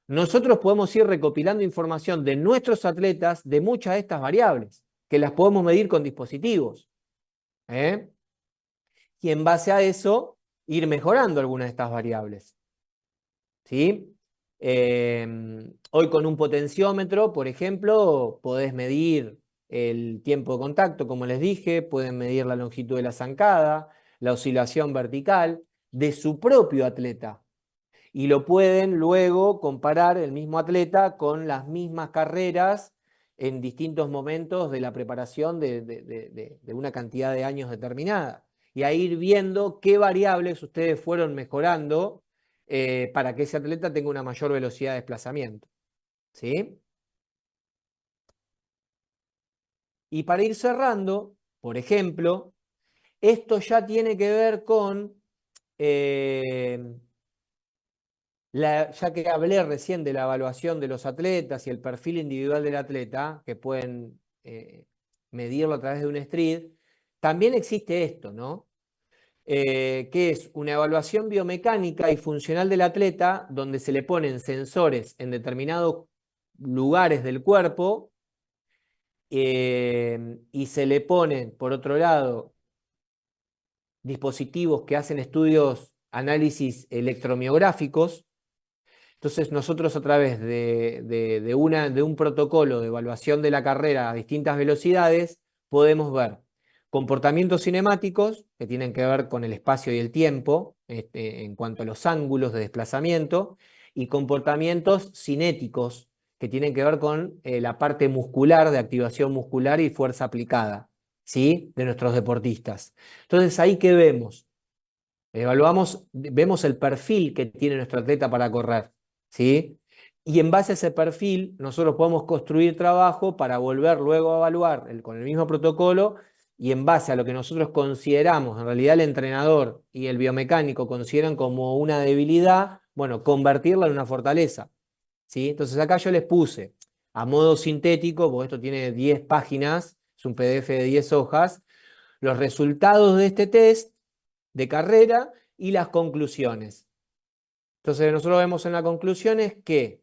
[SPEAKER 3] nosotros podemos ir recopilando información de nuestros atletas de muchas de estas variables, que las podemos medir con dispositivos, ¿eh? Y en base a eso, ir mejorando algunas de estas variables, ¿sí? Hoy con un potenciómetro, por ejemplo, podés medir el tiempo de contacto, como les dije, pueden medir la longitud de la zancada, la oscilación vertical de su propio atleta. Y lo pueden luego comparar el mismo atleta con las mismas carreras en distintos momentos de la preparación de una cantidad de años determinada. Y a ir viendo qué variables ustedes fueron mejorando para que ese atleta tenga una mayor velocidad de desplazamiento, ¿sí? Y para ir cerrando, por ejemplo, esto ya tiene que ver con, ya que hablé recién de la evaluación de los atletas y el perfil individual del atleta, que pueden medirlo a través de un street, también existe esto, ¿no? Que es una evaluación biomecánica y funcional del atleta, donde se le ponen sensores en determinados lugares del cuerpo y se le ponen, por otro lado, dispositivos que hacen estudios, análisis electromiográficos. Entonces nosotros a través de un protocolo de evaluación de la carrera a distintas velocidades podemos ver comportamientos cinemáticos que tienen que ver con el espacio y el tiempo en cuanto a los ángulos de desplazamiento y comportamientos cinéticos que tienen que ver con la parte muscular, de activación muscular y fuerza aplicada, ¿sí? De nuestros deportistas. Entonces ahí ¿qué vemos? Vemos el perfil que tiene nuestro atleta para correr, ¿sí? Y en base a ese perfil, nosotros podemos construir trabajo para volver luego a evaluar con el mismo protocolo y en base a lo que nosotros consideramos, en realidad el entrenador y el biomecánico consideran como una debilidad, bueno, convertirla en una fortaleza, ¿sí? Entonces acá yo les puse a modo sintético, porque esto tiene 10 páginas, es un PDF de 10 hojas, los resultados de este test de carrera y las conclusiones. Entonces nosotros vemos en las conclusiones que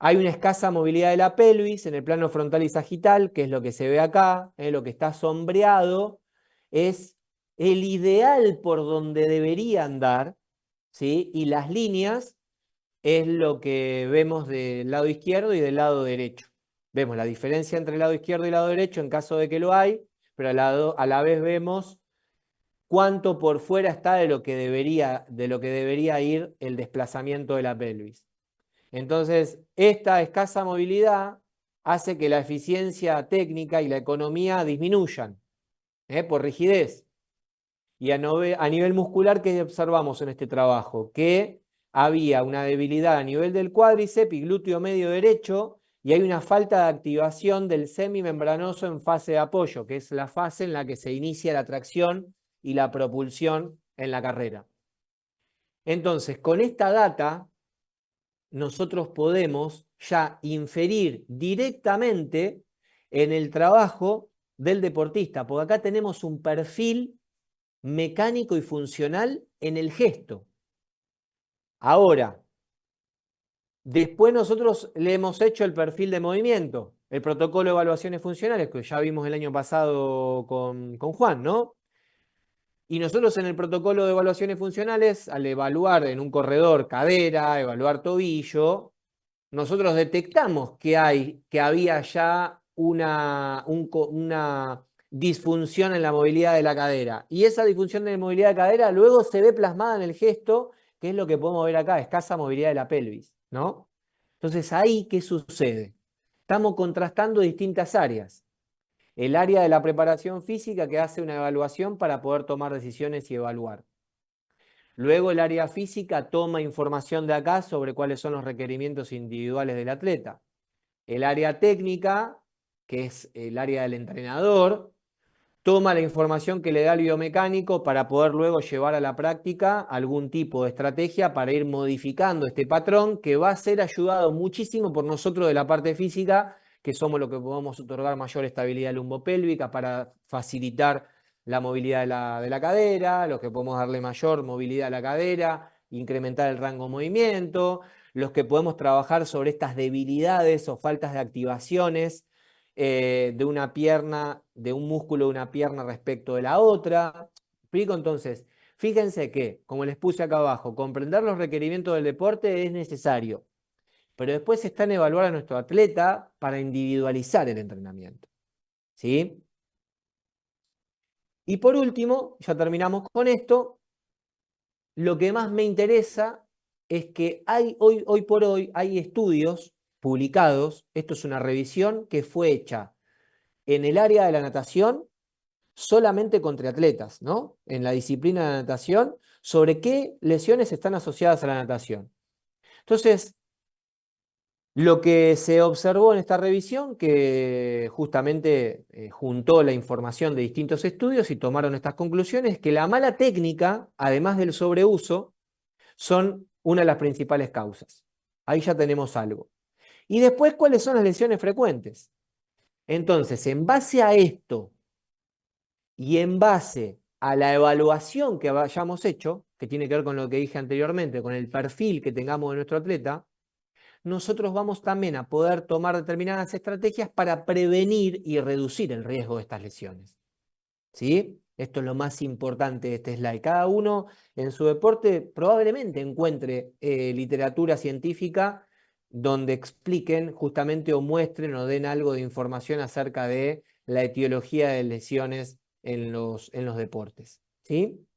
[SPEAKER 3] hay una escasa movilidad de la pelvis en el plano frontal y sagital, que es lo que se ve acá, lo que está sombreado, es el ideal por donde debería andar, ¿sí? Y las líneas es lo que vemos del lado izquierdo y del lado derecho. Vemos la diferencia entre el lado izquierdo y el lado derecho en caso de que lo hay, pero a la vez vemos cuánto por fuera está de lo que debería ir el desplazamiento de la pelvis. Entonces, esta escasa movilidad hace que la eficiencia técnica y la economía disminuyan por rigidez. Y a nivel muscular, ¿qué observamos en este trabajo? Que había una debilidad a nivel del cuádriceps y glúteo medio derecho, y hay una falta de activación del semimembranoso en fase de apoyo, que es la fase en la que se inicia la tracción y la propulsión en la carrera. Entonces, con esta data, nosotros podemos ya inferir directamente en el trabajo del deportista, porque acá tenemos un perfil mecánico y funcional en el gesto. Ahora, después nosotros le hemos hecho el perfil de movimiento, el protocolo de evaluaciones funcionales, que ya vimos el año pasado con Juan, ¿no? Y nosotros en el protocolo de evaluaciones funcionales, al evaluar en un corredor cadera, evaluar tobillo, nosotros detectamos que había ya una disfunción en la movilidad de la cadera. Y esa disfunción de la movilidad de cadera luego se ve plasmada en el gesto ¿Qué es lo que podemos ver acá? Escasa movilidad de la pelvis, ¿no? Entonces, ahí, ¿qué sucede? Estamos contrastando distintas áreas. El área de la preparación física que hace una evaluación para poder tomar decisiones y evaluar. Luego el área física toma información de acá sobre cuáles son los requerimientos individuales del atleta. El área técnica, que es el área del entrenador, toma la información que le da el biomecánico para poder luego llevar a la práctica algún tipo de estrategia para ir modificando este patrón, que va a ser ayudado muchísimo por nosotros de la parte física, que somos los que podemos otorgar mayor estabilidad lumbopélvica para facilitar la movilidad de la cadera, los que podemos darle mayor movilidad a la cadera, incrementar el rango de movimiento, los que podemos trabajar sobre estas debilidades o faltas de activaciones de una pierna, de un músculo de una pierna respecto de la otra. ¿Explico? Entonces, fíjense que, como les puse acá abajo, comprender los requerimientos del deporte es necesario, pero después está en evaluar a nuestro atleta para individualizar el entrenamiento. ¿Sí? Y por último, ya terminamos con esto, lo que más me interesa es que hoy por hoy hay estudios publicados, esto es una revisión que fue hecha en el área de la natación solamente con triatletas, ¿no? En la disciplina de natación, sobre qué lesiones están asociadas a la natación. Entonces, lo que se observó en esta revisión, que justamente juntó la información de distintos estudios y tomaron estas conclusiones, que la mala técnica, además del sobreuso, son una de las principales causas. Ahí ya tenemos algo. Y después, ¿cuáles son las lesiones frecuentes? Entonces, en base a esto y en base a la evaluación que hayamos hecho, que tiene que ver con lo que dije anteriormente, con el perfil que tengamos de nuestro atleta, nosotros vamos también a poder tomar determinadas estrategias para prevenir y reducir el riesgo de estas lesiones. ¿Sí? Esto es lo más importante de este slide. Cada uno en su deporte probablemente encuentre literatura científica donde expliquen justamente o muestren o den algo de información acerca de la etiología de lesiones en los deportes. ¿Sí?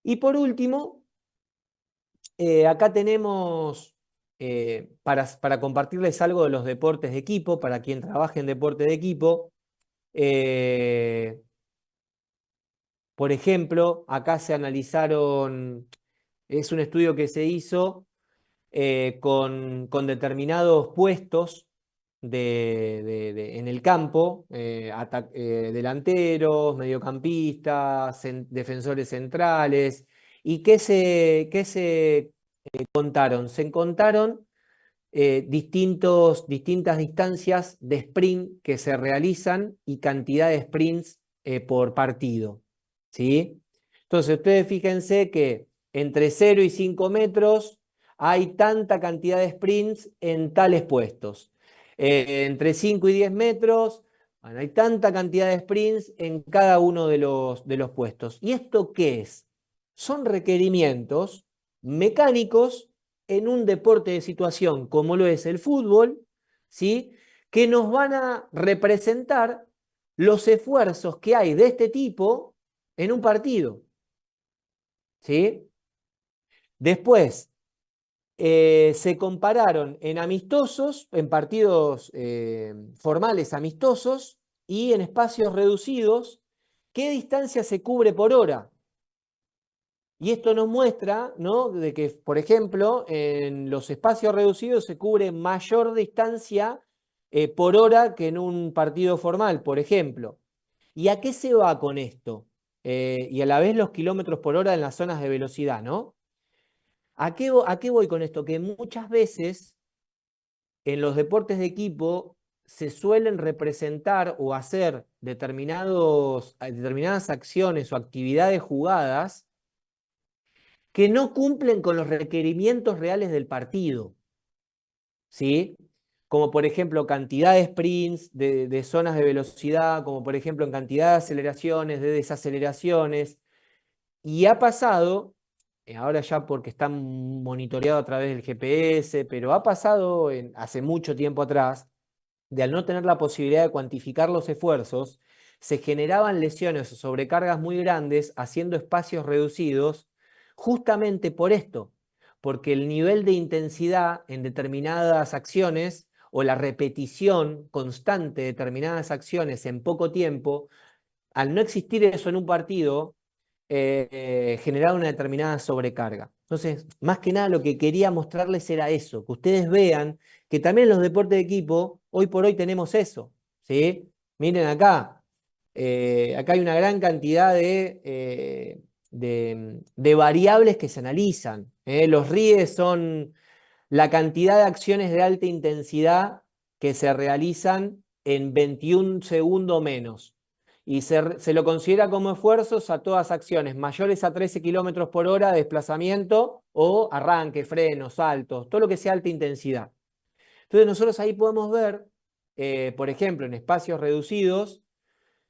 [SPEAKER 3] Y por último, acá tenemos, para compartirles algo de los deportes de equipo, para quien trabaje en deporte de equipo, por ejemplo, acá se analizaron, es un estudio que se hizo con determinados puestos en el campo, delanteros, mediocampistas, defensores centrales. ¿Y qué se contaron? Se contaron distintas distancias de sprint que se realizan y cantidad de sprints por partido. ¿Sí? Entonces, ustedes fíjense que entre 0 y 5 metros hay tanta cantidad de sprints en tales puestos. Entre 5 y 10 metros, bueno, hay tanta cantidad de sprints en cada uno de los puestos. ¿Y esto qué es? Son requerimientos mecánicos en un deporte de situación como lo es el fútbol, ¿sí? Que nos van a representar los esfuerzos que hay de este tipo en un partido. ¿Sí? Después, se compararon en amistosos, en partidos formales amistosos y en espacios reducidos, qué distancia se cubre por hora. Y esto nos muestra, ¿no?, de que, por ejemplo, en los espacios reducidos se cubre mayor distancia por hora que en un partido formal, por ejemplo. ¿Y a qué se va con esto? Y a la vez los kilómetros por hora en las zonas de velocidad, ¿no? ¿A qué voy con esto? Que muchas veces en los deportes de equipo se suelen representar o hacer determinadas acciones o actividades jugadas que no cumplen con los requerimientos reales del partido. ¿Sí? Como por ejemplo cantidad de sprints, de zonas de velocidad, como por ejemplo en cantidad de aceleraciones, de desaceleraciones. Y ha pasado, ahora ya porque está monitoreado a través del GPS, pero ha pasado hace mucho tiempo atrás, de al no tener la posibilidad de cuantificar los esfuerzos, se generaban lesiones o sobrecargas muy grandes haciendo espacios reducidos, justamente por esto, porque el nivel de intensidad en determinadas acciones o la repetición constante de determinadas acciones en poco tiempo, al no existir eso en un partido, generaba una determinada sobrecarga. Entonces, más que nada lo que quería mostrarles era eso, que ustedes vean que también en los deportes de equipo, hoy por hoy tenemos eso, ¿sí? Miren acá, acá hay una gran cantidad de variables que se analizan. Los RIES son la cantidad de acciones de alta intensidad que se realizan en 21 segundos menos. Y se lo considera como esfuerzos a todas acciones mayores a 13 kilómetros por hora de desplazamiento o arranque, frenos, saltos, todo lo que sea alta intensidad. Entonces nosotros ahí podemos ver, por ejemplo, en espacios reducidos,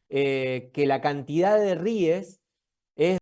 [SPEAKER 3] que la cantidad de RIES es